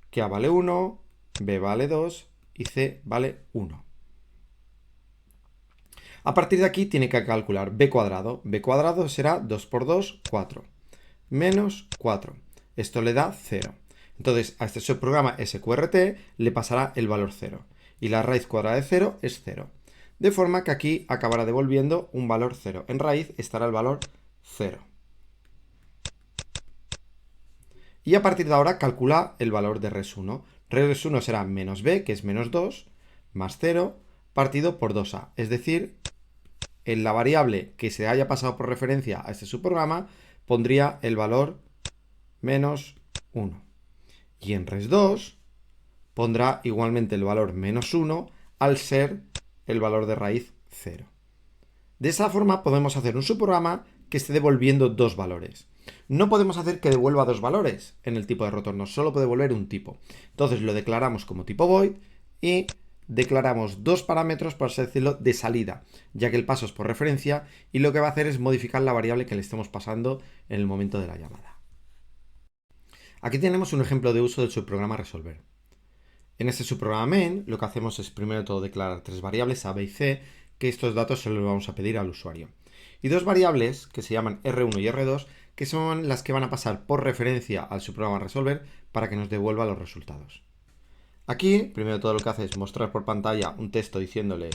que a vale 1, b vale 2 y c vale 1. A partir de aquí tiene que calcular b cuadrado. B cuadrado será 2 por 2, 4. Menos 4. Esto le da 0. Entonces a este subprograma sqrt le pasará el valor 0. Y la raíz cuadrada de 0 es 0. De forma que aquí acabará devolviendo un valor 0. En raíz estará el valor 0. Y a partir de ahora calcula el valor de res1. Res1 será menos b, que es menos 2, más 0, partido por 2a. Es decir, en la variable que se haya pasado por referencia a este subprograma, pondría el valor menos 1. Y en res2 pondrá igualmente el valor menos 1 al ser el valor de raíz 0. De esa forma podemos hacer un subprograma que esté devolviendo dos valores. No podemos hacer que devuelva dos valores en el tipo de retorno, solo puede devolver un tipo. Entonces lo declaramos como tipo void y declaramos dos parámetros, por así decirlo, de salida, ya que el paso es por referencia y lo que va a hacer es modificar la variable que le estemos pasando en el momento de la llamada. Aquí tenemos un ejemplo de uso del subprograma resolver. En este subprograma main lo que hacemos es primero de todo declarar tres variables a, b y c, que estos datos se los vamos a pedir al usuario. Y dos variables que se llaman r1 y r2, que son las que van a pasar por referencia al subprograma resolver para que nos devuelva los resultados. Aquí, primero de todo lo que hace es mostrar por pantalla un texto diciéndole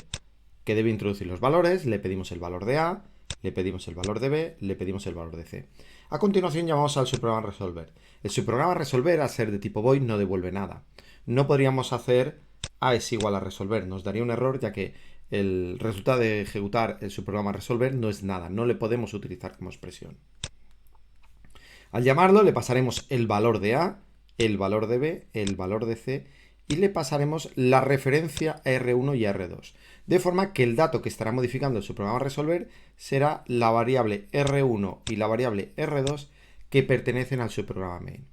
que debe introducir los valores, le pedimos el valor de a, le pedimos el valor de b, le pedimos el valor de c. A continuación llamamos al subprograma resolver. El subprograma resolver, al ser de tipo void, no devuelve nada. No podríamos hacer a es igual a resolver, nos daría un error ya que el resultado de ejecutar el subprograma resolver no es nada, no le podemos utilizar como expresión. Al llamarlo le pasaremos el valor de a, el valor de b, el valor de c y le pasaremos la referencia a R1 y a R2. De forma que el dato que estará modificando el subprograma resolver será la variable R1 y la variable R2 que pertenecen al subprograma main.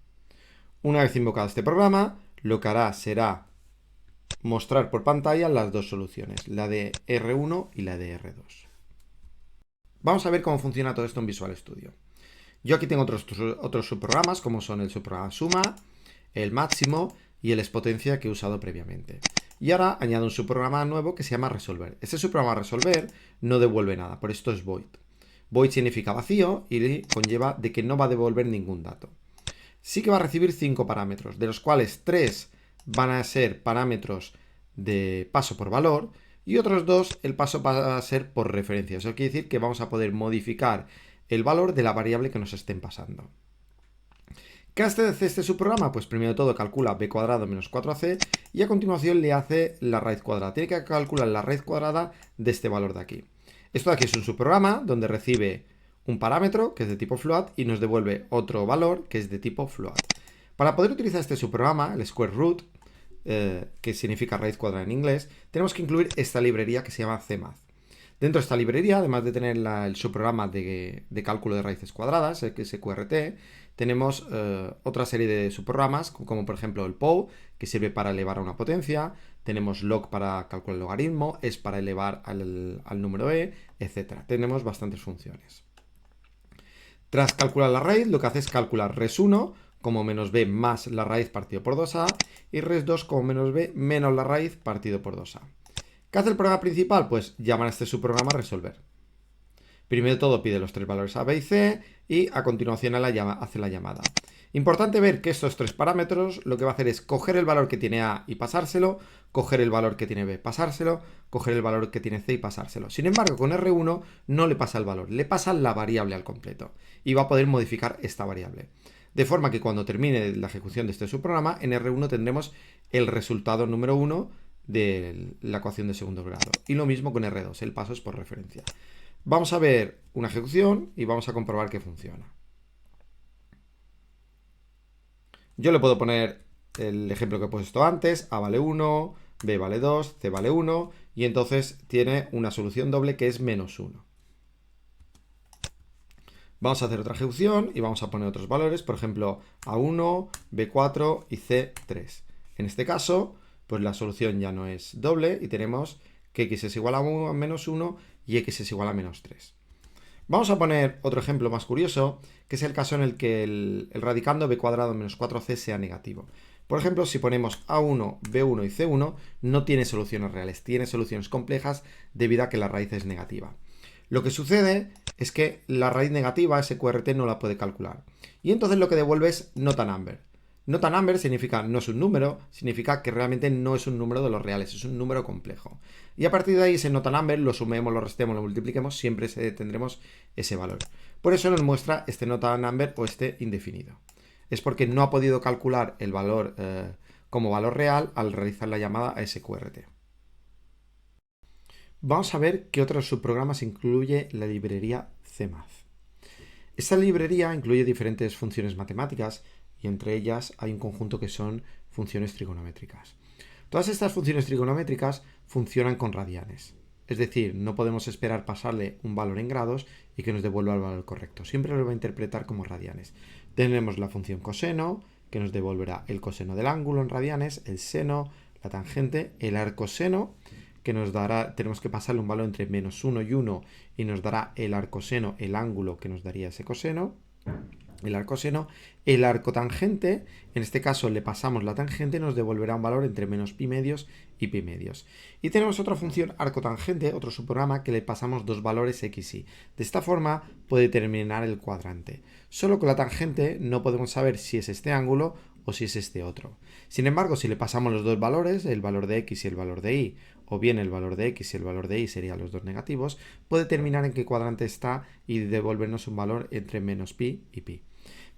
Una vez invocado este programa, lo que hará será mostrar por pantalla las dos soluciones, la de R1 y la de R2. Vamos a ver cómo funciona todo esto en Visual Studio. Yo aquí tengo otros subprogramas, como son el subprograma suma, el máximo y el expotencia que he usado previamente. Y ahora añado un subprograma nuevo que se llama resolver. Este subprograma resolver no devuelve nada, por esto es void. Void significa vacío y conlleva de que no va a devolver ningún dato. Sí que va a recibir 5 parámetros, de los cuales 3 van a ser parámetros de paso por valor y otros 2 el paso va a ser por referencia. Eso quiere decir que vamos a poder modificar el valor de la variable que nos estén pasando. ¿Qué hace este subprograma? Pues primero de todo calcula b cuadrado menos 4ac y a continuación le hace la raíz cuadrada. Tiene que calcular la raíz cuadrada de este valor de aquí. Esto de aquí es un subprograma donde recibe un parámetro que es de tipo float y nos devuelve otro valor que es de tipo float. Para poder utilizar este subprograma, el square root, que significa raíz cuadrada en inglés, tenemos que incluir esta librería que se llama cmath. Dentro de esta librería, además de tener el subprograma de cálculo de raíces cuadradas, sqrt, tenemos otra serie de subprogramas, como por ejemplo el pow, que sirve para elevar a una potencia, tenemos log para calcular el logaritmo, es para elevar al número e, etc. Tenemos bastantes funciones. Tras calcular la raíz, lo que hace es calcular res1 como menos b más la raíz partido por 2a y res2 como menos b menos la raíz partido por 2a. ¿Qué hace el programa principal? Pues llamar a este subprograma resolver. Primero de todo pide los tres valores a, b y c y a continuación hace la llamada. Importante ver que estos tres parámetros lo que va a hacer es coger el valor que tiene a y pasárselo, coger el valor que tiene b, pasárselo, coger el valor que tiene c y pasárselo. Sin embargo, con R1 no le pasa el valor, le pasa la variable al completo y va a poder modificar esta variable. De forma que cuando termine la ejecución de este subprograma, en R1 tendremos el resultado número 1 de la ecuación de segundo grado. Y lo mismo con R2, el paso es por referencia. Vamos a ver una ejecución y vamos a comprobar que funciona. Yo le puedo poner el ejemplo que he puesto antes, A vale 1, B vale 2, C vale 1, y entonces tiene una solución doble que es menos 1. Vamos a hacer otra ejecución y vamos a poner otros valores, por ejemplo, A1, B4 y C3. En este caso, pues la solución ya no es doble y tenemos que x es igual a menos 1 y x es igual a menos 3. Vamos a poner otro ejemplo más curioso, que es el caso en el que el radicando b cuadrado menos 4c sea negativo. Por ejemplo, si ponemos A1, B1 y C1, no tiene soluciones reales, tiene soluciones complejas debido a que la raíz es negativa. Lo que sucede es que la raíz negativa, SQRT, no la puede calcular. Y entonces lo que devuelve es not a number. Not a number significa no es un número, significa que realmente no es un número de los reales, es un número complejo. Y a partir de ahí ese not a number lo sumemos, lo restemos, lo multipliquemos, siempre tendremos ese valor. Por eso nos muestra este not a number o este indefinido. Es porque no ha podido calcular el valor como valor real al realizar la llamada a SQRT. Vamos a ver qué otros subprogramas incluye la librería CMath. Esta librería incluye diferentes funciones matemáticas y entre ellas hay un conjunto que son funciones trigonométricas. Todas estas funciones trigonométricas funcionan con radianes. Es decir, no podemos esperar pasarle un valor en grados y que nos devuelva el valor correcto. Siempre lo va a interpretar como radianes. Tenemos la función coseno, que nos devolverá el coseno del ángulo en radianes, el seno, la tangente, el arcoseno, que nos dará, tenemos que pasarle un valor entre menos 1 y 1 y nos dará el arcoseno, el ángulo que nos daría ese coseno. El arcoseno, el arcotangente, en este caso le pasamos la tangente y nos devolverá un valor entre menos pi medios y pi medios. Y tenemos otra función arcotangente, otro subprograma, que le pasamos dos valores x y. De esta forma puede determinar el cuadrante. Solo con la tangente no podemos saber si es este ángulo o si es este otro. Sin embargo, si le pasamos los dos valores, el valor de x y el valor de y, o bien el valor de x y el valor de y serían los dos negativos, puede determinar en qué cuadrante está y devolvernos un valor entre menos pi y pi.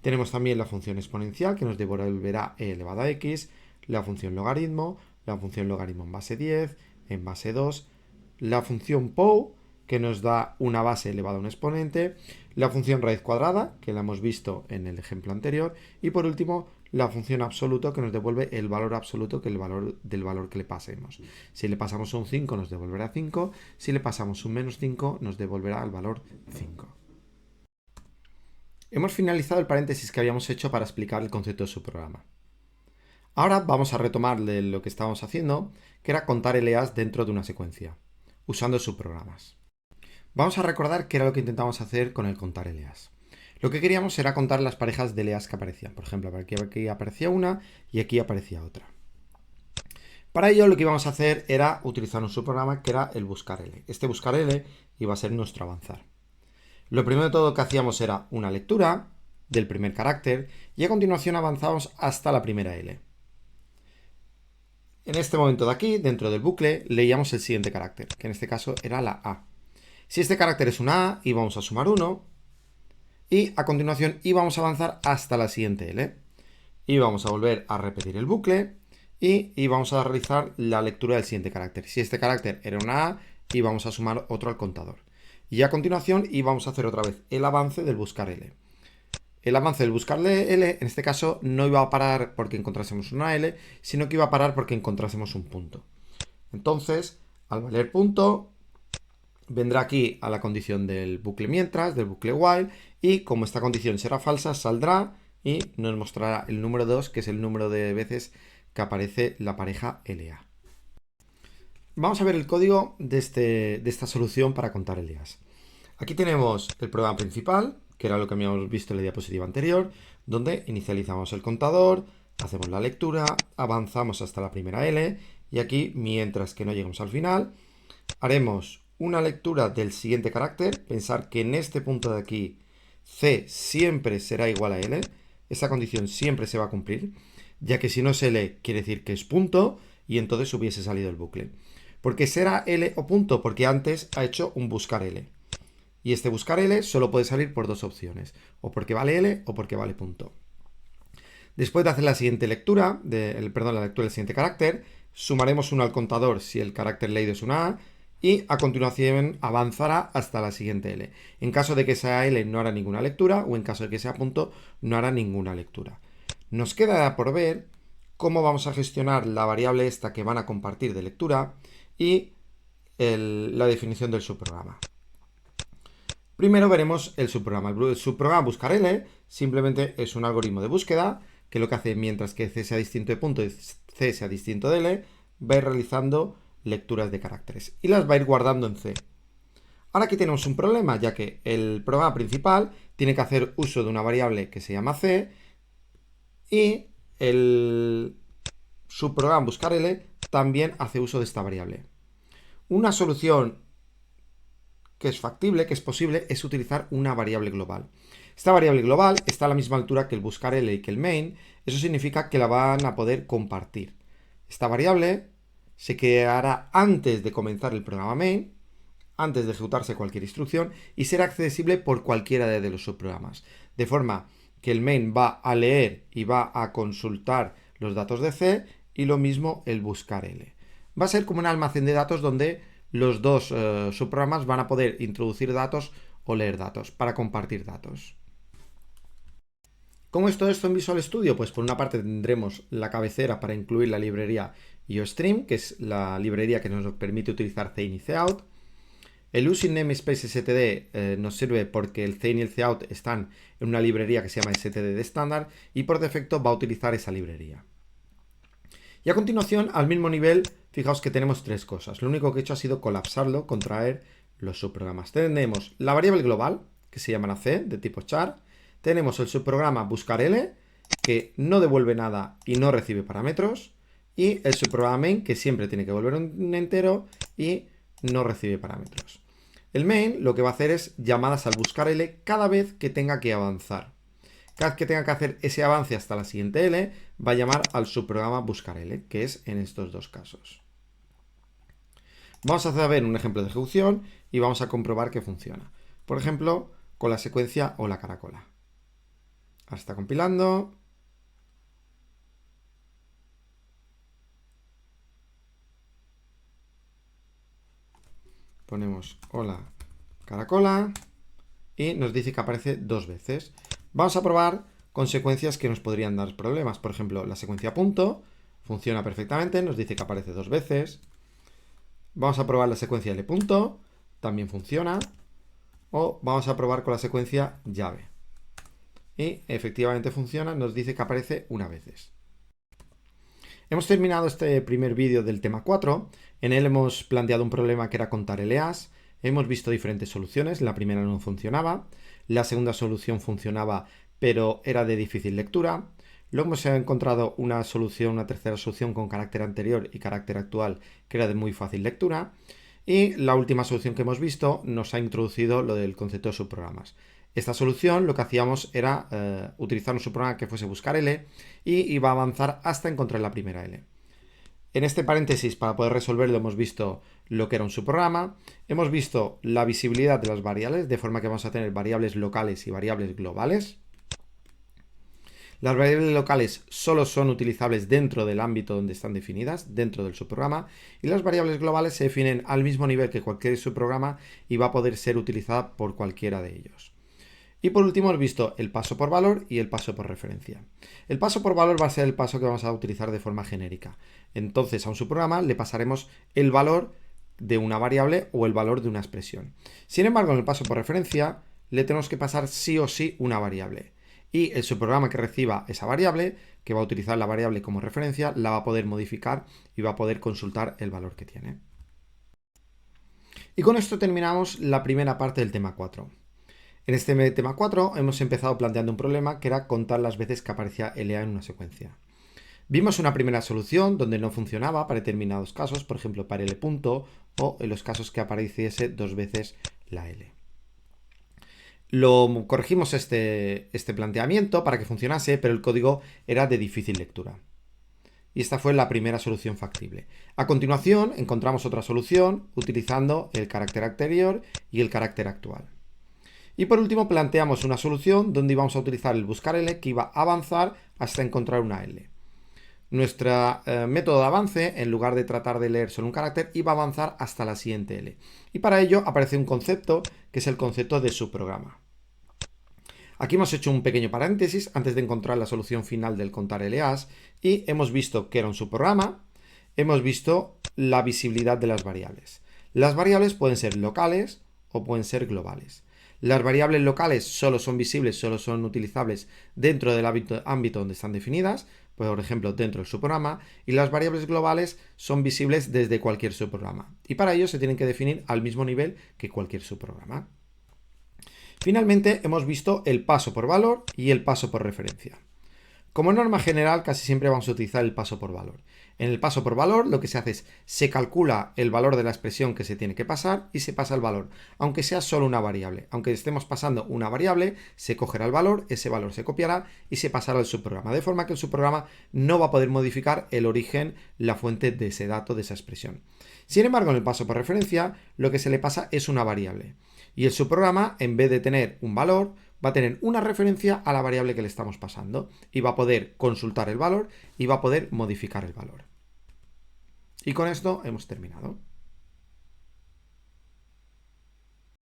Tenemos también la función exponencial que nos devolverá e elevado a x, la función logaritmo en base 10, en base 2, la función POU que nos da una base elevada a un exponente, la función raíz cuadrada que la hemos visto en el ejemplo anterior y por último la función absoluto que nos devuelve el valor absoluto que el valor del valor que le pasemos. Si le pasamos un 5 nos devolverá 5, si le pasamos un menos 5 nos devolverá el valor 5. Hemos finalizado el paréntesis que habíamos hecho para explicar el concepto de subprograma. Ahora vamos a retomar lo que estábamos haciendo, que era contar LEAs dentro de una secuencia, usando subprogramas. Vamos a recordar qué era lo que intentábamos hacer con el contar LEAs. Lo que queríamos era contar las parejas de LEAs que aparecían. Por ejemplo, aquí aparecía una y aquí aparecía otra. Para ello lo que íbamos a hacer era utilizar un subprograma que era el buscar L. Este buscar L iba a ser nuestro avanzar. Lo primero de todo que hacíamos era una lectura del primer carácter y a continuación avanzamos hasta la primera L. En este momento de aquí, dentro del bucle, leíamos el siguiente carácter, que en este caso era la A. Si este carácter es una A, íbamos a sumar 1 y a continuación íbamos a avanzar hasta la siguiente L. Íbamos a volver a repetir el bucle y íbamos a realizar la lectura del siguiente carácter. Si este carácter era una A, íbamos a sumar otro al contador. Y a continuación íbamos a hacer otra vez el avance del buscar L. El avance del buscar L, en este caso, no iba a parar porque encontrásemos una L, sino que iba a parar porque encontrásemos un punto. Entonces, al valer punto, vendrá aquí a la condición del bucle mientras, del bucle while, y como esta condición será falsa, saldrá y nos mostrará el número 2, que es el número de veces que aparece la pareja LA. Vamos a ver el código de esta solución para contar LEAs. Aquí tenemos el programa principal, que era lo que habíamos visto en la diapositiva anterior, donde inicializamos el contador, hacemos la lectura, avanzamos hasta la primera L, y aquí, mientras que no lleguemos al final, haremos una lectura del siguiente carácter, pensar que en este punto de aquí C siempre será igual a L, esa condición siempre se va a cumplir, ya que si no es L quiere decir que es punto, y entonces hubiese salido el bucle. ¿Por qué será L o punto? Porque antes ha hecho un buscar L. Y este buscar L solo puede salir por dos opciones, o porque vale L o porque vale punto. Después de hacer la siguiente lectura, la lectura del siguiente carácter, sumaremos 1 al contador si el carácter leído es una A, y a continuación avanzará hasta la siguiente L. En caso de que sea L no hará ninguna lectura, o en caso de que sea punto no hará ninguna lectura. Nos queda por ver cómo vamos a gestionar la variable esta que van a compartir de lectura y la definición del subprograma. Primero veremos el subprograma. El subprograma buscar L simplemente es un algoritmo de búsqueda que lo que hace mientras que C sea distinto de punto y C sea distinto de L, va a ir realizando lecturas de caracteres y las va a ir guardando en C. Ahora aquí tenemos un problema, ya que el programa principal tiene que hacer uso de una variable que se llama C y el subprograma buscarl también hace uso de esta variable. Una solución que es factible, que es posible, es utilizar una variable global. Esta variable global está a la misma altura que el buscarl y que el main. Eso significa que la van a poder compartir. Esta variable se creará antes de comenzar el programa main, antes de ejecutarse cualquier instrucción, y será accesible por cualquiera de los subprogramas. De forma que el main va a leer y va a consultar los datos de C, y lo mismo el buscarl. Va a ser como un almacén de datos donde los dos subprogramas van a poder introducir datos o leer datos para compartir datos. ¿Cómo es todo esto en Visual Studio? Pues por una parte tendremos la cabecera para incluir la librería IOStream, que es la librería que nos permite utilizar Zein y Cout. El using namespace std nos sirve porque el Zein y el Cout están en una librería que se llama std de estándar y por defecto va a utilizar esa librería. Y a continuación, al mismo nivel, fijaos que tenemos tres cosas. Lo único que he hecho ha sido colapsarlo, contraer los subprogramas. Tenemos la variable global, que se llama C, de tipo char. Tenemos el subprograma buscarl, que no devuelve nada y no recibe parámetros. Y el subprograma main, que siempre tiene que devolver un entero y no recibe parámetros. El main lo que va a hacer es llamadas al buscarl cada vez que tenga que avanzar. Cada vez que tenga que hacer ese avance hasta la siguiente L, va a llamar al subprograma buscarl, que es en estos dos casos. Vamos a hacer un ejemplo de ejecución y vamos a comprobar que funciona. Por ejemplo, con la secuencia hola caracola. Ahora está compilando. Ponemos hola caracola y nos dice que aparece dos veces. Vamos a probar con secuencias que nos podrían dar problemas. Por ejemplo, la secuencia punto funciona perfectamente, nos dice que aparece dos veces. Vamos a probar la secuencia L punto, también funciona. O vamos a probar con la secuencia llave. Y efectivamente funciona, nos dice que aparece una vez. Hemos terminado este primer vídeo del tema 4. En él hemos planteado un problema que era contar LEAs. Hemos visto diferentes soluciones. La primera no funcionaba. La segunda solución funcionaba, pero era de difícil lectura. Luego hemos encontrado una solución, una tercera solución con carácter anterior y carácter actual, que era de muy fácil lectura. Y la última solución que hemos visto nos ha introducido lo del concepto de subprogramas. Esta solución lo que hacíamos era utilizar un subprograma que fuese buscarl y iba a avanzar hasta encontrar la primera L. En este paréntesis, para poder resolverlo, hemos visto lo que era un subprograma, hemos visto la visibilidad de las variables, de forma que vamos a tener variables locales y variables globales. Las variables locales solo son utilizables dentro del ámbito donde están definidas, dentro del subprograma, y las variables globales se definen al mismo nivel que cualquier subprograma y va a poder ser utilizada por cualquiera de ellos. Y por último hemos visto el paso por valor y el paso por referencia. El paso por valor va a ser el paso que vamos a utilizar de forma genérica. Entonces a un subprograma le pasaremos el valor de una variable o el valor de una expresión. Sin embargo, en el paso por referencia le tenemos que pasar sí o sí una variable. Y el subprograma que reciba esa variable, que va a utilizar la variable como referencia, la va a poder modificar y va a poder consultar el valor que tiene. Y con esto terminamos la primera parte del tema 4. En este tema 4 hemos empezado planteando un problema que era contar las veces que aparecía LA en una secuencia. Vimos una primera solución donde no funcionaba para determinados casos, por ejemplo para L punto o en los casos que apareciese dos veces la L. Lo corregimos este planteamiento para que funcionase, pero el código era de difícil lectura. Y esta fue la primera solución factible. A continuación encontramos otra solución utilizando el carácter anterior y el carácter actual. Y por último planteamos una solución donde íbamos a utilizar el buscarl que iba a avanzar hasta encontrar una L. Nuestro método de avance, en lugar de tratar de leer solo un carácter, iba a avanzar hasta la siguiente L. Y para ello aparece un concepto que es el concepto de subprograma. Aquí hemos hecho un pequeño paréntesis antes de encontrar la solución final del contar LEAs y hemos visto que era un subprograma, hemos visto la visibilidad de las variables. Las variables pueden ser locales o pueden ser globales. Las variables locales solo son visibles, solo son utilizables dentro del ámbito donde están definidas, por ejemplo dentro del subprograma, y las variables globales son visibles desde cualquier subprograma. Y para ello se tienen que definir al mismo nivel que cualquier subprograma. Finalmente hemos visto el paso por valor y el paso por referencia. Como norma general, casi siempre vamos a utilizar el paso por valor. En el paso por valor lo que se hace es se calcula el valor de la expresión que se tiene que pasar y se pasa el valor, aunque sea solo una variable. Aunque estemos pasando una variable, se cogerá el valor, ese valor se copiará y se pasará al subprograma, de forma que el subprograma no va a poder modificar el origen, la fuente de ese dato, de esa expresión. Sin embargo, en el paso por referencia, lo que se le pasa es una variable. Y el subprograma, en vez de tener un valor, va a tener una referencia a la variable que le estamos pasando y va a poder consultar el valor y va a poder modificar el valor. Y con esto hemos terminado.